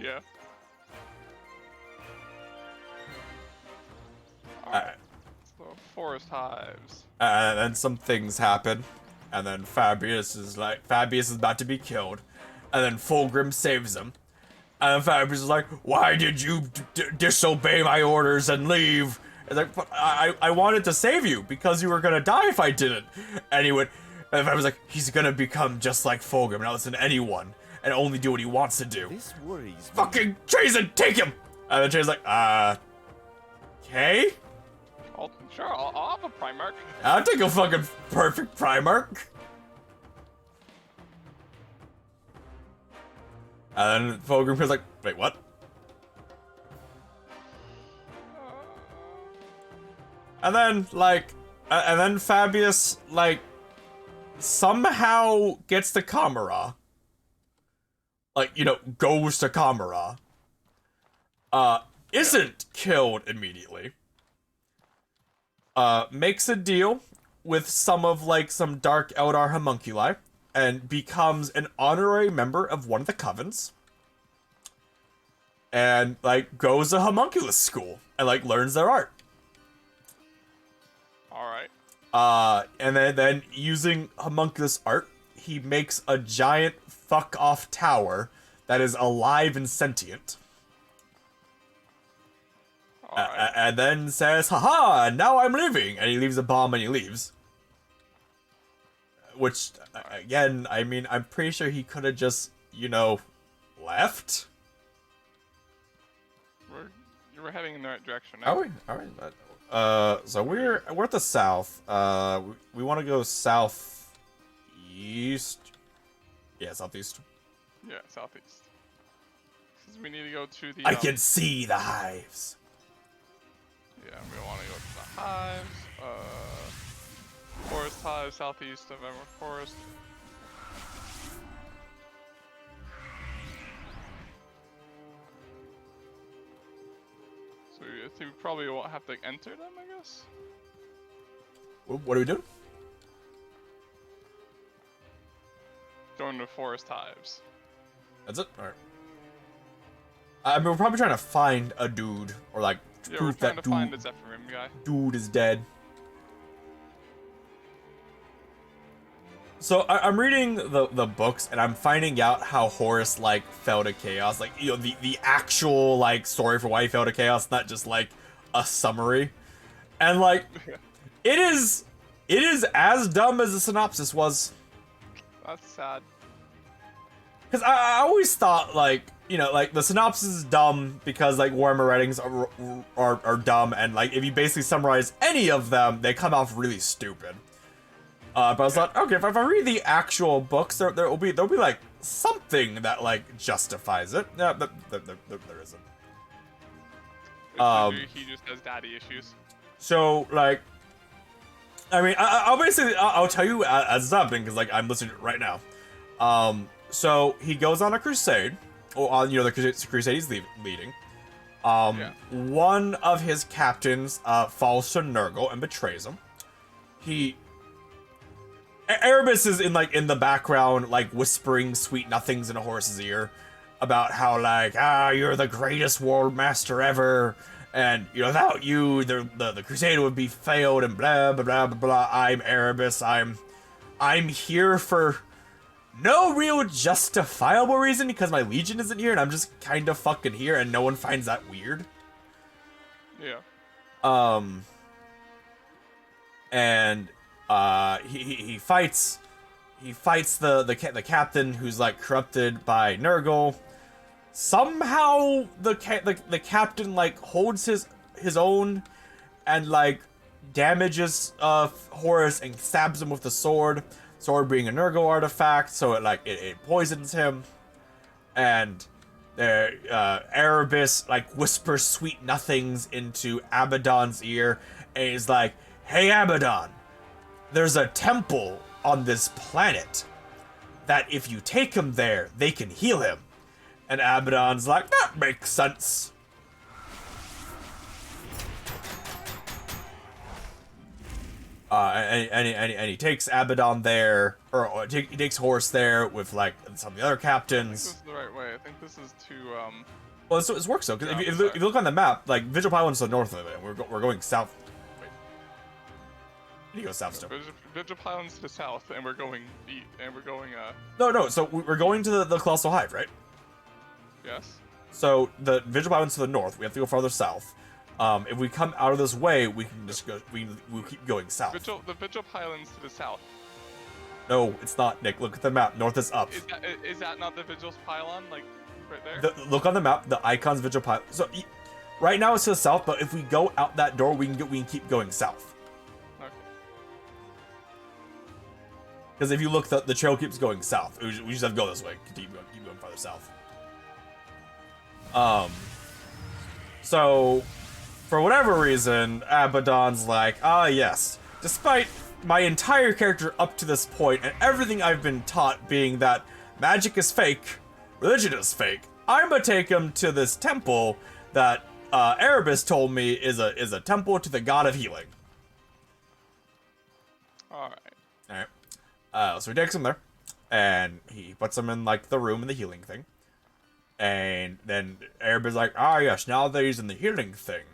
Yeah. Alright. So Forest Hives. And then some things happen. And then Fabius is about to be killed. And then Fulgrim saves him. And then Fabius is like, why did you disobey my orders and leave? It's like, but I wanted to save you because you were gonna die if I didn't. And he went, and Fabius was like, he's gonna become just like Fulgrim, not listen to anyone, and only do what he wants to do. This worries me. Fucking Trazen, take him! And then Trazen's like, okay? Sure, I'll have a Primarch. I'll take a fucking perfect Primarch. And then Fulgrim was like, wait, what? And then, like, and then Fabius, like, somehow gets to Kamara. Like, you know, goes to Kamara. Isn't killed immediately. Makes a deal with some Dark Eldar homunculi, and becomes an honorary member of one of the covens. And, like, goes to homunculus school, and, like, learns their art. Alright. And then using homunculus art, he makes a giant fuck-off tower that is alive and sentient. Alright. And then says, haha, now I'm leaving! And he leaves a bomb and he leaves. Which, again, I mean, I'm pretty sure he could have just, you know, left? We're heading in the right direction now. Are we? So we're at the south. We want to go southeast. Yeah, southeast. Yeah, southeast. Because we need to go to the... I can see the hives. Yeah, we want to go to the hives. Forest Hive, southeast of Emerald Forest. So I think we probably won't have to enter them, I guess? What are we doing? Going to Forest Hives. That's it? Alright. I mean, we're probably trying to find a dude, or like, Yeah, we're proof trying that to find the Zephyrim guy. dude is dead. So I'm reading the books, and I'm finding out how Horus, like, fell to chaos. Like, you know, the actual, like, story for why he fell to chaos, not just, like, a summary. And, like, it is as dumb as the synopsis was. That's sad. Because I always thought, like, you know, like, the synopsis is dumb because, like, Warhammer writings are dumb, and, like, if you basically summarize any of them, they come off really stupid. But I was like, okay, if I read the actual books, there'll be like something that like justifies it. Yeah, there isn't. He just has daddy issues. So like, I mean, I'll tell you as it's happening because like I'm listening to it right now. So he goes on a crusade, or on the crusade he's leading, One of his captains falls to Nurgle and betrays him. Erebus is in the background, like whispering sweet nothings in a horse's ear about how you're the greatest world master ever, and without you the crusade would be failed and blah blah blah blah blah. I'm Erebus. I'm here for no real justifiable reason because my legion isn't here and I'm just kind of fucking here and no one finds that weird. Yeah. And he fights the captain who's like corrupted by Nurgle. Somehow the captain like holds his own and like damages Horus and stabs him with the sword being a Nurgle artifact, so it poisons him. And Erebus like whispers sweet nothings into Abaddon's ear and he's like, "Hey Abaddon, there's a temple on this planet that if you take him there, they can heal him." And Abaddon's like, "That makes sense." And he takes Abaddon there, or he takes Horus there with like some of the other captains. This is the right way. I think this is to Well, it works though, because if you look on the map, like Vigil Pylon's to the north of it, and we're going south. Wait, you go south still. Vigil Pylon's to the south, and we're going east, and we're going No. So we're going to the Colossal Hive, right? Yes. So the Vigil Pylon's to the north. We have to go farther south. If we come out of this way, we can just go. We'll keep going south. The Vigil Pylon's to the south. No, it's not, Nick. Look at the map. North is up. Is that not the Vigil's Pylon, like right there? Look on the map. The icon's Vigil Pylon. So right now it's to the south, but if we go out that door, we can keep going south. Okay. Because if you look, the trail keeps going south. We just have to go this way. Keep going farther south. So, for whatever reason, Abaddon's like, yes, despite my entire character up to this point and everything I've been taught being that magic is fake, religion is fake, I'm gonna take him to this temple that Erebus told me is a temple to the god of healing. Alright. So he takes him there, and he puts him in like the room in the healing thing. And then Erebus is like, yes, now that he's in the healing thing,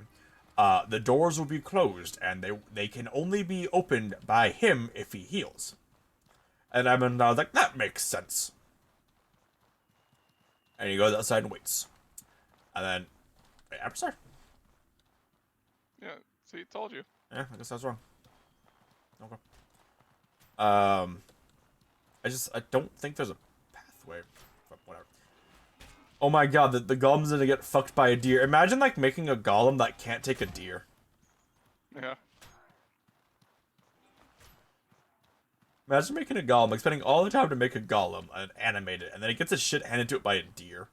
the doors will be closed, and they can only be opened by him if he heals. And I was like, that makes sense. And he goes outside and waits. And then, wait, I'm sorry. Yeah, see, told you. Yeah, I guess I was wrong. Okay. I don't think there's a pathway, but whatever. Oh my god, the golem's gonna get fucked by a deer. Imagine, like, making a golem that can't take a deer. Yeah. Imagine making a golem, like, spending all the time to make a golem and animate it, and then it gets its shit handed to it by a deer.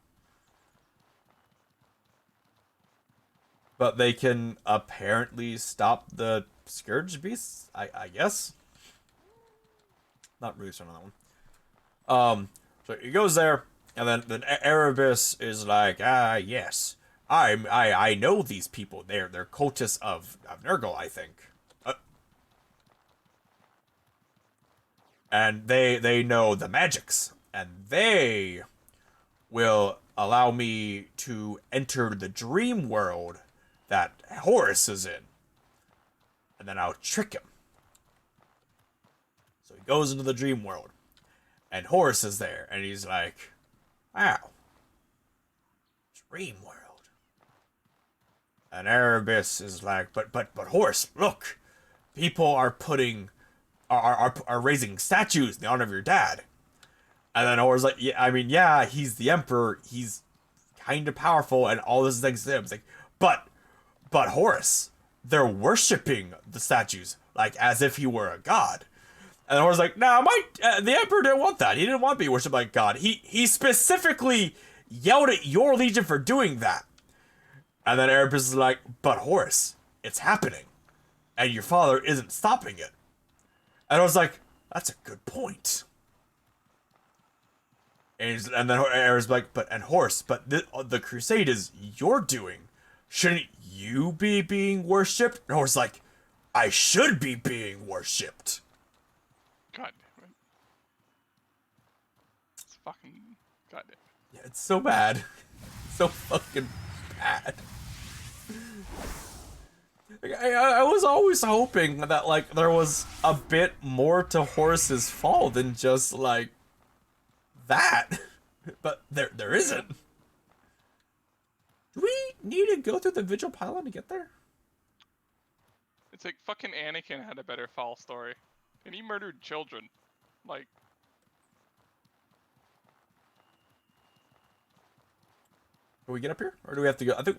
But they can apparently stop the Scourge beasts, I guess? Not really certain on that one. So he goes there, and then Erebus is like, yes, I know these people. They're cultists of Nurgle, I think. And they know the magics, and they will allow me to enter the dream world that Horus is in. And then I'll trick him. So he goes into the dream world, and Horus is there, and he's like, wow, dream world. And Erebus is like, but Horus, look, people are putting, are raising statues in the honor of your dad. And then Horus is like, yeah, I mean, yeah, he's the emperor, he's kind of powerful, and all this things to him. It's like, but Horus, they're worshipping the statues like as if he were a god. And Horus is like, nah, the emperor didn't want that. He didn't want to be worshipped like God. He specifically yelled at your legion for doing that. And then Erebus is like, but Horus, it's happening, and your father isn't stopping it. And I was like, that's a good point. And then Erebus is like, but Horus, but the crusade is your doing. shouldn't you be being worshipped? And Horus is like, I should be being worshipped. God damn it. It's fucking. God damn it. Yeah, it's so bad. So fucking bad. Like, I was always hoping that, like, there was a bit more to Horus's fall than just, like, that. But there isn't. Do we need to go through the Vigil Pylon to get there? It's like fucking Anakin had a better fall story. And he murdered children. Like, Do we get up here? Or do we have to go? I think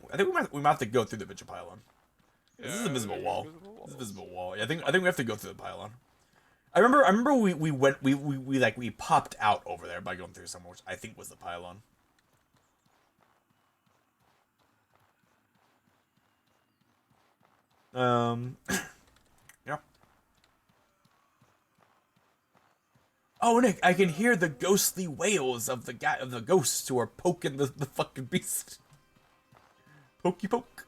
we might have to go through the Vigil Pylon. This is yeah, the visible there's wall. invisible This is the walls. visible wall. Yeah, I think we have to go through the pylon. I remember we popped out over there by going through somewhere, which I think was the pylon. Yeah. Oh, Nick, I can hear the ghostly wails of the ghosts who are poking the fucking beast. Pokey poke.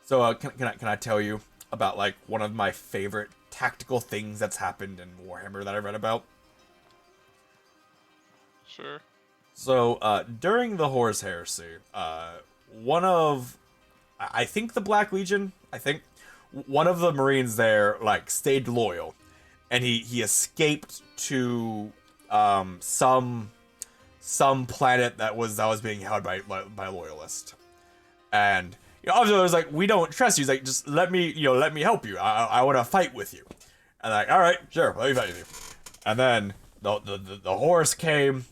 So can I tell you about like one of my favorite tactical things that's happened in Warhammer that I read about? Sure. So during the Horus Heresy, one of I think the Black Legion, one of the Marines there like stayed loyal, and he escaped to some planet that was being held by loyalists, and obviously, I was like, we don't trust you. He's like, just let me help you. I want to fight with you. And like, all right, sure, let me fight with you. And then the Horus came,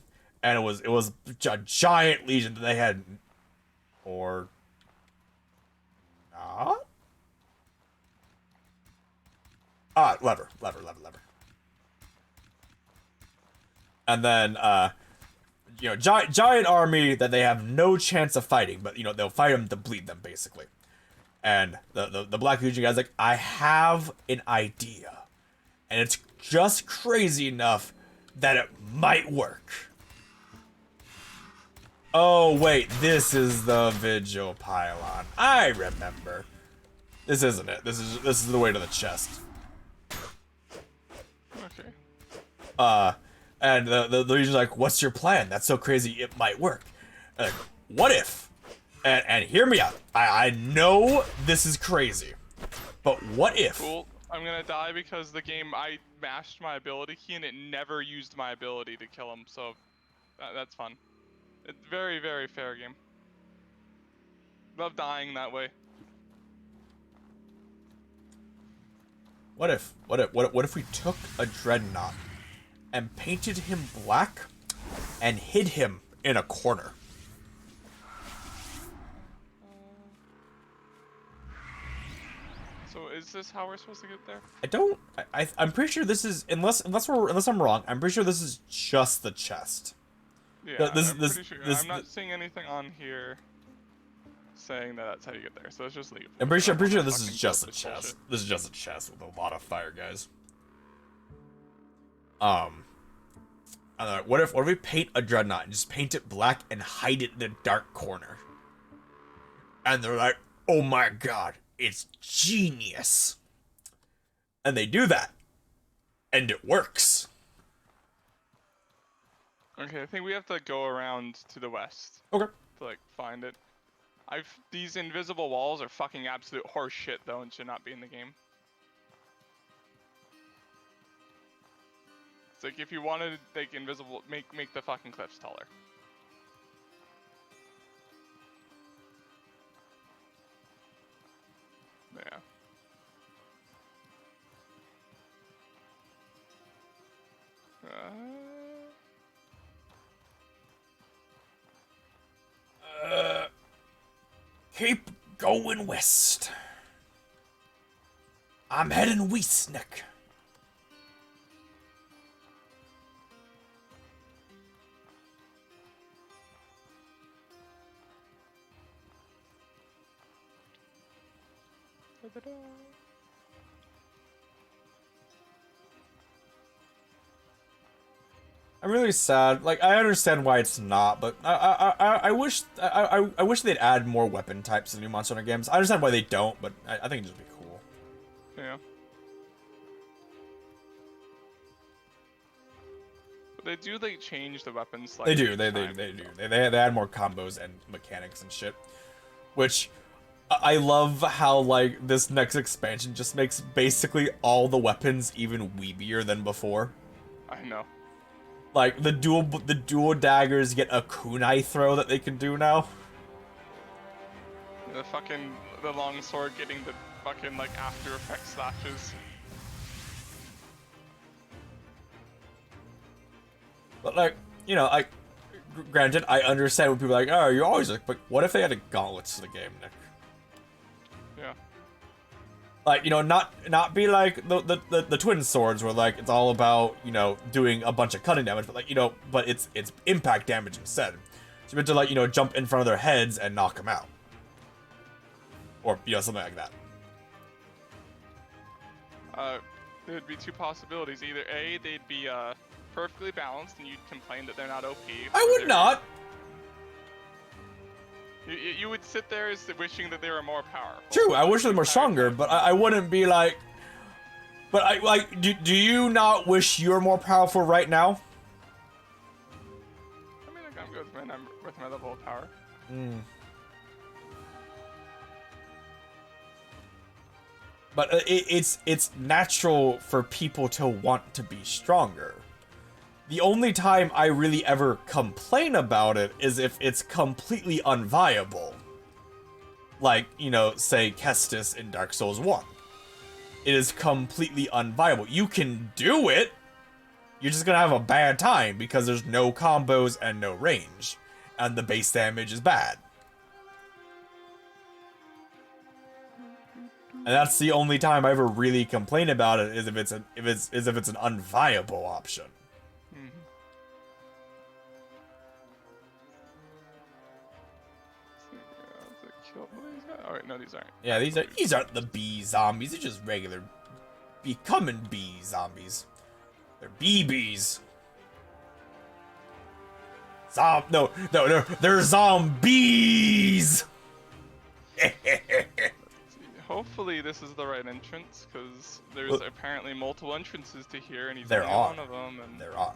and it was a giant legion that they had, or not. Lever. And then giant army that they have no chance of fighting, but they'll fight them to bleed them basically. And the Black Legion guy's like, I have an idea, and it's just crazy enough that it might work. Oh wait, this is the Vigil Pylon. I remember. This isn't it. This is the way to the chest. Okay. And the Legion's like, what's your plan? That's so crazy, it might work. And like, what if? And hear me out. I know this is crazy, but what if? Cool. I'm gonna die because the game I mashed my ability key and it never used my ability to kill him. So that's fun. It's very, very fair game. Love dying that way. What if we took a Dreadnought and painted him black and hid him in a corner? So is this how we're supposed to get there? I'm pretty sure this is, unless I'm wrong, I'm pretty sure this is just the chest. Yeah, This- I'm this- pretty sure. this- I'm not seeing anything on here saying that that's how you get there. So let's just leave. I'm pretty sure I don't wanna this is fucking just build a this chest. bullshit. This is just a chest with a lot of fire guys. What if we paint a Dreadnought and just paint it black and hide it in a dark corner? And they're like, oh my god, it's genius. And they do that. And it works. Okay, I think we have to go around to the west Okay. to like find it. These invisible walls are fucking absolute horse shit though and should not be in the game. It's like if you wanted like invisible, make the fucking cliffs taller. Yeah. Keep going west. I'm heading west, Nick. I'm really sad. Like, I understand why it's not, but I wish I wish they'd add more weapon types in new Monster Hunter games. I understand why they don't, but I think it'd just be cool. Yeah. But they do, like, change the weapons slightly. They do. each They time, do. so. They add more combos and mechanics and shit. Which I love how, like, this next expansion just makes basically all the weapons even weebier than before. I know. Like, the dual daggers get a kunai throw that they can do now. The long sword getting the fucking, like, After Effects slashes. But, like, you know, like, granted, I understand when people are like, oh, you're always like, but what if they added gauntlets to the game, Nick? Yeah. Like, you know, not be like the twin swords where, like, it's all about, you know, doing a bunch of cutting damage, but, like, you know, but it's impact damage instead. So you have to, like, you know, jump in front of their heads and knock them out. Or, you know, something like that. There'd be two possibilities. Either A, they'd be, perfectly balanced and you'd complain that they're not OP. I would not! You would sit there as wishing that they were more powerful. True, I wish they were stronger, but I wouldn't be like... But I, like, do you not wish you're more powerful right now? I mean, like, I'm good with my level of power. But it's natural for people to want to be stronger. The only time I really ever complain about it is if it's completely unviable. Like, you know, say Kestis in Dark Souls 1. It is completely unviable. You can do it, you're just gonna have a bad time because there's no combos and no range. And the base damage is bad. And that's the only time I ever really complain about it is if it's an unviable option. Oh wait, no, these aren't. Yeah, these aren't the bee zombies. They're just regular becoming bee zombies. They're BBs. No, they're zombies. Hopefully this is the right entrance, because there's apparently multiple entrances to here, and he's There only are. one of them. And There are.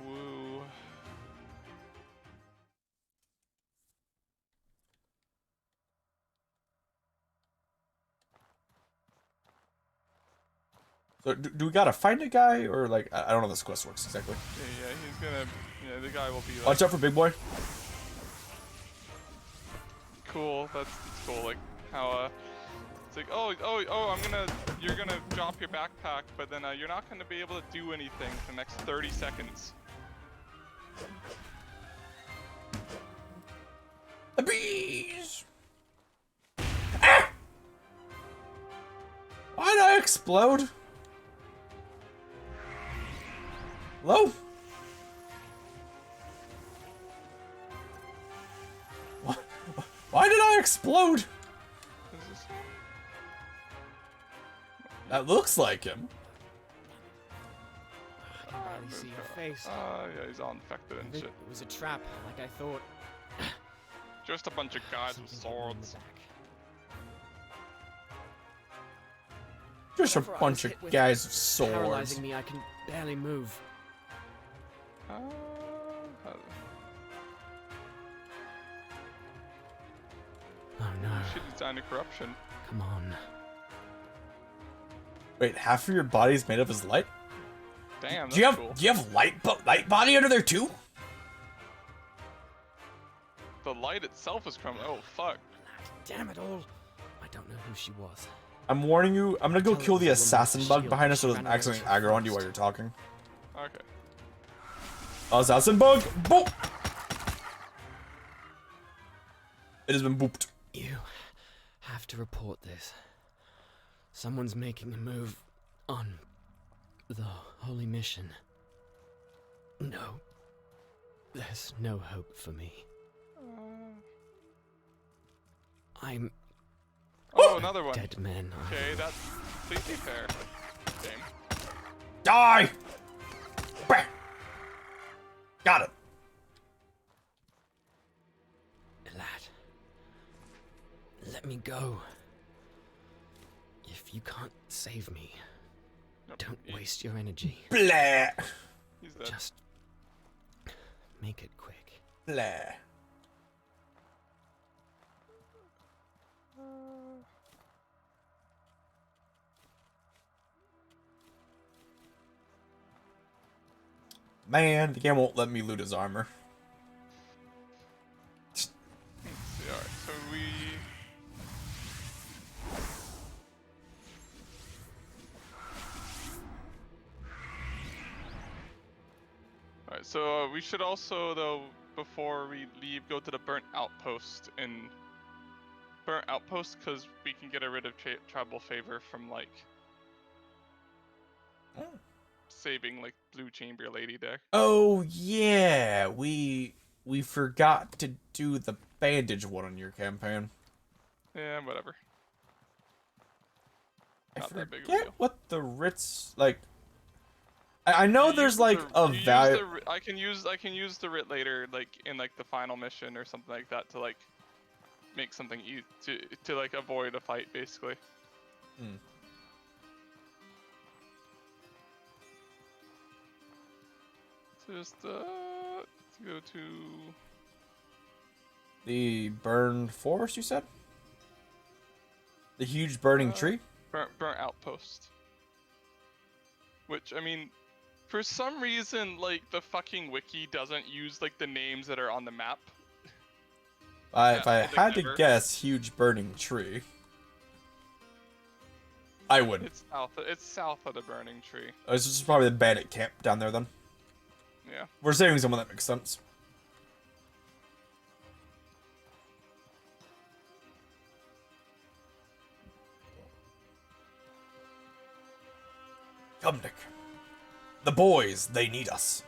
woo. So do we gotta find a guy or like I don't know how this quest works exactly. Yeah, he's gonna. Yeah, the guy will be like. Watch out for big boy. Cool. That's cool. Like how it's like you're gonna drop your backpack, but then you're not gonna be able to do anything for the next 30 seconds. The bees. Ah! Why did I explode? Hello? Why did I explode? Is this... That looks like him. I can barely see your face. Yeah, he's all infected and shit. It was a trap, like I thought. Just a bunch of guys with Something hit me in the swords. back. Just a Whenever I bunch was of hit with guys with swords. Paralyzing me, I can barely move. How- Oh no! Shit, it's down to corruption. Come on. Wait, half of your body is made up as light? Damn, that's Do you have cool. light body under there too? The light itself is crumbling. Oh fuck. Damn it all! I don't know who she was. I'm warning you, I'm gonna go Tell kill her the it was a woman assassin with a bug shield behind that us so it she doesn't ran away accidentally from aggro on you while first. you're talking. Okay. Assassin bug! Boop! It has been booped. You have to report this. Someone's making a move on the holy mission. No. There's no hope for me. I'm Oh, another one. Dead men. Okay, that's completely fair. Game. Die! Bah! Got it. Lad, let me go. If you can't save me, Nope, don't waste your energy. Blah. He's dead. Just make it quick. Blah. Man, the game won't let me loot his armor. Let's see, alright, so we... Alright, so we should also, though, before we leave, go to the Burnt Outpost in... Burnt Outpost, because we can get rid of tribal favor from, like... saving, like, Blue Chamber Lady there. Oh yeah, we forgot to do the bandage one on your campaign. Yeah, whatever. I Not that big of a forget deal. what the writs like. I know You there's use like the- a you use value. the ri- I can use the writ later, like in like the final mission or something like that, to like make something to like avoid a fight, basically. Hmm. Just to go to The burned forest, you said? The huge burning tree? burnt outpost. Which, I mean, for some reason, like the fucking wiki doesn't use like the names that are on the map. If I I think had to never. guess, huge burning tree. I would. It's south of the burning tree. This is probably the bandit camp down there then. Yeah. We're saving someone, that makes sense. Come, Nick. The boys, they need us.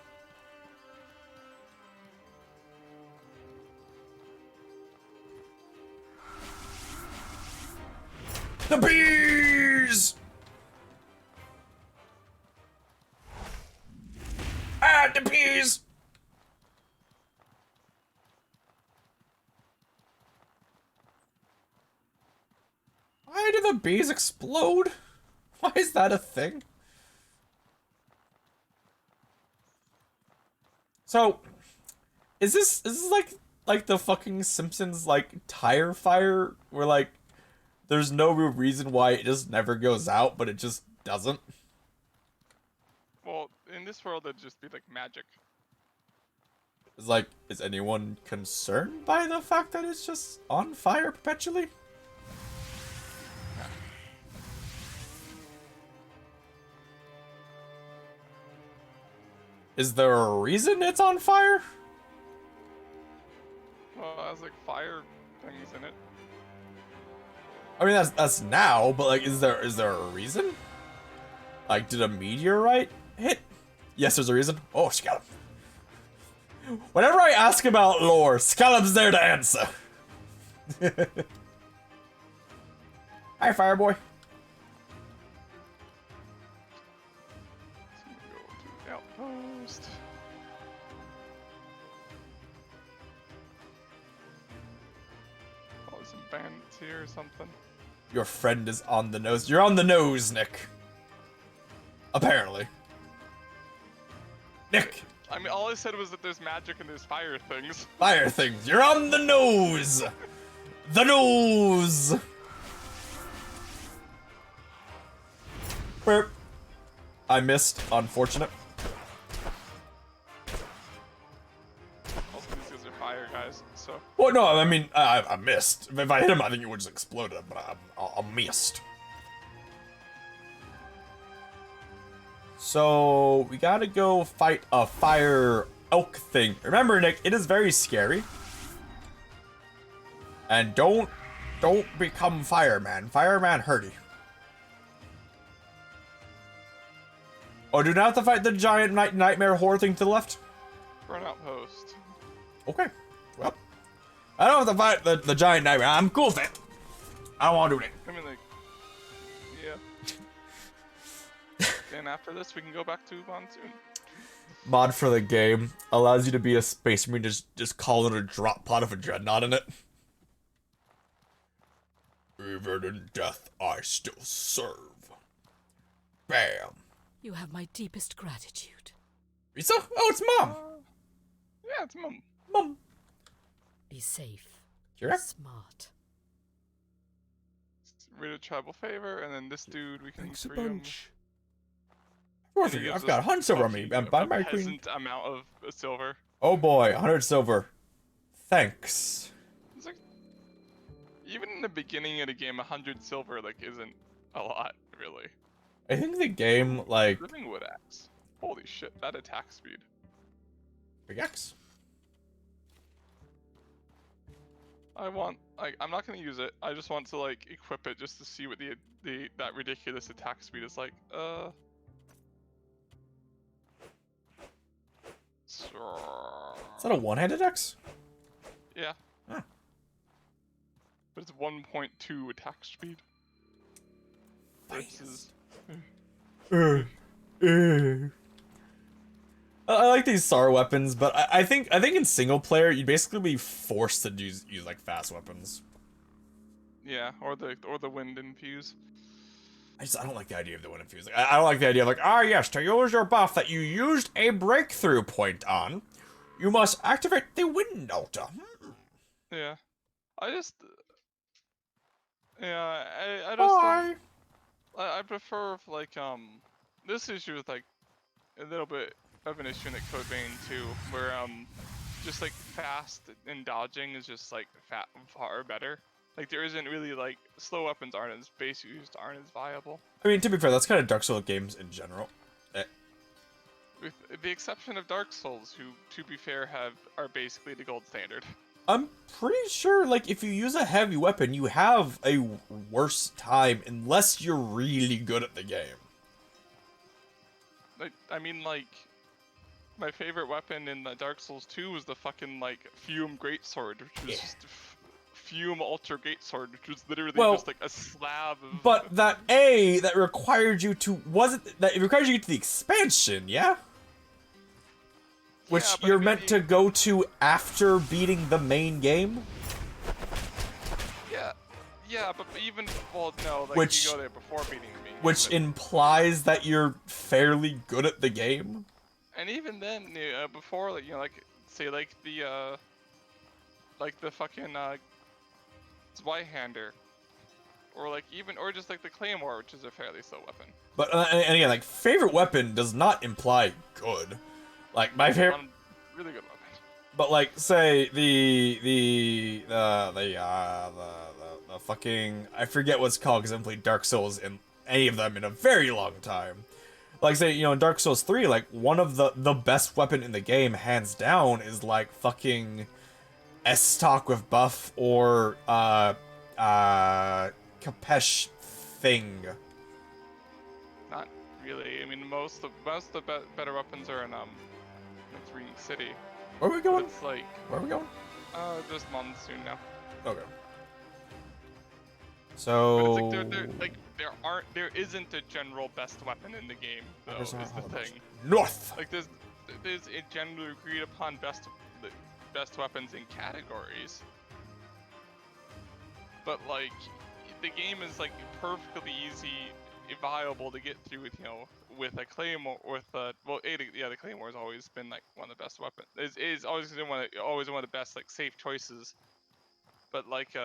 The bees! Ah, the bees! Why do the bees explode? Why is that a thing? So, is this like the fucking Simpsons like tire fire where like there's no real reason why it just never goes out, but it just doesn't? Well, in this world, it'd just be like magic. It's like, is anyone concerned by the fact that it's just on fire perpetually? Is there a reason it's on fire? Well, it has like fire things in it. I mean, that's now, but like, is there a reason? Like, did a meteorite hit? Yes, there's a reason. Oh, Scallop. Whenever I ask about lore, Scallop's there to answer. Hi, Fireboy. Go to the outpost. Oh, there's some bandits here or something. Your friend is on the nose. You're on the nose, Nick. Apparently. Nick! I mean, all I said was that there's magic and there's fire things. Fire things. You're on the nose! The nose! Burp. I missed. Unfortunate. Also, these guys are fire guys, so. Well, no, I mean, I missed. If I hit him, I think it would just exploded, but I missed. So, we gotta go fight a fire elk thing. Remember, Nick, it is very scary. And don't become fireman. Fireman hurty. Oh, do not have to fight the giant nightmare horror thing to the left? Burn outpost. Okay. Well, I don't have to fight the giant nightmare. I'm cool with it. I don't want to do it. I mean, like, yeah. And after this, we can go back to Monsoon. Mod for the game allows you to be a space marine, just call it a drop pod of a dreadnought in it. Even in death, I still serve. Bam. You have my deepest gratitude. Risa? Oh, it's Mom. Yeah, it's Mom. Mom. Be safe. Kira? Smart. Rid of tribal favor, and then this dude we can Thanks a free him. bunch. Of He gives I've us got hunts over me, and by a my queen. peasant amount of silver. Oh boy, 100 silver. Thanks. It's like, even in the beginning of the game, 100 silver like isn't a lot, really. I think the game, like... Living wood axe. Holy shit, that attack speed. Big X? I'm not gonna use it. I just want to like equip it just to see what that ridiculous attack speed is like. Is that a one-handed X? Yeah. Huh. But it's 1.2 attack speed. Versus... I like these SAR weapons, but I think in single player you'd basically be forced to use like fast weapons. Yeah, or the wind infuse. I don't like the idea of the wind infuse. I don't like the idea of like, yes, to use your buff that you used a breakthrough point on, you must activate the wind altar. Yeah, I just I prefer like this issue with like a little bit of an issue in the Code Vein too, where just like fast and dodging is just like far better. Like there isn't really like slow weapons aren't as base used aren't as viable. I mean, to be fair, that's kind of Dark Souls games in general. With the exception of Dark Souls, who to be fair are basically the gold standard. I'm pretty sure, like, if you use a heavy weapon, you have a worse time unless you're really good at the game. Like, I mean, like, my favorite weapon in the Dark Souls 2 was the fucking, like, Fume Greatsword, which was just Fume Ultra Greatsword, which was literally just, like, a slab of... But that required you to... It required you to get to the expansion, yeah? Which Yeah, you're meant to go to after beating the main game? Yeah, but even... Well, no, like, Which- you go there before beating me. Which implies that you're fairly good at the game? And even then, before, like, you know, like, say, like, the fucking, Zweihander. Or, like, or just, like, the Claymore, which is a fairly slow weapon. But, and again, like, favorite weapon does not imply good. Like, my favorite... One really good weapon. But, like, say, the fucking... I forget what's called, because I haven't played Dark Souls in any of them in a very long time. Like, say, you know, in Dark Souls 3, like, one of the best weapon in the game, hands down, is, like, fucking S-Stock with buff, or, Kapesh thing. Not really. I mean, most of the better weapons are in, like, Ring City. Where are we going? It's like, Where are we going? just Monsoon now. Okay. But So... it's like, there isn't a general best weapon in the game, though, is the thing. North! Like, there's a generally agreed upon best weapons in categories. But, like, the game is, like, perfectly easy, viable to get through with, you know, with a Claymore, the Claymore has always been, like, one of the best weapons. Is always been one of the best, like, safe choices. But, like,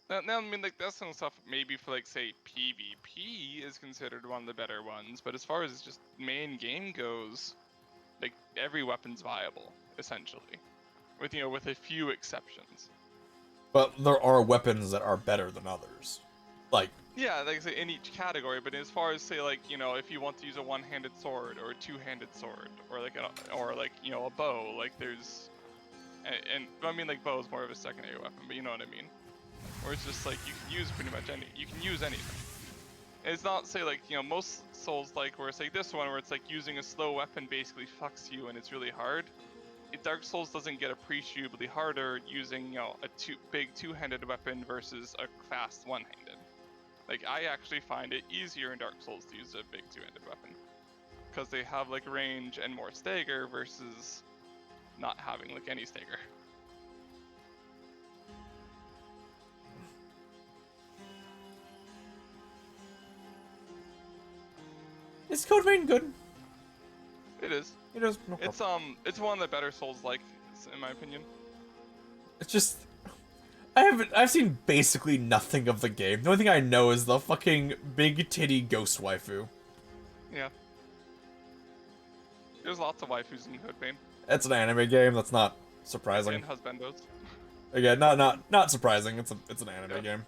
Now, I mean, like, that's some stuff maybe for, like, say, PvP is considered one of the better ones, but as far as just main game goes, like, every weapon's viable, essentially. With, you know, with a few exceptions. But there are weapons that are better than others. Like... Yeah, like I say, in each category, but as far as, say, like, you know, if you want to use a one-handed sword, or a two-handed sword, or, like, you know, a bow, like, there's... And I mean, like, bow is more of a secondary weapon, but you know what I mean. Where it's just like you can use pretty much you can use anything. And it's not say like, you know, most Souls like where it's like this one where it's like using a slow weapon basically fucks you and it's really hard. Dark Souls doesn't get appreciably harder using, you know, a big two-handed weapon versus a fast one-handed. Like, I actually find it easier in Dark Souls to use a big two-handed weapon. Because they have, like, range and more stagger versus not having, like, any stagger. Is Code Vein good? It is. It is. No problem. It's one of the better Souls-like, in my opinion. It's just, I've seen basically nothing of the game. The only thing I know is the fucking big titty ghost waifu. Yeah. There's lots of waifus in Code Vein. It's an anime game. That's not surprising. And husbandos. Again, not surprising. It's an anime game.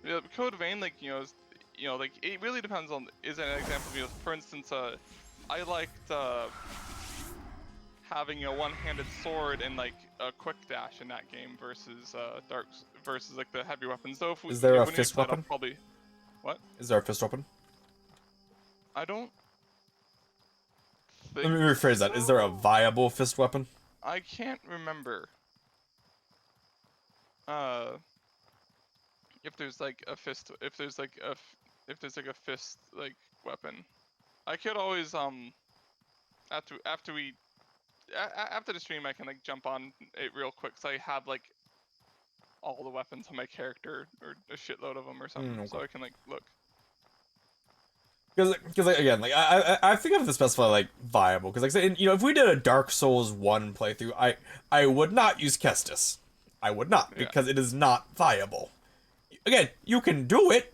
Yeah, Code Vein, like, like, it really depends on, is an example, for instance, I liked, having a one-handed sword and, like, a quick dash in that game versus, versus, like, the heavy weapons. So if we, Is there a when fist decide, I'll weapon? Probably, what? Is there a fist weapon? I don't Let think me rephrase that. Is there a viable fist weapon? I can't remember. If there's like a fist, if there's like a fist like weapon, I could always after the stream I can like jump on it real quick, so I have like all the weapons on my character or a shitload of them or something, okay. so I can like look. Because like, again, like I think I have to specify like viable. Because like say, if we did a Dark Souls 1 playthrough, I would not use Kestis. I would not, because it is not viable. Again, you can do it.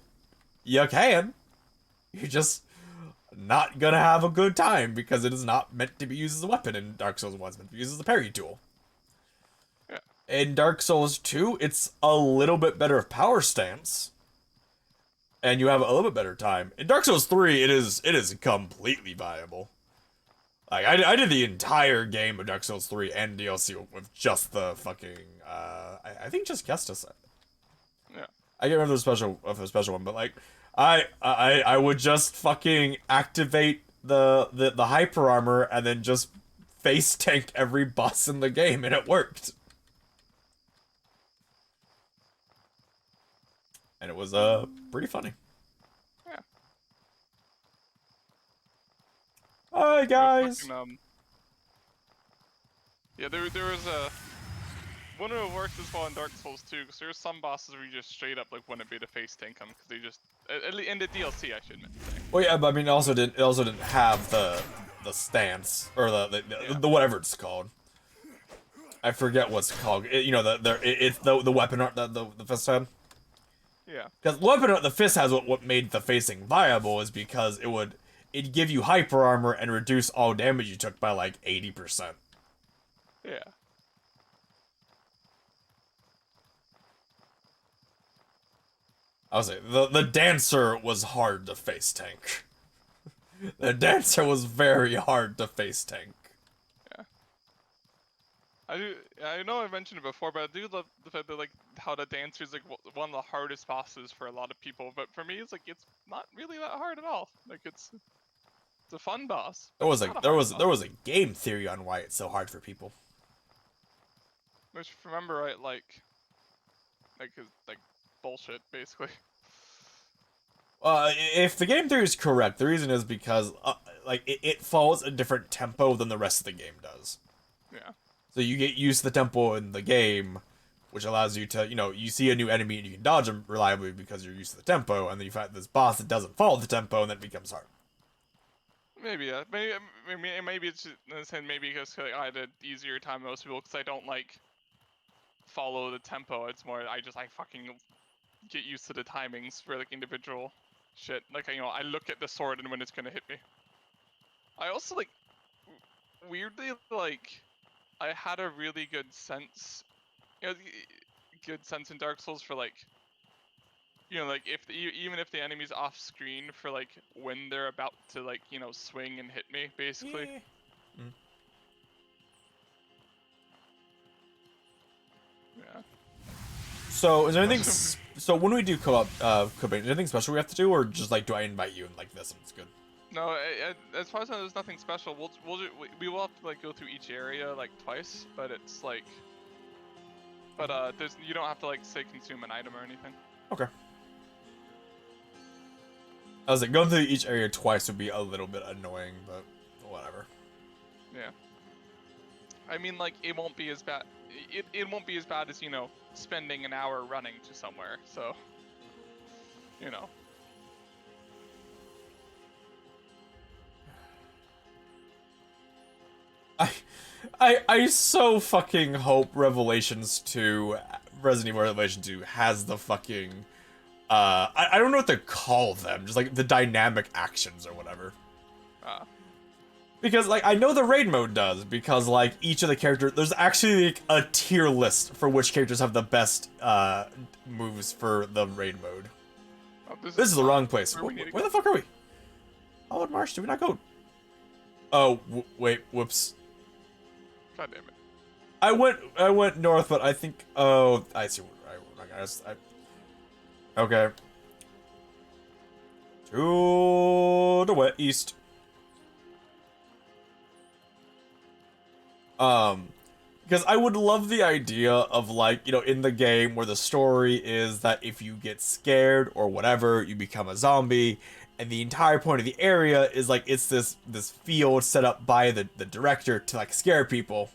You can. You're just not gonna have a good time because it is not meant to be used as a weapon in Dark Souls 1. It's meant to be used as a parry tool. Yeah. In Dark Souls 2, it's a little bit better power stance. And you have a little bit better time. In Dark Souls 3, it is completely viable. Like, I did the entire game of Dark Souls 3 and DLC with just the fucking, I think just Kestis. Yeah. I can't remember the special one, but like, I would just fucking activate the hyper armor and then just face tank every boss in the game, and it worked. And it was pretty funny. Yeah. Hi guys. Fucking, yeah, there was a. Wouldn't have worked as well in Dark Souls 2, because there's some bosses where you just straight up like wouldn't be able to face tank them, because they just in the DLC I should admit. Well, yeah, but I mean, it also didn't have the stance or the whatever it's called. I forget what's called. It's the weapon art that the fist had. Yeah. Because the weapon art the fist has what made the facing viable is because it'd give you hyper armor and reduce all damage you took by like 80%. Yeah. I was like, the dancer was hard to face tank. The dancer was very hard to face tank. Yeah. I know I mentioned it before, but I do love the fact that like how the dancer is like one of the hardest bosses for a lot of people. But for me, it's like it's not really that hard at all. Like it's a fun boss. There was a game theory on why it's so hard for people. Which, if I remember right, like bullshit, basically. If the game theory is correct, the reason is because it follows a different tempo than the rest of the game does. Yeah. So you get used to the tempo in the game, which allows you to, you see a new enemy and you can dodge them reliably because you're used to the tempo, and then you fight this boss that doesn't follow the tempo, and then it becomes hard. Maybe, yeah. Maybe it's just, maybe because like, I had an easier time than most people, because I don't like follow the tempo. It's more I fucking get used to the timings for like individual shit. Like I look at the sword and when it's gonna hit me. I also like weirdly like I had a really good sense, good sense in Dark Souls for like, like even if the enemy's off screen for like when they're about to like swing and hit me basically. Yeah. Yeah. So, is there anything So when we do co-op, cooking, anything special we have to do, or just like do I invite you and like this and it's good? No, as far as I know, there's nothing special. We will have to like go through each area like twice, but it's like, there's you don't have to like say consume an item or anything. Okay. I was like, going through each area twice would be a little bit annoying, but whatever. Yeah. I mean, like, it won't be as bad. It won't be as bad as, you know, spending an hour running to somewhere. So, you know. I so fucking hope Revelations 2, Resident Evil Revelation 2 has the fucking, I don't know what to call them, just like the dynamic actions or whatever. Because, like, I know the raid mode does, because, like, each of the characters, there's actually, like, a tier list for which characters have the best, moves for the raid mode. Oh, this is the wrong place. Where the fuck are we? Oh, in Marsh, did we not go? Oh, wait, whoops. God damn it. I went north, but I think, oh, I see okay. To the east. Because I would love the idea of, like, you know, in the game where the story is that if you get scared or whatever, you become a zombie, and the entire point of the area is, like, it's this field set up by the director to, like, scare people,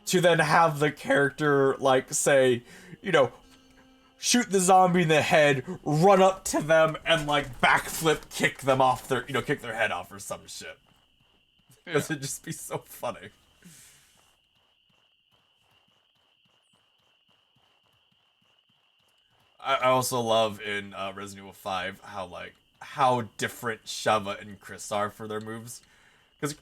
to then have the character, like, say, you know, shoot the zombie in the head, run up to them, and, like, backflip kick them off their, you know, kick their head off or some shit. Because it'd just be so funny. I also love in Resident Evil 5 how different Sheva and Chris are for their moves. Because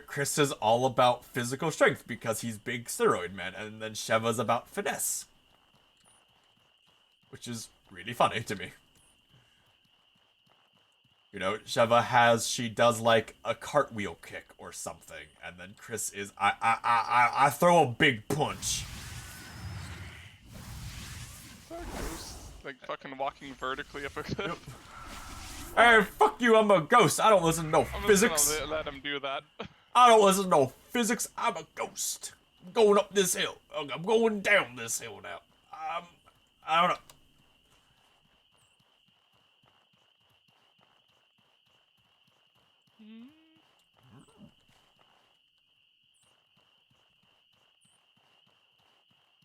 Chris is all about physical strength because he's big steroid man, and then Sheva's about finesse. Which is really funny to me. You know, Sheva she does like a cartwheel kick or something, and then Chris is, I throw a big punch. Like fucking walking vertically up a cliff. Hey, fuck you, I'm a ghost. I don't listen to no physics. I'm just gonna let him do that. I don't listen to no physics. I'm a ghost. I'm going up this hill. I'm going down this hill now. I don't know.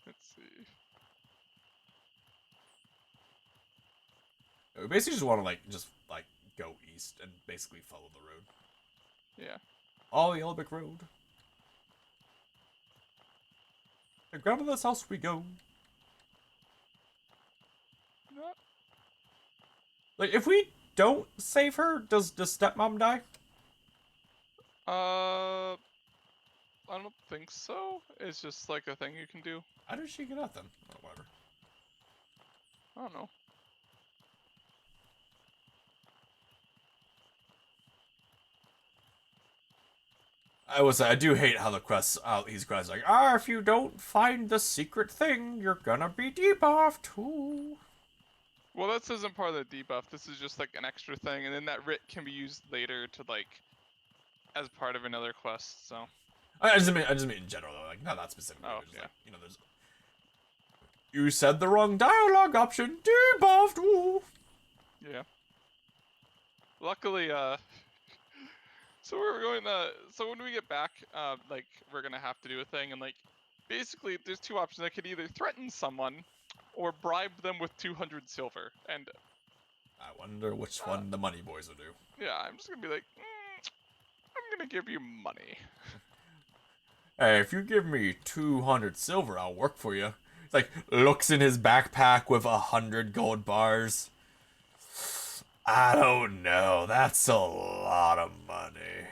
Let's see. We basically just want to just go east and basically follow the road. Yeah. All the Yellowbrick Road. To grandmother's house we go. What? Like, if we don't save her, does stepmom die? I don't think so. It's just like a thing you can do. How did she get out then? Oh, whatever. I don't know. I will say, I do hate how these quests like, if you don't find the secret thing, you're gonna be debuffed too. Well, this isn't part of the debuff. This is just like an extra thing, and then that writ can be used later to as part of another quest. So. I just mean in general though, like not that specific. Oh, just, yeah. Like, you know, there's. You said the wrong dialogue option. Debuffed. Woo. Yeah. Luckily, so we're going to. So when we get back, we're gonna have to do a thing, and basically, there's two options. I could either threaten someone, or bribe them with 200 silver. And I wonder which one the money boys will do. Yeah, I'm just gonna be like, I'm gonna give you money. Hey, if you give me 200 silver, I'll work for you. It's like, looks in his backpack with 100 gold bars. I don't know, that's a lot of money.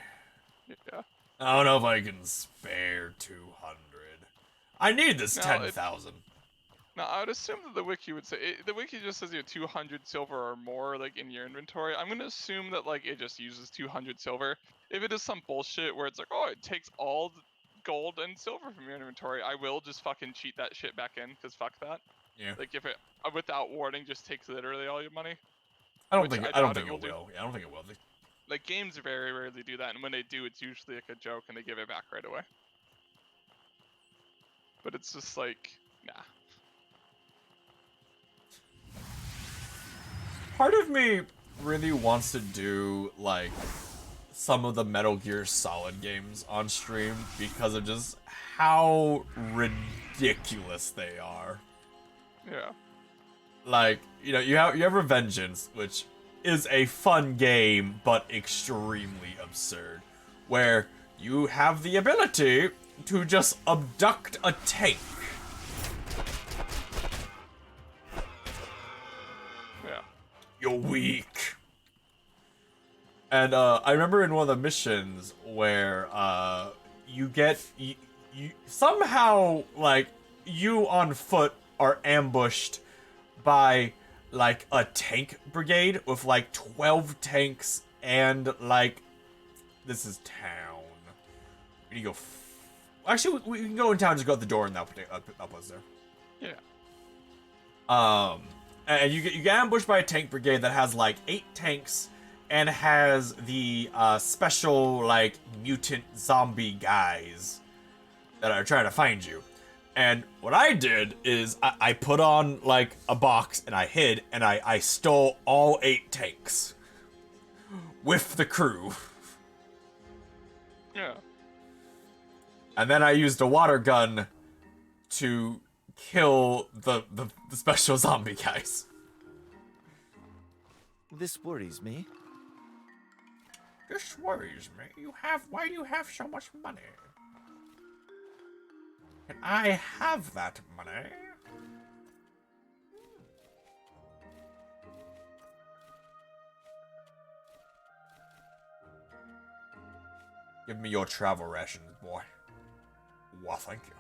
Yeah. I don't know if I can spare 200. I need this 10,000. Now, I would assume that the wiki would say, the wiki just says you have 200 silver or more, in your inventory. I'm gonna assume that, it just uses 200 silver. If it is some bullshit where it's like, oh, it takes all the gold and silver from your inventory, I will just fucking cheat that shit back in, because fuck that. Yeah. Like if it without warning just takes literally all your money. I don't which think I I don't doubt think it it will do. will. Yeah, I don't think it will. Like games very rarely do that, and when they do, it's usually like a joke and they give it back right away. But it's just like, nah. Part of me really wants to do like some of the Metal Gear Solid games on stream because of just how ridiculous they are. Yeah. Like, you know, you have Revengeance, which is a fun game but extremely absurd, where you have the ability to just abduct a tank. Yeah. You're weak. And I remember in one of the missions where you somehow, like, you on foot are ambushed by like a tank brigade with like 12 tanks and like, this is town. We need to go. Actually, we can go in town. Just go out the door and that was there. Yeah. And you get ambushed by a tank brigade that has like 8 tanks and has the special like mutant zombie guys that are trying to find you. And what I did is I put on like a box and I hid and I stole all 8 tanks with the crew. Yeah. And then I used a water gun to kill the special zombie guys. This worries me. This worries me. Why do you have so much money? Can I have that money? Give me your travel rations, boy. Well, thank you.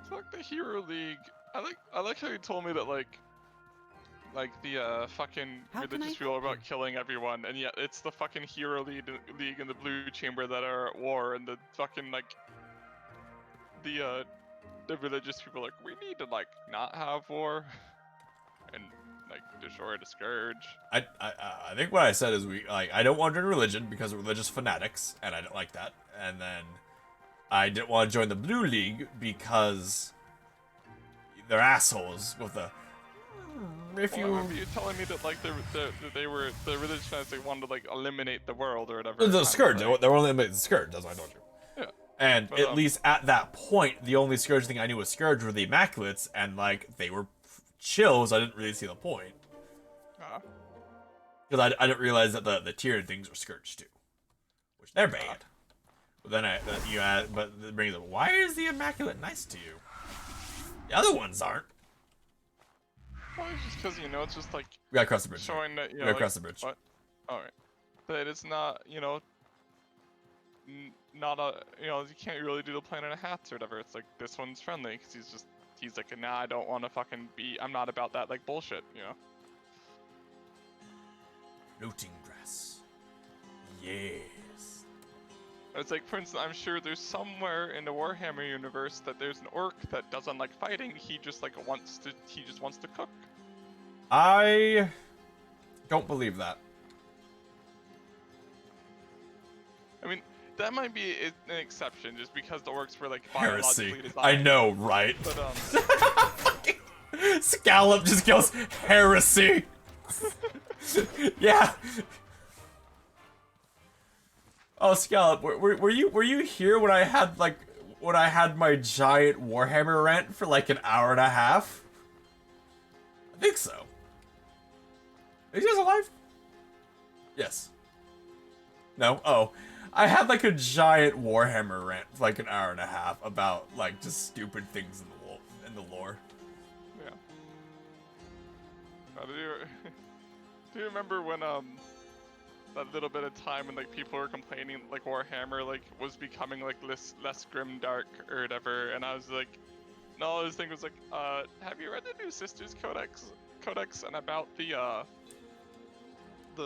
It's like the Hero League. I like how you told me that like the fucking How can religious I people are help about killing everyone, and yet it's the fucking Hero League in the Blue Chamber that are at war, and the fucking like the religious people are like, we need to like not have war and like destroy the scourge. I think what I said is I don't want to join religion because of religious fanatics, and I don't like that. And then I didn't want to join the Blue League because they're assholes with the. If Well, I remember you telling me that like the religious fanatics, they wanted to like eliminate the world or whatever. The kind of scourge, thing. they're only limited to the scourge, that's what I told you. Yeah. And But, at least at that point, the only scourge thing I knew was scourge were the Immaculates, and like they were chill, so I didn't really see the point. Because I didn't realize that the tiered things were scourge too, which they're bad. But then but it brings up, why is the Immaculate nice to you? The other ones aren't. Well, it's just because it's just like We gotta cross the bridge. showing that We gotta cross the bridge. What? All right. That it's not not a you can't really do the planet of hats or whatever. It's like this one's friendly because he's like, nah, I don't want to fucking be. I'm not about that like bullshit. Floating grass. Yes. It's like, for instance, I'm sure there's somewhere in the Warhammer universe that there's an orc that doesn't like fighting. He just wants to cook. I don't believe that. I mean, that might be an exception, just because the orcs were like Heresy. biologically designed. I know, right? But Scallop just goes heresy. Yeah. Oh, Scallop, were you here when I had my giant Warhammer rant for like an hour and a half? I think so. Is he alive? Yes. No? Oh. I had like a giant Warhammer rant for like an hour and a half about like just stupid things in the lore. Yeah. Do you remember when that little bit of time when like people were complaining like Warhammer like was becoming like less grim dark or whatever, and I was like, No, his thing was like, have you read the new Sisters Codex and about the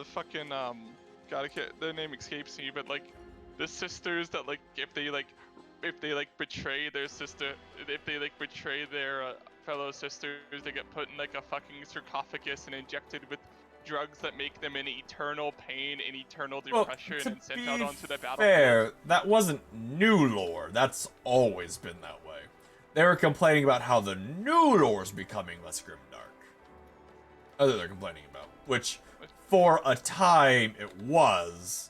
fucking their name escapes me, but like the sisters that like if they betray their sister, if they like betray their fellow sisters, they get put in like a fucking sarcophagus and injected with drugs that make them in eternal pain and eternal depression and sent out onto the battlefield. Fair, that wasn't new lore. That's always been that way. They were complaining about how the new lore's becoming less grimdark. Other they're complaining about, which for a time it was,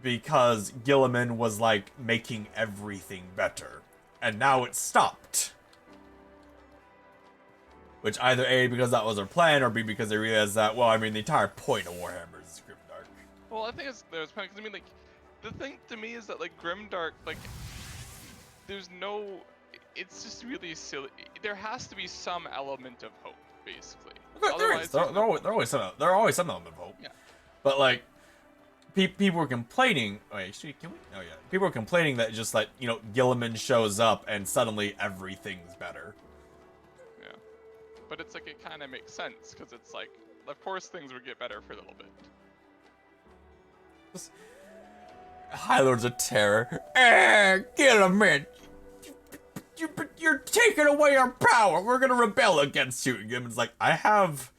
because Gilliman was like making everything better, and now it's stopped. Which either A, because that was their plan, or B, because they realized that, well, I mean, the entire point of Warhammer is grimdark. Well, I think there's because I mean, like, the thing to me is that like grimdark, like, there's no, it's just really silly. There has to be some element of hope, basically. There is. There always some element of hope. Yeah. But like, people were complaining. Oh, actually, can we? Oh yeah. People were complaining that just like, you know, Gilliman shows up and suddenly everything's better. Yeah. But it's like it kind of makes sense because it's like, of course things would get better for a little bit. High Lords of Terror. Gilliman, you're taking away our power. We're gonna rebel against you. And Gilliman's like, I have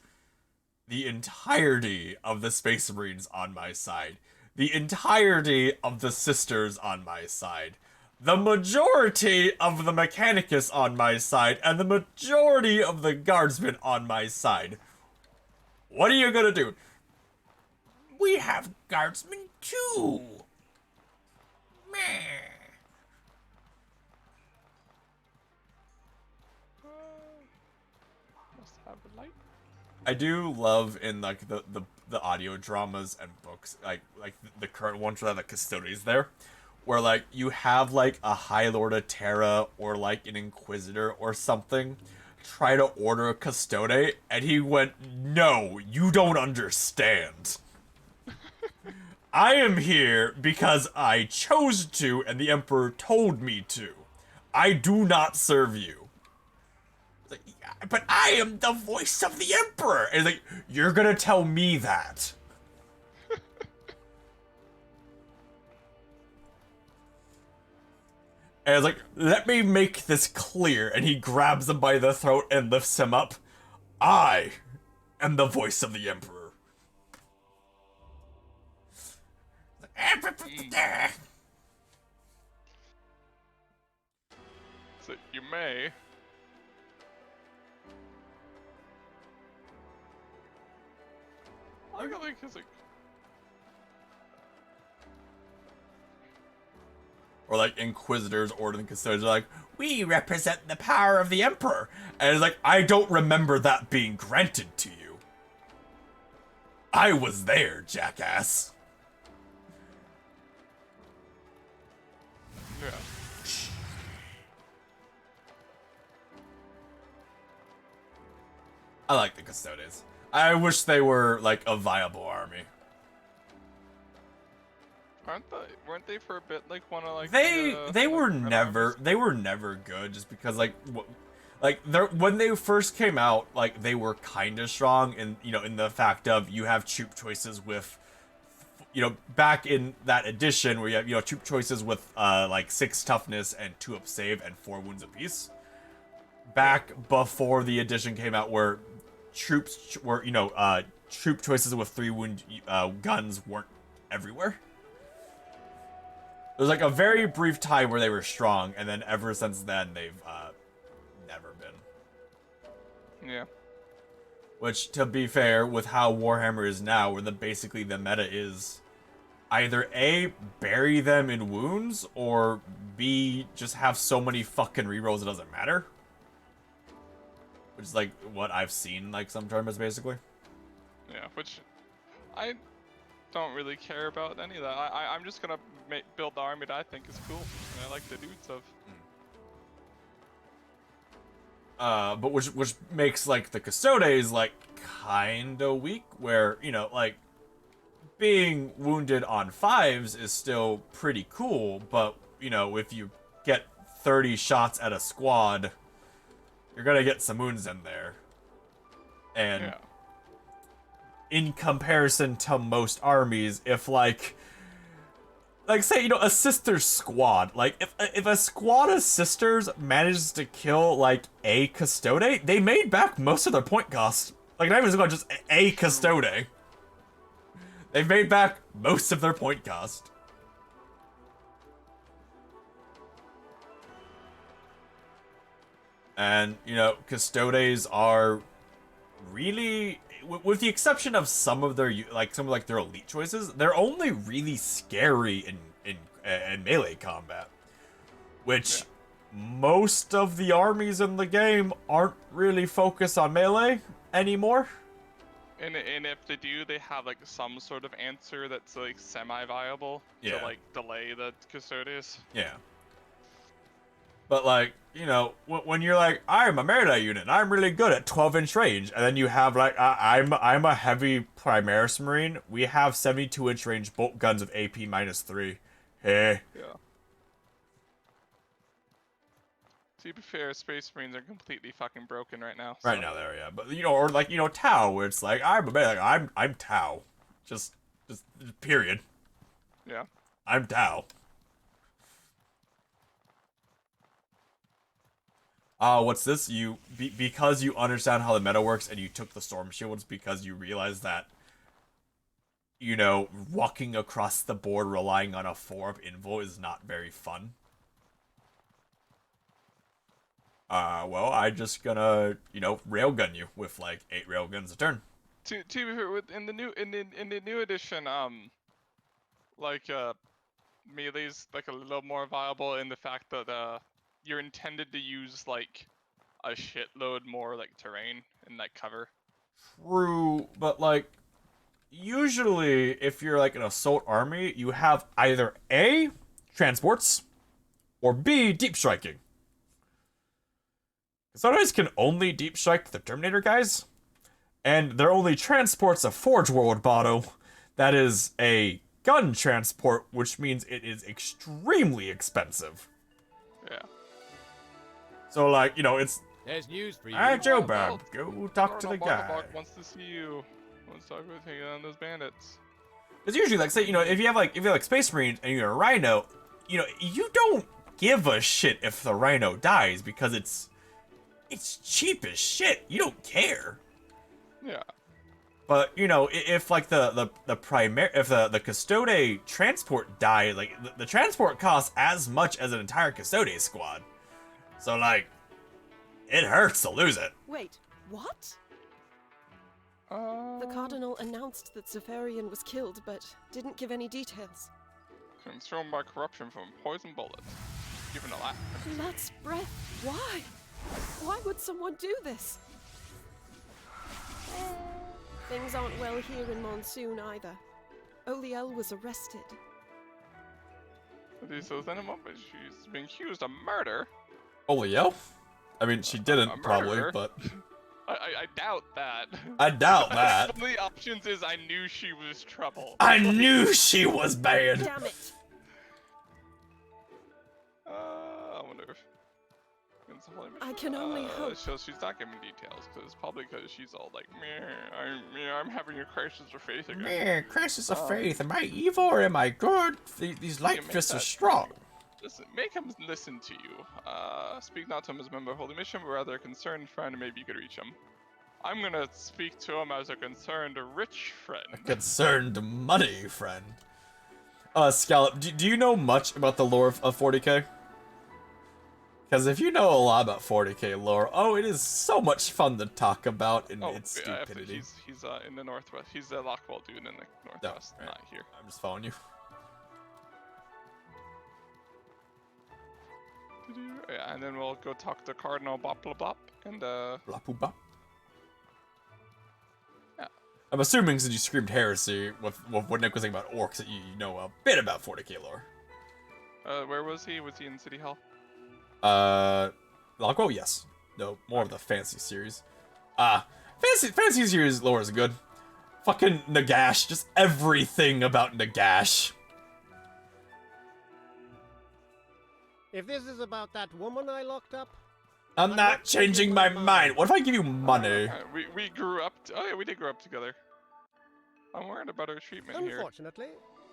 the entirety of the Space Marines on my side. The entirety of the Sisters on my side. The majority of the Mechanicus on my side. And the majority of the Guardsmen on my side. What are you gonna do? We have Guardsmen too. Meh. Must have a light. I do love in like the audio dramas and books, like the current ones where the Custodes there, where like you have like a High Lord of Terra or like an Inquisitor or something try to order a Custode, and he went, "No, you don't understand. I am here because I chose to and the Emperor told me to. I do not serve you." It's like, yeah, but I am the voice of the Emperor. And it's like, you're gonna tell me that. And it's like, let me make this clear. And he grabs him by the throat and lifts him up. I am the voice of the Emperor. So you may. I got like his like. Or like Inquisitors ordering Custodians are like, we represent the power of the Emperor. And it's like, I don't remember that being granted to you. I was there, jackass. Yeah. I like the Custodes. I wish they were like a viable army. Weren't they for a bit like one of like They were never good, just because like when they first came out, like they were kind of strong, and you know, in the fact of you have troop choices with, you know, back in that edition where you have, you know, troop choices with like 6 toughness and 2 up save and 4 wounds apiece. Back before the edition came out, where troops were, you know, troop choices with 3 wound guns weren't everywhere. There was like a very brief time where they were strong, and then ever since then they've never been. Yeah. Which, to be fair, with how Warhammer is now, where basically the meta is either A, bury them in wounds, or B, just have so many fucking rerolls it doesn't matter. Which is like what I've seen like some tournaments basically. Yeah, which I don't really care about any of that. I'm just gonna build the army that I think is cool, and I like the dudes of. But which makes like the Custodes like kinda weak, where, you know, like being wounded on 5s is still pretty cool, but you know, if you get 30 shots at a squad, you're gonna get some wounds in there. And Yeah. in comparison to most armies, if like say, you know, a sister's squad, like if a squad of sisters manages to kill like a custode, they made back most of their point cost. Like not even a squad, just a custode. They've made back most of their point cost. And, you know, custodes are really, with the exception of some of their, like, some of, their elite choices, they're only really scary in melee combat. Which, most of the armies in the game aren't really focused on melee anymore. And if they do, they have like some sort of answer that's like semi-viable Yeah. to like delay the custodes. Yeah. But like, you know, when you're like, I'm a melee unit, I'm really good at 12-inch range, and then you have like, I'm a heavy Primaris Marine. We have 72-inch range bolt guns with AP -3. Hey. Yeah. To be fair, Space Marines are completely fucking broken right now. Right now, there, yeah. But you know, or like, you know, Tau, where it's like, I'm a melee, like, I'm Tau, just period. Yeah. I'm Tau. What's this? Because you understand how the meta works and you took the Storm Shields because you realized that, you know, walking across the board relying on a 4-up invo is not very fun. Well, I'm just gonna, you know, railgun you with like 8 railguns a turn. To be fair, in the new edition, melee's like a little more viable in the fact that you're intended to use like a shitload more like terrain and like cover. True, but like, usually if you're like an assault army, you have either A, transports, or B, deep striking. Custodes can only deep strike the Terminator guys, and their only transport's a Forge World bottle. That is a gun transport, which means it is extremely expensive. Yeah. So like, you know, it's There's news for you. alright, Joe Well, Bob, go talk to the guy. Barnabout wants to see you. Wants to talk about taking on those bandits. Because usually, like, say, you know, if you have like Space Marines and you're a Rhino, you know, you don't give a shit if the Rhino dies because it's cheap as shit. You don't care. Yeah. But you know, if like the Custode transport die, like the transport costs as much as an entire Custode squad. So like, it hurts to lose it. Wait, what? The Cardinal announced that Zephyrian was killed, but didn't give any details. Consumed by corruption from poison bullets. Given a lot. Last breath, why? Why would someone do this? Things aren't well here in Monsoon either. Oliel was arrested. So then she's being accused of murder. Oliel? I mean, she didn't A probably, murderer. but I doubt that. I doubt that. One of the options is I knew she was trouble. I knew she was bad. Damn it! I wonder if it's a holy mission. I can only hope. So she's not giving details, because probably because she's all like, I'm having a crisis of faith again. Man, crisis of faith. Am I evil or am I good? These light make fists are that strong. Listen, make him listen to you. Speak not to him as a member of Holy Mission, but rather a concerned friend, and maybe you could reach him. I'm gonna speak to him as a concerned rich friend. Concerned money, friend. Scallop, do you know much about the lore of 40k? Because if you know a lot about 40k lore, oh, it is so much fun to talk about in its stupidity. He's in the northwest. He's the Lockwell dude in the northwest, right. not here. I'm just following you. Yeah, and then we'll go talk to Cardinal Bop Blah Bop and Blah-poo bop. Yeah. I'm assuming since you screamed heresy with what Nick was saying about orcs that you know a bit about 40k lore. Where was he? Was he in City Hall? Lockwell, yes. No, more of the fancy series. Fancy series lore is good. Fucking Nagash, just everything about Nagash. If this is about that woman I locked up, I'm not changing my mind. What if I give you money? We grew up. Oh yeah, we did grow up together. I'm worried about her treatment here. unfortunately,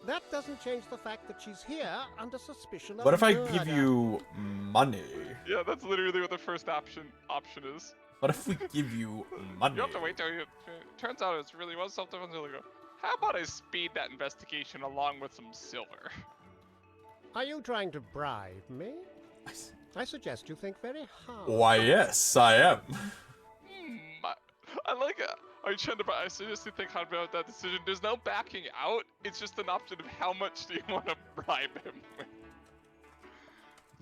that doesn't change the fact that she's here under suspicion of What if I murder. give you money? Yeah, that's literally what the first option is. What if we give you money? You have to wait till you. Turns out it really was self-defense. How about I speed that investigation along with some silver? Are you trying to bribe me? I suggest you think very hard. Why, yes, I am. I like it. I seriously think hard about that decision. There's no backing out. It's just an option of how much do you want to bribe him with.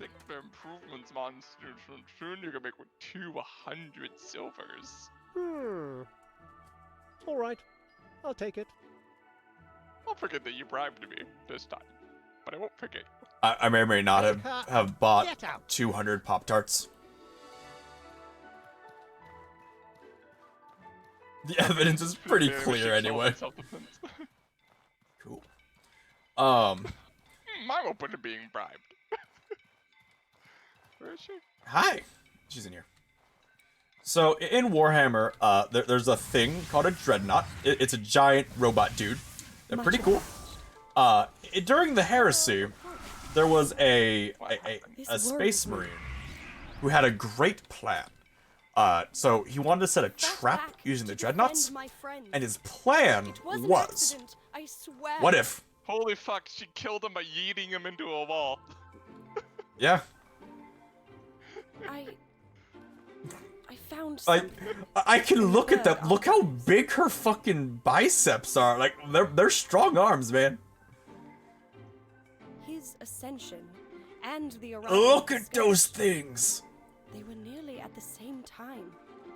I think the improvements monster soon you can make with 200 silvers. All right. I'll take it. I'll forget that you bribed me this time, but I won't forget. I may or may not have bought Get out. 200 Pop-Tarts. The evidence is pretty Yeah, we clear should solve anyway. self-defense. Cool. I'm open to being bribed. Where is she? Hi. She's in here. So in Warhammer, there's a thing called a dreadnought. It's a giant robot dude. They're pretty cool. During the Heresy, there was a space marine who had a great plan. So he wanted to set a trap using the dreadnoughts, and his plan was, I swear. what if? Holy fuck, she killed him by yeeting him into a wall. Yeah. I found Like, something. I can look at them. Look how big her fucking biceps are. Like, they're strong arms, man. His ascension and the Look at escape, those things. They were nearly at the same time.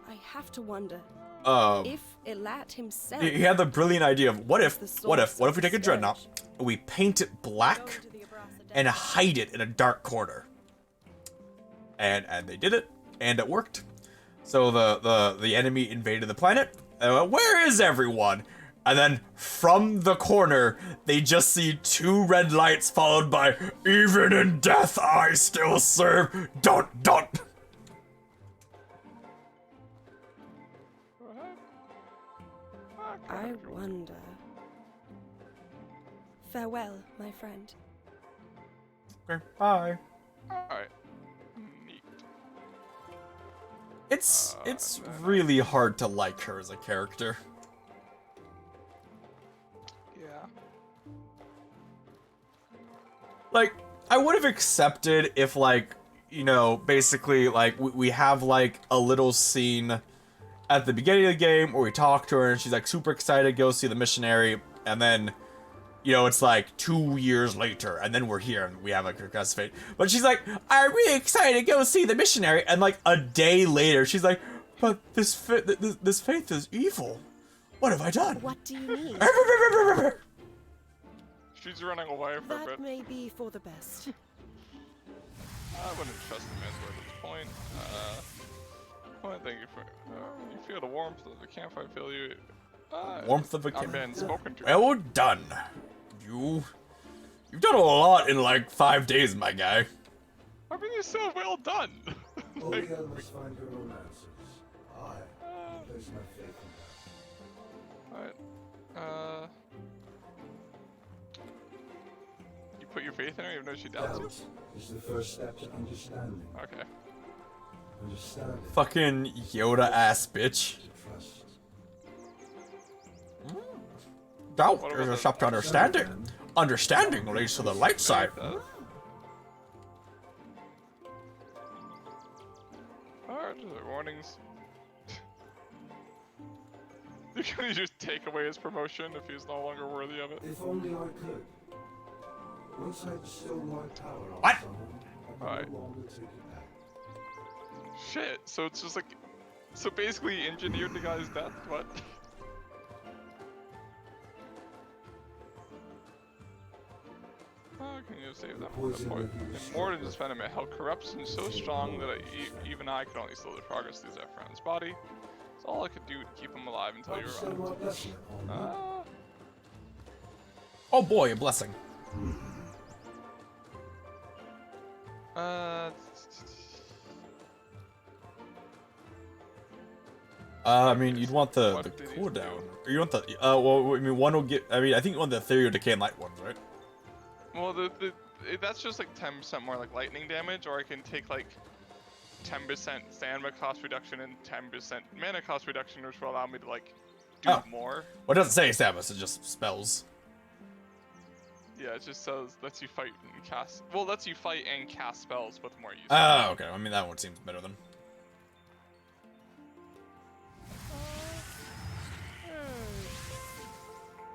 I have to wonder If if Elat himself. he had the brilliant idea of what if The we source take a of dreadnought Scourge. and we paint it black Go to the Abrasa and Desert. hide it in a dark corner. And they did it, and it worked. So the enemy invaded the planet. Where is everyone? And then from the corner, they just see 2 red lights followed by "Even in death, I still serve." Don't. I wonder. Farewell, my friend. Okay, bye. Alright. Neat. It's really hard to like her as a character. Yeah. Like, I would have accepted if, like, you know, basically, like, we have, like, a little scene at the beginning of the game where we talk to her and she's, like, super excited to go see the missionary, and then, you know, it's, like, 2 years later, and then we're here and we have, like, her cast fate. But she's like, I'm really excited to go see the missionary, and, like, a day later, she's like, but this faith is evil. What have I done? What do you need? She's running away for a That bit. may be for the best. I wouldn't trust the man's word at this point. Thank you for. You feel the warmth of the campfire fill you. Warmth of a I've camp. been spoken to. Well done. You've done a lot in like 5 days, my guy. I mean, you're so well done. Like, Olga must find her own answers. I place my faith in alright. You put your faith in her even though she her. doubts you? Doubt is the first step to understanding. Okay. Understanding Fucking Yoda ass bitch. to trust. Doubt What is about a the- step to understanding. Understanding leads to the light side. Alright, the warnings. You can just take away his promotion if he's no longer worthy of it. If only I could. Once I bestow my power on What? someone, I can Alright. no longer take it back. Shit, so it's just like. So basically, engineered the guy's death? What? Oh, can you save that one? More than just venom, how corruption is so strong that even I could only slow the progress of Zephron's body. It's all I could do to keep him alive until I you bestow arrived. my blessing upon you. Oh boy, a blessing. I mean, you'd want the What did he cooldown. do? Or you want the well, I mean, one will get. I mean, I think you want the Ethereal Decay and Light ones, right? Well, that's just like 10% more like lightning damage, or I can take like 10% stamina cost reduction and 10% mana cost reduction, which will allow me to like do more. Well, it doesn't say stamina, it just spells. Yeah, it just says lets you fight and cast. Well, lets you fight and cast spells with more use. Oh, okay. I mean, that one seems better than.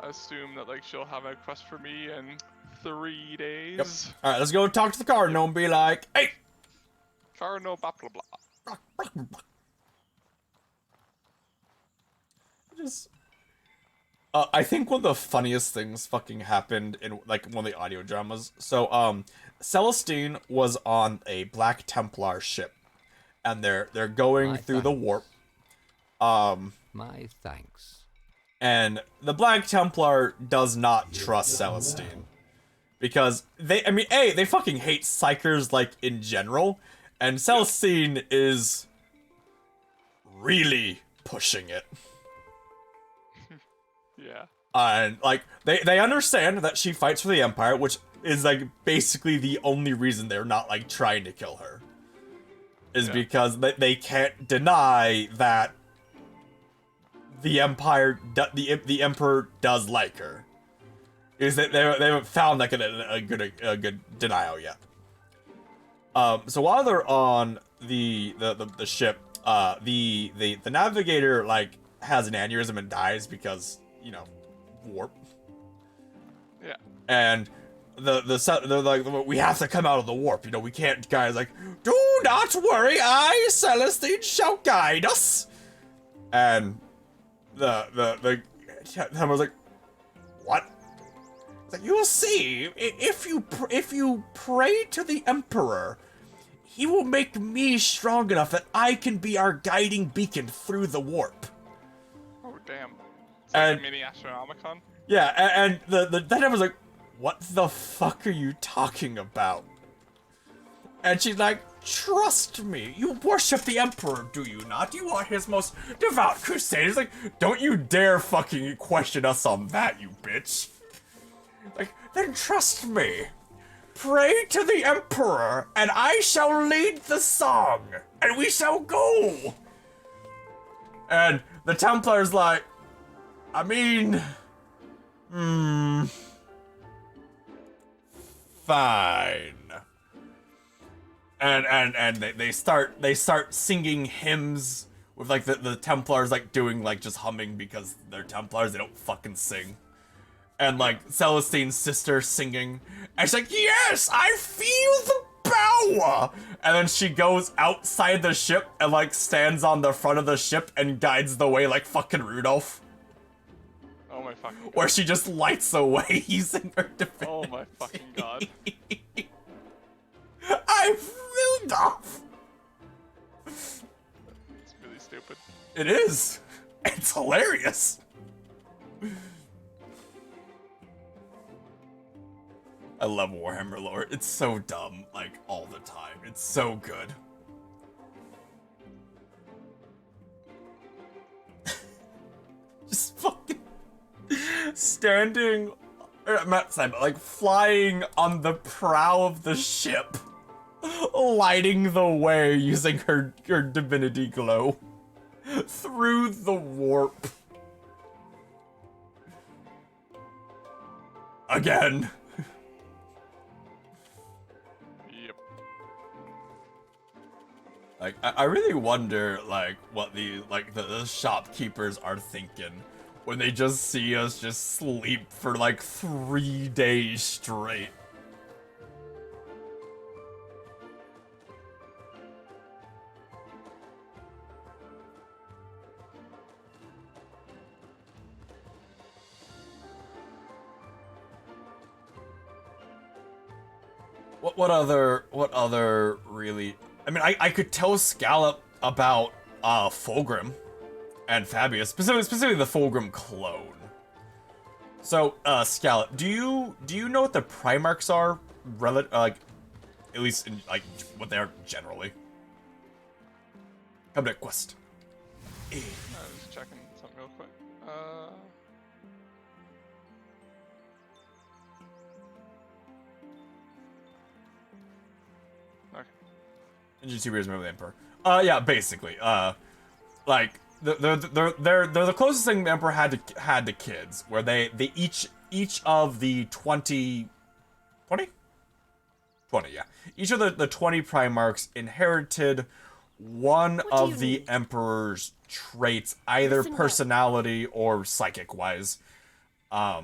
I assume that like she'll have a quest for me in 3 days. Yep. All right, let's go talk to the Cardinal and be like, hey. Cardinal, blah blah blah. Just. I think one of the funniest things fucking happened in like one of the audio dramas. So, Celestine was on a Black Templar ship, and they're going My through the thanks. warp. My thanks. And the Black Templar does not trust Celestine. Because they fucking hate Psychers, like, in general. And Celestine is really pushing it. Yeah. And, like, they understand that she fights for the Empire, which is, like, basically the only reason they're not, like, trying to kill her. Is because they can't deny that the Empire, the Emperor does like her. Is that they haven't found like a good denial yet. So while they're on the ship, the navigator like has an aneurysm and dies because warp. Yeah. And they're like, we have to come out of the warp. We can't. Guys like, do not worry, I Celestine shall guide us. And the Templar's like, what? It's like, you will see, if you pray to the Emperor, he will make me strong enough that I can be our guiding beacon through the warp. Oh damn. It's like And a mini Astronomicon. yeah, and the Templar's like, what the fuck are you talking about? And she's like, trust me, you worship the Emperor, do you not? You are his most devout crusaders. Like, don't you dare fucking question us on that, you bitch. Like, then trust me. Pray to the Emperor, and I shall lead the song, and we shall go. And the Templar's like, I mean, fine. And they start singing hymns with like the Templars like doing like just humming because they're Templars, they don't fucking sing. And like Celestine's sister singing, and she's like, yes, I feel the power. And then she goes outside the ship and like stands on the front of the ship and guides the way like fucking Rudolph. Oh my fucking god. Where she just lights away using her divinity. Oh my fucking god. I'm Rudolph. It's really stupid. It is. It's hilarious. I love Warhammer lore. It's so dumb, like, all the time. It's so good. Just fucking standing, not saying, but like flying on the prow of the ship, lighting the way using her divinity glow through the warp. Again. Yep. Like, I really wonder, like, what the shopkeepers are thinking when they just see us just sleep for, like, 3 days straight. What other really... I mean, I could tell Scallop about, Fulgrim and Fabius, specifically the Fulgrim clone. So, Scallop, do you know what the Primarchs are, At least in, like, what they are generally. Come to quest. I was just checking something real quick. Okay. Engine Superiors remember the Emperor. Yeah, basically. Like, they're the closest thing the Emperor had to kids, where they each of the 20, yeah. Each of the 20 Primarchs inherited one of the Emperor's traits, either Listen up. personality or psychic-wise. Alright,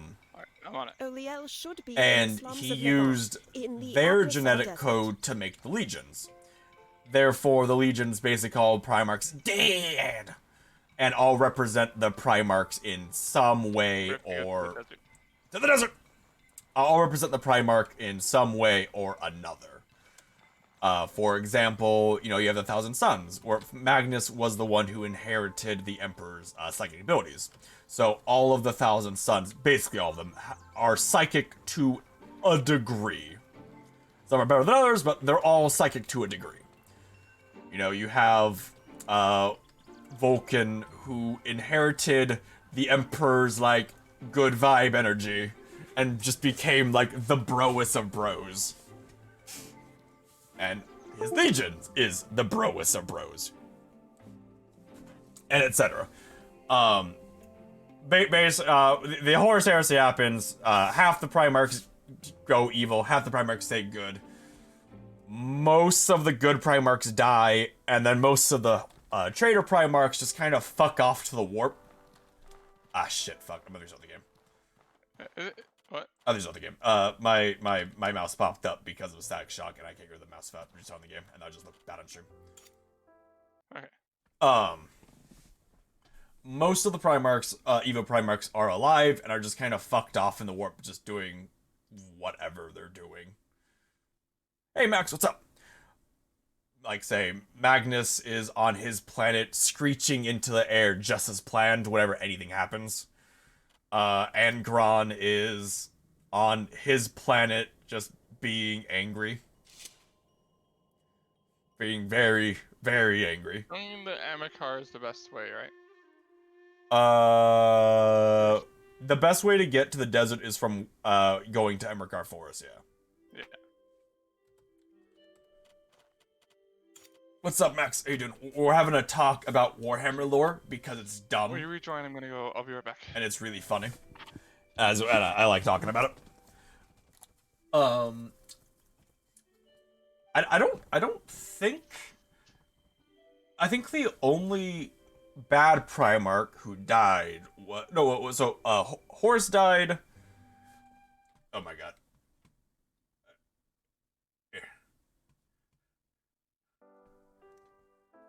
I'm on it. Oliel should be And in the slums he of Levant, used in the their Apple genetic Desert. code to make the legions. Therefore, the legions basically called Primarchs dead, and all represent the Primarchs in some way or to the desert. All represent the Primarch in some way or another. For example, you know, you have the 1,000 Suns, where Magnus was the one who inherited the Emperor's psychic abilities. So all of the 1,000 Suns, basically all of them, are psychic to a degree. Some are better than others, but they're all psychic to a degree. You know, you have Vulcan, who inherited the Emperor's, like, good vibe energy, and just became, like, the broest of bros. And his legion is the broest of bros. And etc. The Horus Heresy happens, half the Primarchs go evil, half the Primarchs stay good. Most of the good Primarchs die, and then most of the traitor Primarchs just kind of fuck off to the warp. Ah, shit, fuck, I'm gonna restart the game. What? Oh, there's another game. My mouse popped up because of a static shock, and I can't hear the mouse fat restart the game, and I just looked bad on stream. Okay. Most of the Primarchs, Evo Primarchs, are alive and are just kind of fucked off in the warp, just doing whatever they're doing. Hey, Max, what's up? Like, say, Magnus is on his planet, screeching into the air just as planned whenever anything happens. Angron is on his planet, just being angry. Being very, very angry. I mean, the Amakar is the best way, right? The best way to get to the desert is from, going to Emrakar Forest, yeah. Yeah. What's up, Max? How you doing? We're having a talk about Warhammer lore because it's dumb. Will you rejoin? I'm gonna go. I'll be right back. And it's really funny. And I like talking about it. I don't think. I think the only bad Primarch who died was Horus died. Oh my god.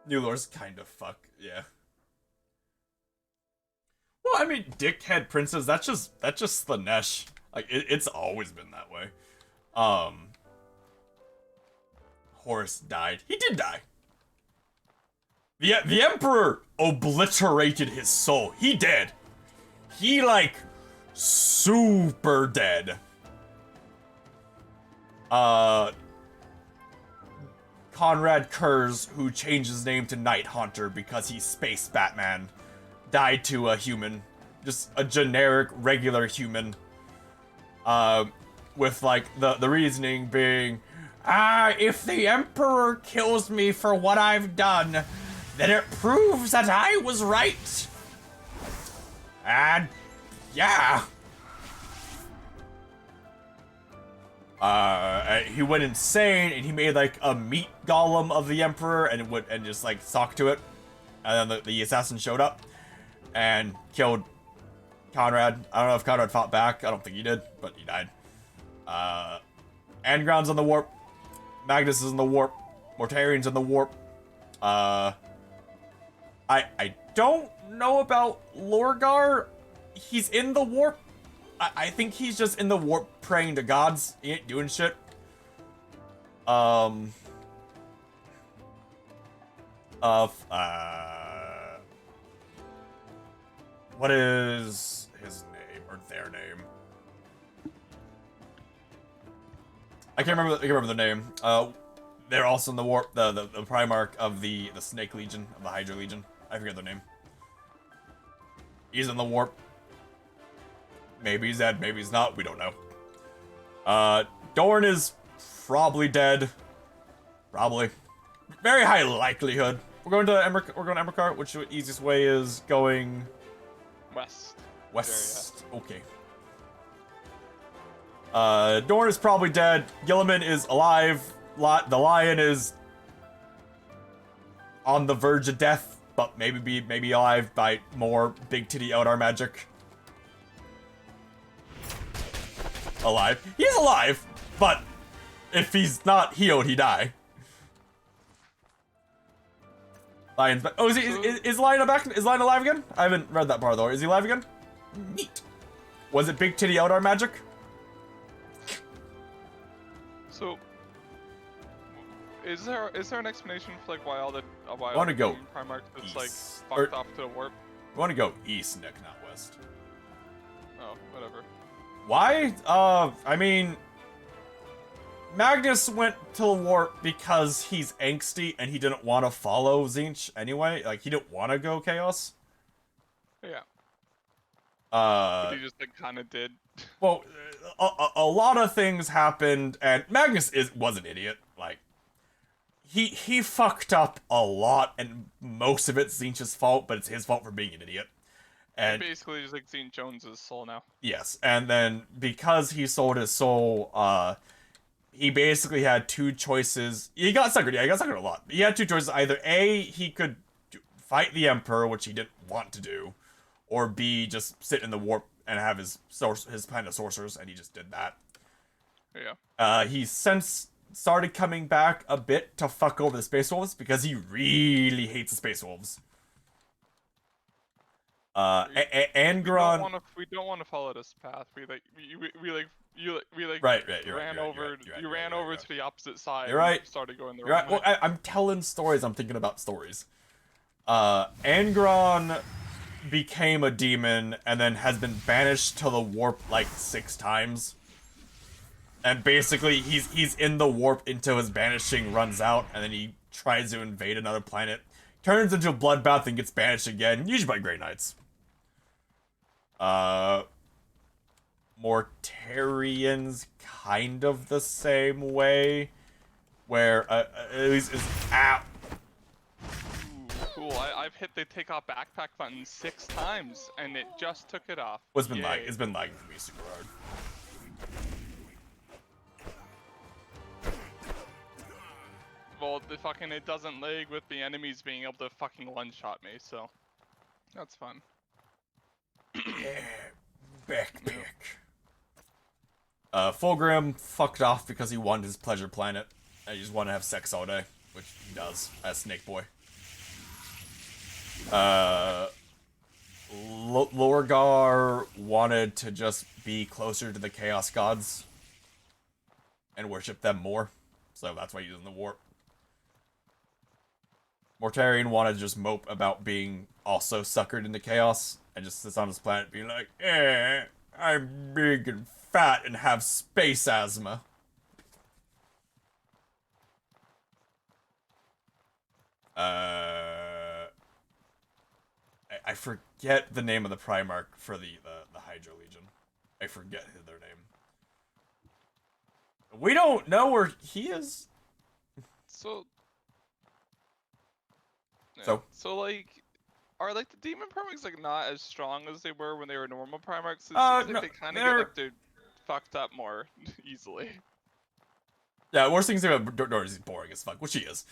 New lore's kind of fuck, yeah. Well, I mean, dickhead princes, that's just Slanesh. Like, it's always been that way. Horus died. He did die. The Emperor obliterated his soul. He dead. He, like, super dead. Conrad Kurz, who changed his name to Night Haunter because he's Space Batman, died to a human. Just a generic, regular human. With, like, the reasoning being, if the Emperor kills me for what I've done, then it proves that I was right. And, yeah. He went insane, and he made, like, a meat golem of the Emperor, and just, like, talked to it. And then the assassin showed up, and killed Conrad. I don't know if Conrad fought back. I don't think he did, but he died. Angron's on the warp. Magnus is in the warp. Mortarian's in the warp. I don't know about Lorgar. He's in the warp. I think he's just in the warp praying to gods. He ain't doing shit. What is his name, or their name? I can't remember the name. They're also in the warp, the Primarch of the Snake Legion, of the Hydra Legion. I forget their name. He's in the warp. Maybe he's dead, maybe he's not, we don't know. Dorn is probably dead. Probably. Very high likelihood. We're going to Emrakar, which the easiest way is going... West. West. Okay. Dorn is probably dead. Gilliman is alive. The lion is on the verge of death, but maybe alive by more big titty Eldar magic. Alive. He's alive, but if he's not healed, he die. Lion's back. Oh, is Lion back? Is Lion alive again? I haven't read that part though. Is he alive again? Neat. Was it big titty Eldar magic? So, is there an explanation for like why all the I want to go Primarch is east. like fucked off to the warp? I want to go east, Nick, not west. Oh, whatever. Why? I mean, Magnus went to the warp because he's angsty and he didn't want to follow Tzeentch anyway. Like, he didn't want to go Chaos. Yeah. But he just like kind of did. Well, a lot of things happened, and Magnus was an idiot. Like, he fucked up a lot, and most of it's Tzeentch's fault, but it's his fault for being an idiot. And basically just like Tzeentch Jones's soul now. Yes, and then because he sold his soul, he basically had two choices. He got suckered. Yeah, he got suckered a lot. He had two choices. Either A, he could fight the Emperor, which he didn't want to do, or B, just sit in the warp and have his planet of sorcerers, and he just did that. Yeah. He since started coming back a bit to fuck over the Space Wolves because he really hates the Space Wolves. Angron. We don't want to follow this path. We ran over to the opposite side. You're right. And started going the You're wrong right. way. Well, I'm telling stories. I'm thinking about stories. Angron became a demon and then has been banished to the warp like 6 times. And basically, he's in the warp until his banishing runs out, and then he tries to invade another planet, turns into a bloodbath, and gets banished again, usually by Grey Knights. Mortarian's kind of the same way, where at least is Ooh, cool. I've hit the take off backpack button 6 times, and it just took it off. It's been lagging for me super hard. Well, it doesn't lag with the enemies being able to fucking one-shot me, so that's fun. Backpack. Fulgrim fucked off because he wanted his pleasure planet. And he just wanted to have sex all day, which he does as Snake Boy. Lorgar wanted to just be closer to the Chaos Gods and worship them more, so that's why he's in the warp. Mortarion wanted to just mope about being also suckered into chaos and just sits on his planet being like, I'm big and fat and have space asthma. I forget the name of the Primarch for the Hydra Legion. I forget their name. We don't know where he is. So like, are like the demon Primarchs like not as strong as they were when they were normal Primarchs? It seems like No, they kind of get like they're fucked up more easily. Yeah, worst things about Doris is boring as fuck, which she is.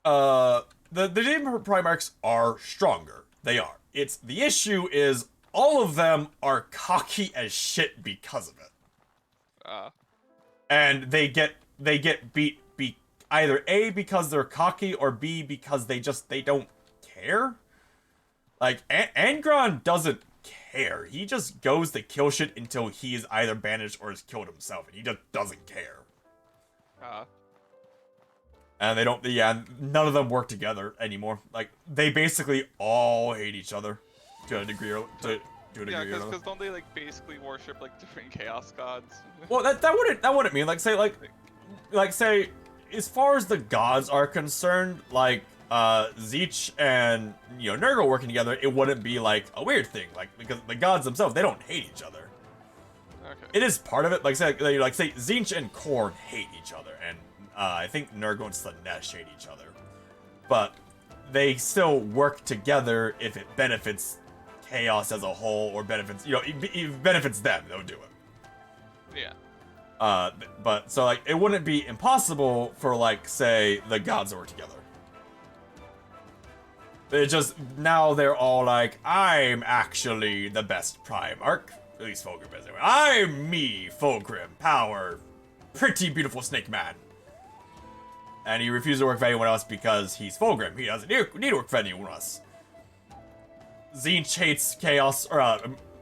The demon Primarchs are stronger. They are. The issue is all of them are cocky as shit because of it. And they get beat either A, because they're cocky, or B, because they don't care. Like, Angron doesn't care. He just goes to kill shit until he is either banished or has killed himself, and he just doesn't care. And none of them work together anymore. Like, they basically all hate each other to a degree, to a degree Yeah, or another. because don't they like basically worship like different chaos gods? Well, that wouldn't mean like say as far as the gods are concerned, like Zeech and Nurgle working together, it wouldn't be like a weird thing, like because the gods themselves, they don't hate each other. Okay. It is part of it, like say Zeech and Khorne hate each other, and I think Nurgle and Slaanesh hate each other, but they still work together if it benefits chaos as a whole, or benefits it benefits them, they'll do it. Yeah. But so like it wouldn't be impossible for like say the gods to work together. It just now they're all like, I'm actually the best Primarch, at least Fulgrim is anyway. I'm me, Fulgrim, power, pretty beautiful snake man. And he refuses to work for anyone else because he's Fulgrim. He doesn't need to work for anyone else. Tzeentch hates chaos, or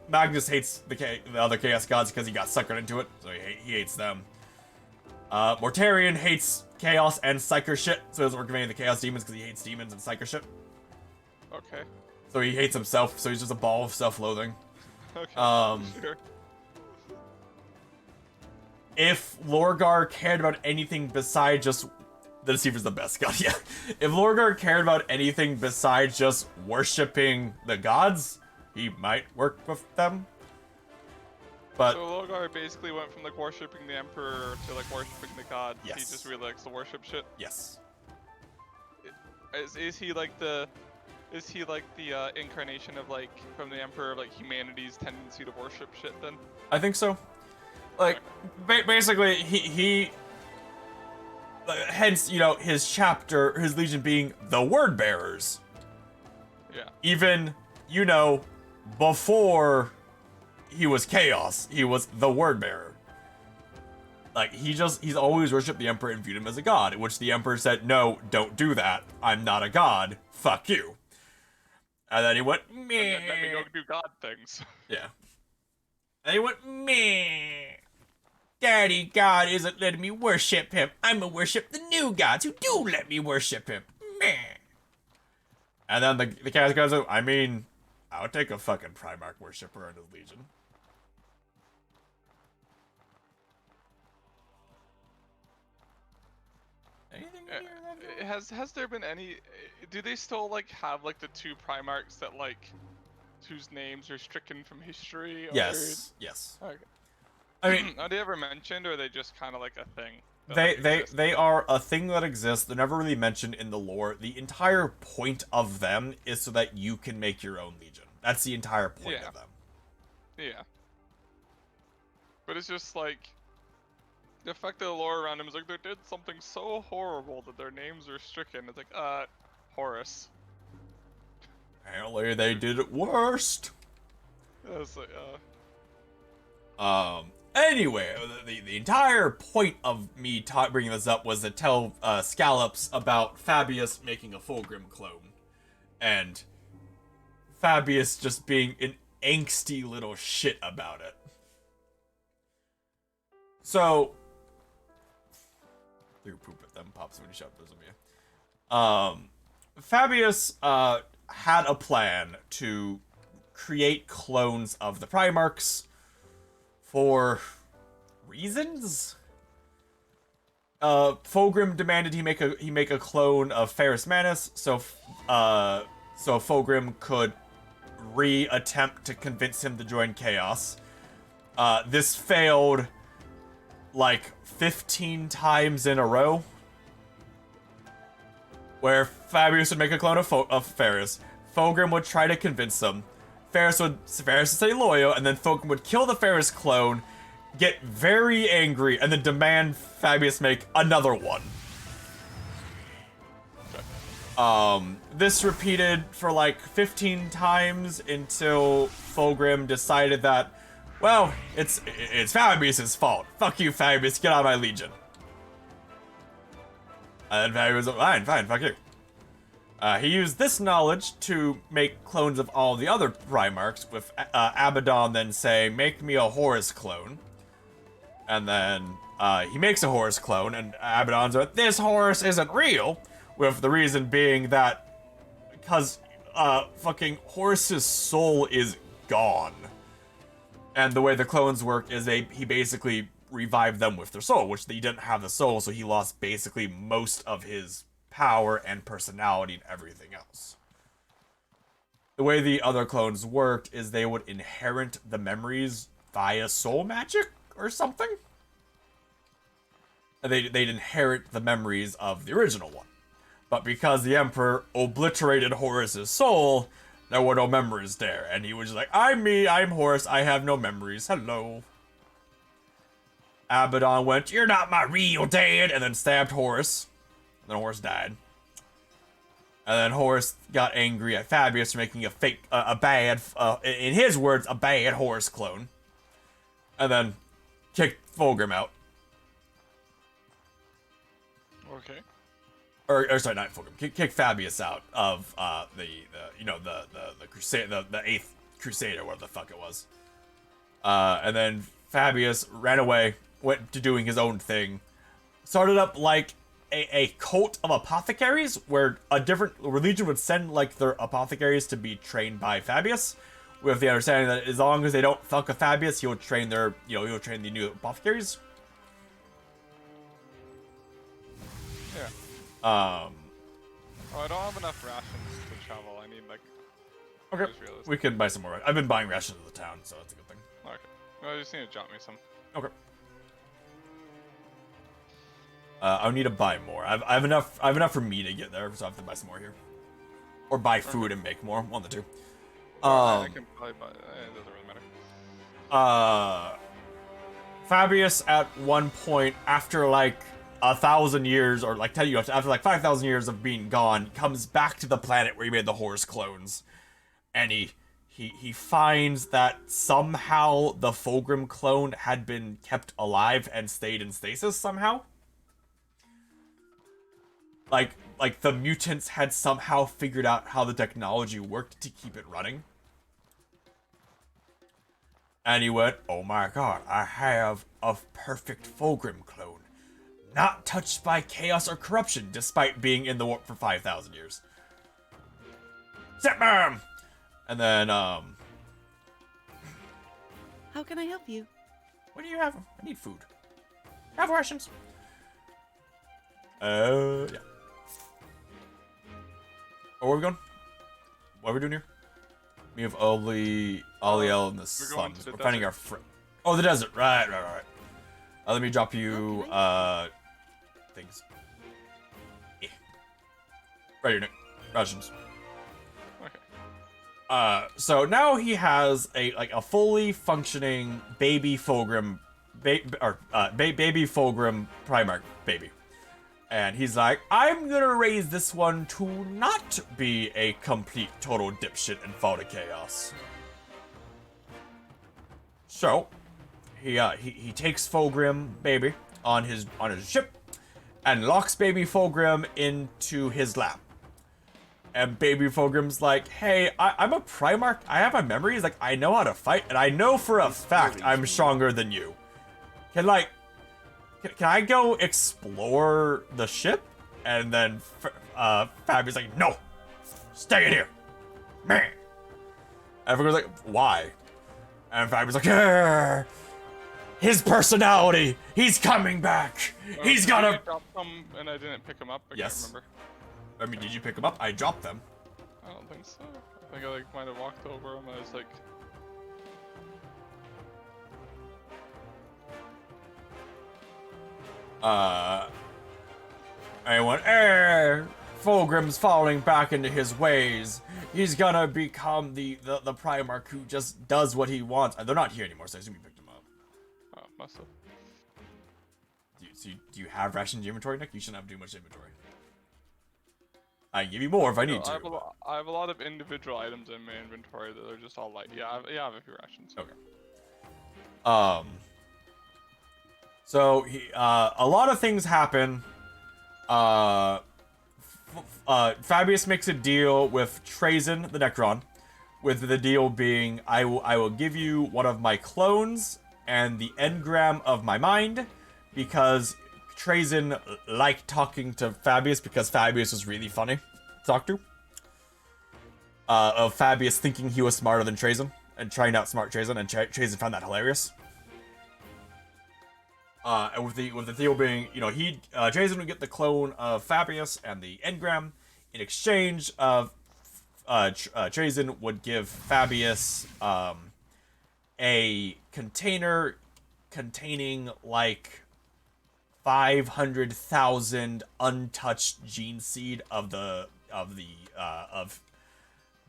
Magnus hates the other chaos gods because he got suckered into it, so he hates them. Mortarion hates chaos and psyker shit, so he doesn't work with any of the chaos demons because he hates demons and psyker shit. Okay. So he hates himself, so he's just a ball of self-loathing. Okay. Sure. If Lorgar cared about anything besides just... The Deceiver's the best god, yeah. If Lorgar cared about anything besides just worshipping the gods, he might work with them. But... So Lorgar basically went from like worshipping the Emperor to like worshipping the gods. Yes. He just really likes to worship shit. Yes. Is he like the... Is he like the incarnation of like, from the Emperor, of like humanity's tendency to worship shit then? I think so. Like, basically, he hence, his chapter, his legion being the Word Bearers. Yeah. Even, before he was Chaos, he was the Word Bearer. Like, he's always worshipped the Emperor and viewed him as a god, in which the Emperor said, no, don't do that. I'm not a god. Fuck you. And then he went, meh. Let me go do god things. Yeah. And he went, meh. Daddy God isn't letting me worship him. I'm gonna worship the new gods who do let me worship him. Meh. And then the chaos gods go, I mean, I'll take a fucking Primarch worshiper in his legion. Anything here? Has there been any? Do they still like have like the two Primarchs that like whose names are stricken from history? Or... Yes. Yes. Okay. I mean, are they ever mentioned, or are they just kind of like a thing? They are a thing that exists. They're never really mentioned in the lore. The entire point of them is so that you can make your own legion. That's the entire point of them. Yeah. But it's just like the fact that the lore around him is like they did something so horrible that their names are stricken. It's like, Horus. Apparently they did it worst. It's like, Anyway, the entire point of me bringing this up was to tell Scallops about Fabius making a Fulgrim clone. And Fabius just being an angsty little shit about it. So... threw poop at them, pops when you shove those at me. Fabius had a plan to create clones of the Primarchs for reasons. Fulgrim demanded he make a clone of Ferrus Manus, so Fulgrim could re-attempt to convince him to join Chaos. This failed like 15 times in a row, where Fabius would make a clone of Ferrus. Fulgrim would try to convince him. Ferrus would say loyal, and then Fulgrim would kill the Ferrus clone, get very angry, and then demand Fabius make another one. This repeated for like 15 times until Fulgrim decided that, well, it's Fabius's fault. Fuck you, Fabius, get out of my legion. And then Fabius was like, fine, fuck you. He used this knowledge to make clones of all the other Primarchs, with Abaddon then saying, make me a Horus clone. And then he makes a Horus clone, and Abaddon's like, this Horus isn't real, with the reason being that because fucking Horus's soul is gone. And the way the clones work is he basically revived them with their soul, which he didn't have the soul, so he lost basically most of his power and personality and everything else. The way the other clones worked is they would inherit the memories via soul magic or something. And they'd inherit the memories of the original one. But because the Emperor obliterated Horus's soul, there were no memories there. And he was just like, I'm me, I'm Horus, I have no memories, hello. Abaddon went, you're not my real dad, and then stabbed Horus. And then Horus died. And then Horus got angry at Fabius for making in his words, a bad Horus clone. And then kicked Fulgrim out. Okay. Or sorry, not Fulgrim. Kicked Fabius out of the crusade, the 8th Crusade, or whatever the fuck it was. And then Fabius ran away, went to doing his own thing, started up like a cult of apothecaries, where a different religion would send like their apothecaries to be trained by Fabius, with the understanding that as long as they don't fuck with Fabius, he'll train he'll train the new apothecaries. Yeah. Oh, I don't have enough rations to travel. I need like. Okay. We can buy some more. I've been buying rations of the town, so that's a good thing. Okay. Well, I just need to jump me some. Okay. I need to buy more. I have enough for me to get there, so I have to buy some more here, or buy food and make more. One of the two. I can probably buy. It doesn't really matter. Fabius at one point, after like 1,000 years, or like after like 5,000 years of being gone, comes back to the planet where he made the Horus clones, and he finds that somehow the Fulgrim clone had been kept alive and stayed in stasis somehow. Like the mutants had somehow figured out how the technology worked to keep it running. And he went, oh my god, I have a perfect Fulgrim clone. Not touched by chaos or corruption, despite being in the warp for 5,000 years. Zipman! And then, How can I help you? what do you have? I need food. Have rations. Yeah. Oh, where are we going? What are we doing here? We have Aliel and the Suns. We're finding our friend. Oh, the desert. Right. Let me drop you, things. Yeah. Right here, Nick. Rations. Okay. So now he has a fully functioning baby Fulgrim, baby Fulgrim Primarch baby. And he's like, I'm gonna raise this one to not be a complete total dipshit and fall to chaos. So, he takes Fulgrim baby on his ship and locks baby Fulgrim into his lap. And baby Fulgrim's like, hey, I'm a Primarch, I have my memories, like, I know how to fight, and I know for a fact I'm stronger than you. Can I go explore the ship? And then Fabius like, no, stay in here, man. And everyone's like, why? And Fabius like, yeah, his personality, he's coming back. He's gonna. I dropped them and I didn't pick them up. I can't remember. I mean, did you pick them up? I dropped them. I don't think so. I think I like might have walked over them. I was like. I went, Fulgrim's falling back into his ways. He's gonna become the Primarch who just does what he wants. And they're not here anymore, so I assume you picked them up. Oh, must have. Do you have rations in your inventory, Nick? You shouldn't have too much inventory. I can give you more if I need to. I have a lot of individual items in my inventory that are just all light. Yeah, I have a few rations. Okay. So a lot of things happen. Fabius makes a deal with Trazyn the Necron, with the deal being I will give you one of my clones and the engram of my mind, because Trazyn liked talking to Fabius because Fabius was really funny to talk to. Of Fabius thinking he was smarter than Trazyn and trying to outsmart Chazen, and Chazen found that hilarious. And with the deal being, you know, Chazen would get the clone of Fabius and the engram. In exchange of, Chazen would give Fabius, a container containing, like, 500,000 untouched gene seed of the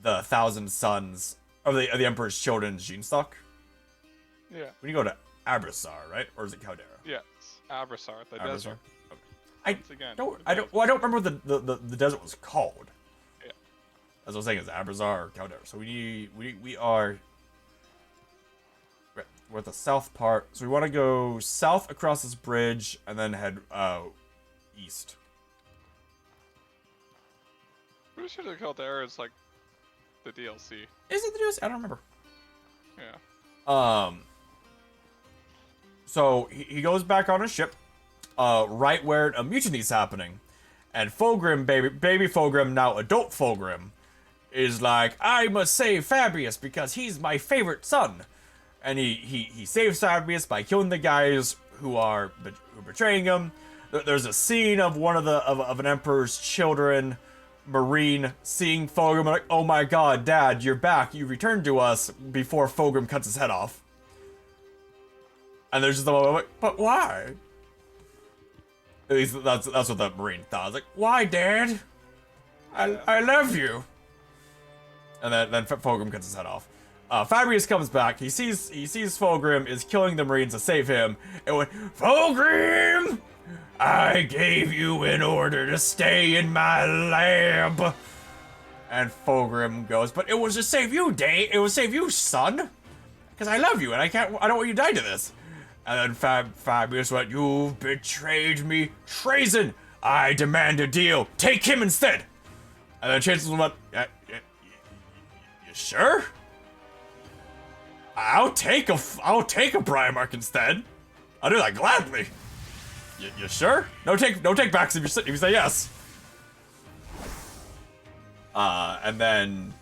Thousand Sons, of the Emperor's Children's gene stock. Yeah. When you go to Abrasar, right? Or is it Caldera? Yeah, it's Abrasar, the Abrasar? desert. Okay. Again, I don't remember what the desert was called. Yeah. As I was saying, it's Abrasar or Caldera. So we are. We're at the south part, so we want to go south across this bridge and then head east. Pretty sure the Caldera is like the DLC. Is it the DLC? I don't remember. Yeah. So he goes back on his ship, right where a mutiny's happening, and Fulgrim, baby Fulgrim, now adult Fulgrim, is like, I must save Fabius because he's my favorite son. And he saves Fabius by killing the guys who are betraying him. There's a scene of one of an Emperor's children, Marine, seeing Fulgrim like, oh my god, Dad, you're back, you returned to us, before Fulgrim cuts his head off. And there's just a moment like, but why? At least that's what the Marine thought. I was like, why, Dad? I love you. And then Fulgrim cuts his head off. Fabius comes back. He sees Fulgrim is killing the Marines to save him, and went, Fulgrim, I gave you an order to stay in my lab. And Fulgrim goes, but it was to save you, Dave. It was to save you, son, because I love you and I don't want you to die to this. And then Fabius went, you've betrayed me, treason. I demand a deal. Take him instead. And then Chancellor went, you sure? I'll take a Primarch instead. I'll do that gladly. You sure? No take backs if you say yes. And then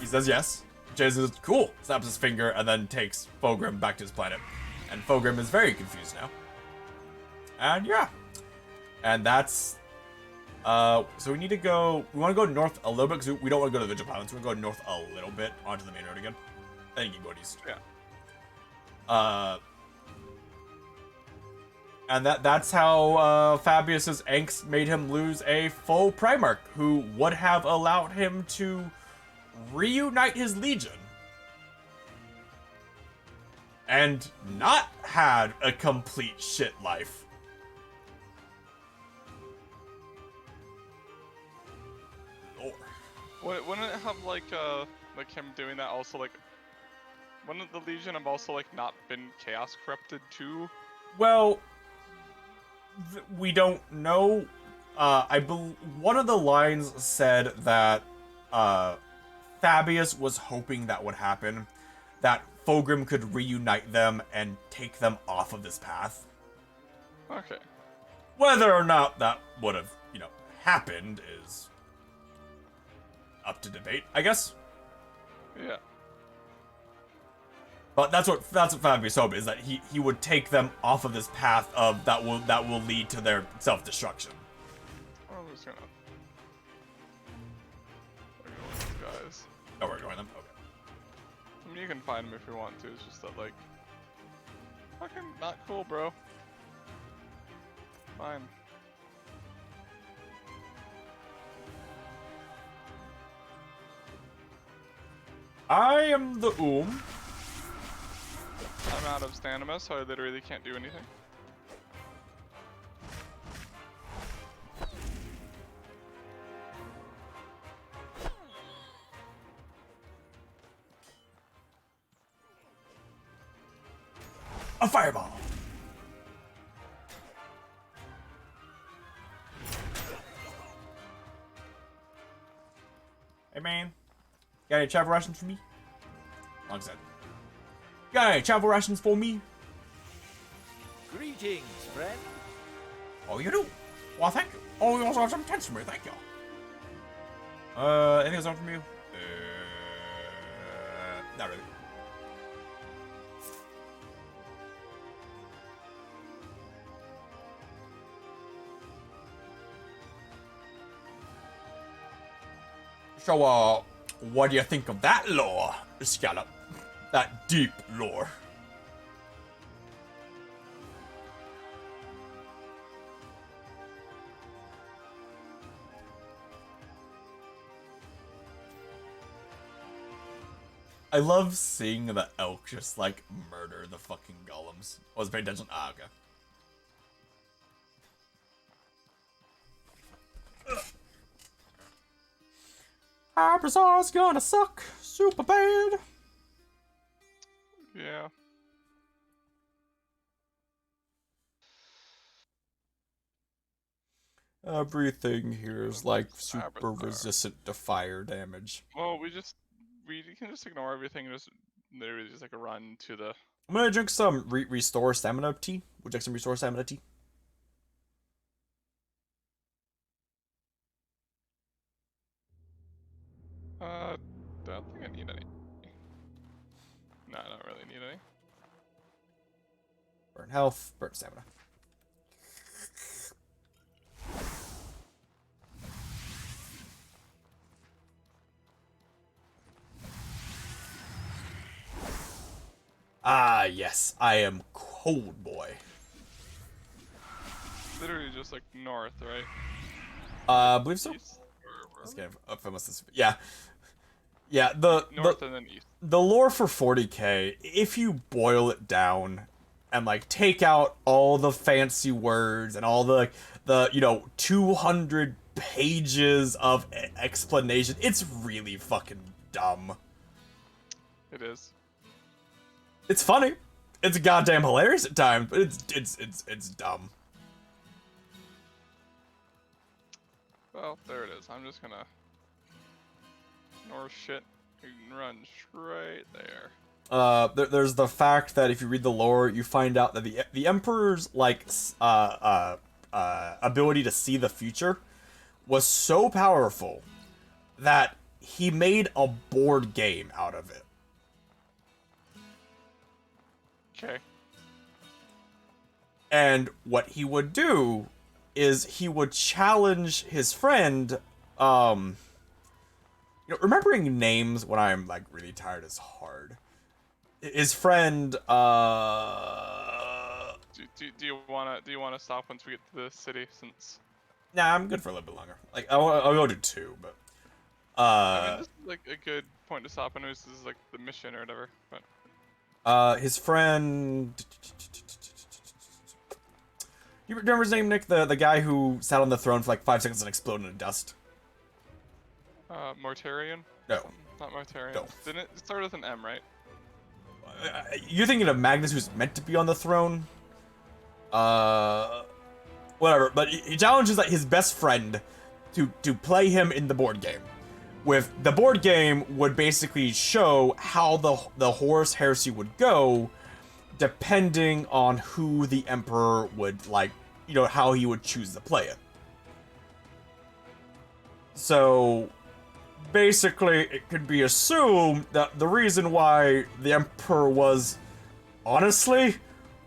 he says yes. Jason says, cool. Snaps his finger and then takes Fulgrim back to his planet. And Fulgrim is very confused now. And yeah. And that's so we need to go. We want to go north a little bit because we don't want to go to the Vigil Islands. We want to go north a little bit onto the main road again. Then you can go east. Yeah. And that's how Fabius's angst made him lose a full Primarch, who would have allowed him to reunite his legion and not had a complete shit life. Lore. Wouldn't it have like him doing that also like? Wouldn't the Legion have also like not been chaos corrupted too? Well, we don't know. One of the lines said that Fabius was hoping that would happen, that Fulgrim could reunite them and take them off of this path. Okay. Whether or not that would have, happened is up to debate, I guess. Yeah. But that's what Fabius hoped, is that he would take them off of this path of that will lead to their self-destruction. I'm just gonna ignore these guys. Oh, we're ignoring them? Okay. I mean, you can find them if you want to, it's just that, like, fucking not cool, bro. Fine. I am the I'm out of stamina, so I literally can't do anything. A fireball! Hey man, got any travel rations for me? Long said. Got any travel rations for me? Greetings, friend. Oh, you do? Well, thank you. Oh, you also have some tents for me, thank you. Anything else on from you? Not really. So, what do you think of that lore, Scallop? That deep lore. I love seeing the elk just, like, murder the fucking golems. I was paying attention. Ah, okay. Hyperzar's gonna suck super bad. Yeah. Everything here is like super resistant to fire damage. Well, we can just ignore everything and just literally just like a run to the. I'm gonna drink some restore stamina tea. Would you like some restore stamina tea? Don't think I need any. No, I don't really need any. Burn health, burn stamina. Ah, yes, I am Cold Boy. Literally just like north, right? I believe so. East? Let's get up from us. Yeah. Yeah, North and then east. The lore for 40k, if you boil it down and like take out all the fancy words and all the 200 pages of explanation, it's really fucking dumb. It is. It's funny. It's goddamn hilarious at times, but it's dumb. Well, there it is. I'm just gonna ignore shit and run straight there. There's the fact that if you read the lore, you find out that the Emperor's like ability to see the future was so powerful that he made a board game out of it. Okay. And what he would do is he would challenge his friend, remembering names when I'm like really tired is hard. His friend, Do you wanna stop once we get to the city since? Nah, I'm good for a little bit longer. Like I'll go to 2, but I mean, this is like a good point to stop. I know this is like the mission or whatever, but. His friend. You remember his name, Nick? The guy who sat on the throne for like 5 seconds and exploded in dust. Mortarion? No. Not Mortarion. No. Didn't it start with an M, right? You're thinking of Magnus, who's meant to be on the throne. Whatever. But he challenges like his best friend to play him in the board game. With the board game would basically show how the Horus Heresy would go, depending on who the Emperor would like, how he would choose to play it. So basically, it could be assumed that the reason why the Emperor was honestly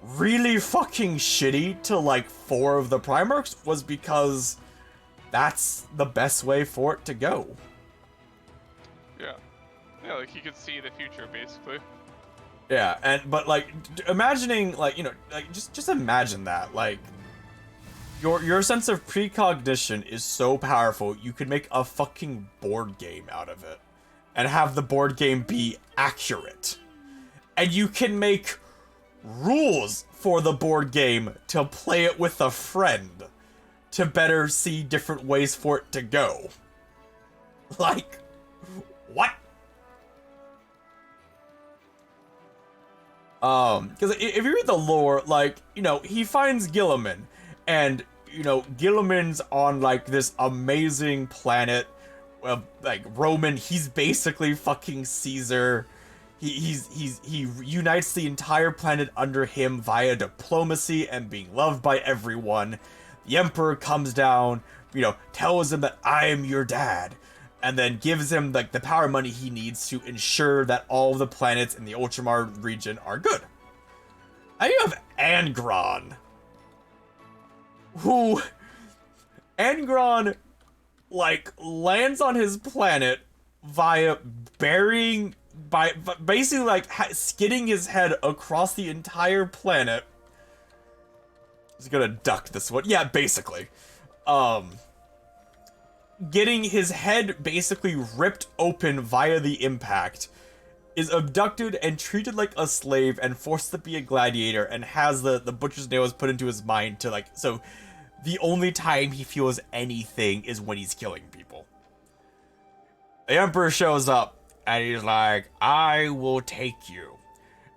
really fucking shitty to like 4 of the Primarchs was because that's the best way for it to go. Yeah, like he could see the future, basically. Yeah, but like, imagining, like, just imagine that, like, your sense of precognition is so powerful, you could make a fucking board game out of it, and have the board game be accurate. And you can make rules for the board game to play it with a friend, to better see different ways for it to go. Like, what? Because if you read the lore, like, he finds Guilliman, and, Guilliman's on, like, this amazing planet of, like, Roman, he's basically fucking Caesar. He unites the entire planet under him via diplomacy and being loved by everyone. The Emperor comes down, tells him that I am your dad, and then gives him like the power money he needs to ensure that all of the planets in the Ultramar region are good. And you have Angron, who Angron like lands on his planet via basically like skidding his head across the entire planet. He's gonna duck this one. Yeah, basically. Getting his head basically ripped open via the impact, is abducted and treated like a slave and forced to be a gladiator, and has the butcher's nails put into his mind to like, so the only time he feels anything is when he's killing people. The Emperor shows up and he's like, I will take you.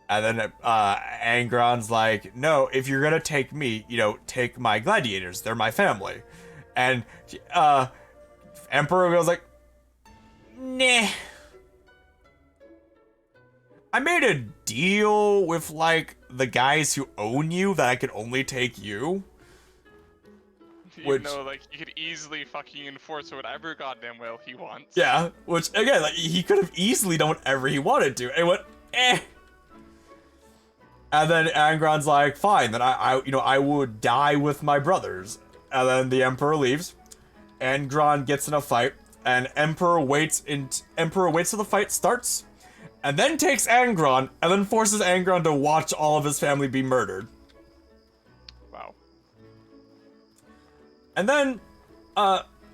And then Angron's like, no, if you're gonna take me, you know, take my gladiators. They're my family. And Emperor goes like, nah. I made a deal with, like, the guys who own you that I could only take you. Even though, like, he could easily fucking enforce whatever goddamn will he wants. Yeah, which, again, like, he could have easily done whatever he wanted to. And he went, eh. And then Angron's like, fine, then I would die with my brothers. And then the Emperor leaves. Angron gets in a fight, and Emperor waits till the fight starts, and then takes Angron, and then forces Angron to watch all of his family be murdered. Wow. And then,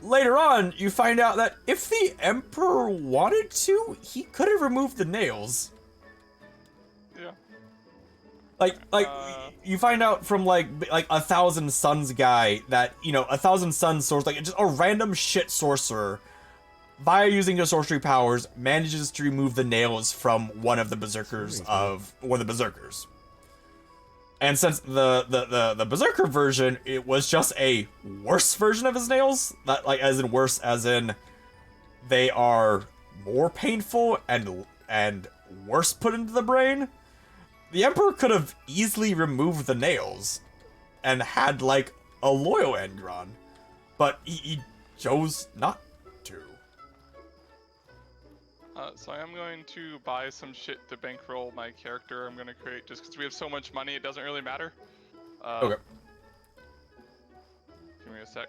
later on, you find out that if the Emperor wanted to, he could have removed the nails. Yeah. Like, you find out from, like a Thousand Suns guy that, you know, a Thousand Suns sorcerer, like, just a random shit sorcerer, via using his sorcery powers, manages to remove the nails from one of the berserkers And since the berserker version, it was just a worse version of his nails, not like worse as in they are more painful and worse put into the brain. The Emperor could have easily removed the nails and had, like, a loyal Angron, but he chose not to. So I am going to buy some shit to bankroll my character I'm going to create, just because we have so much money, it doesn't really matter. Okay. Give me a sec.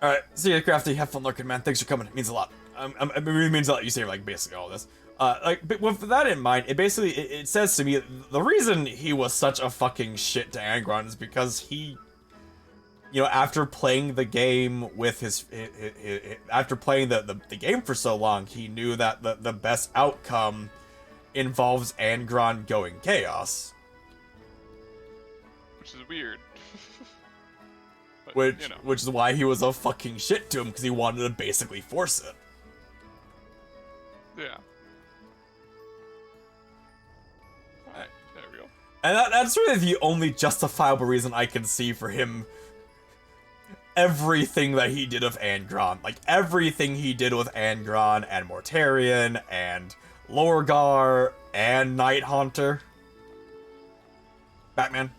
Alright, see you, Crafty. Have fun lurking, man. Thanks for coming. It means a lot. It really means a lot you say, like, basically all this. But with that in mind, it says to me, the reason he was such a fucking shit to Angron is because he, you know, after playing the game with after playing the game for so long, he knew that the best outcome involves Angron going chaos. Which is weird. But, which is why he was a fucking shit to him, because he wanted to basically force it. Yeah. Alright, there we go. And that's really the only justifiable reason I can see for him. Everything that he did with Angron. Like, everything he did with Angron and Mortarion and Lorgar and Nighthunter. Batman.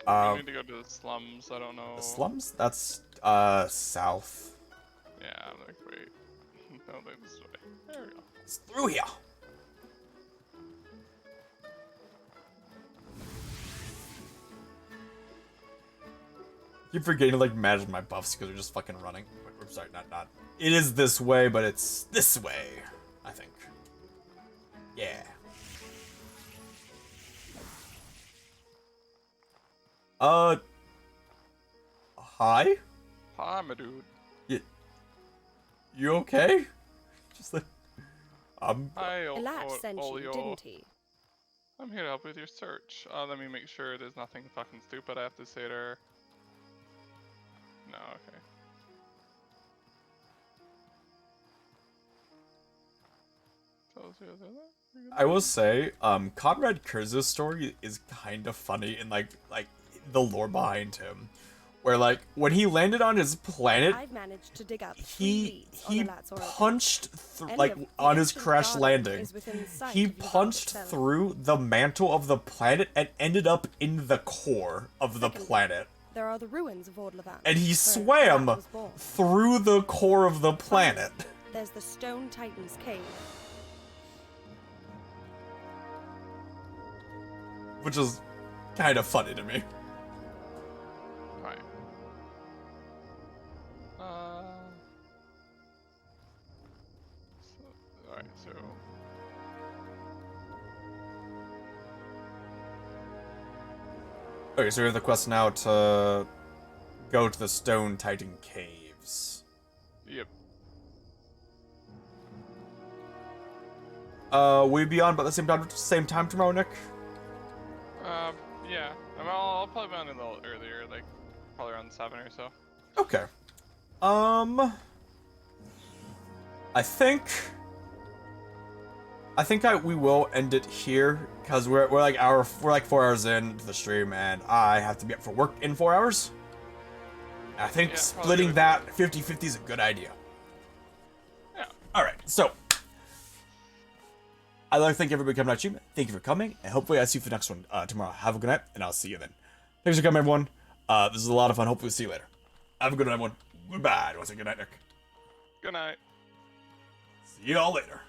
We need to go to the slums, I don't know. The slums? That's, south. Yeah, I'm like, wait. No, this way. There we go. It's through here. Keep forgetting to, like, manage my buffs because they're just fucking running. I'm sorry, not. It is this way, but it's this way, I think. Yeah. Hi? Hi, my dude. You okay? Just like, Hi, Elat sent you, didn't he? I'm here to help with your search. Let me make sure there's nothing fucking stupid I have to say to her. No, okay. I will say, Comrade Kurza's story is kind of funny in like the lore behind him, where like when he landed on his planet, I've managed to dig up he punched through like on his crash landing. He punched through the mantle of the planet and ended up in the core of the planet. There are the ruins of Ord Levan. And he where swam Rat was born. through the core of the planet. There's the Stone Titan's Cave. Which is kind of funny to me. Alright. Alright, so... Okay, so we have the quest now to go to the Stone Titan Caves. Yep. We be on about the same time tomorrow, Nick? Yeah. I mean, I'll probably be on a little earlier, like, probably around 7 or so. Okay. I think we will end it here because we're like 4 hours into the stream and I have to be up for work in 4 hours. I think Yeah, splitting that 50-50 is a good idea. Yeah. All right, so I'd like to thank everybody coming out. Thank you for coming, and hopefully I see you for the next one tomorrow. Have a good night, and I'll see you then. Thanks for coming, everyone. This is a lot of fun. Hopefully, see you later. Have a good night, everyone. Goodbye. Do I say good night, Nick? Good night. See y'all later.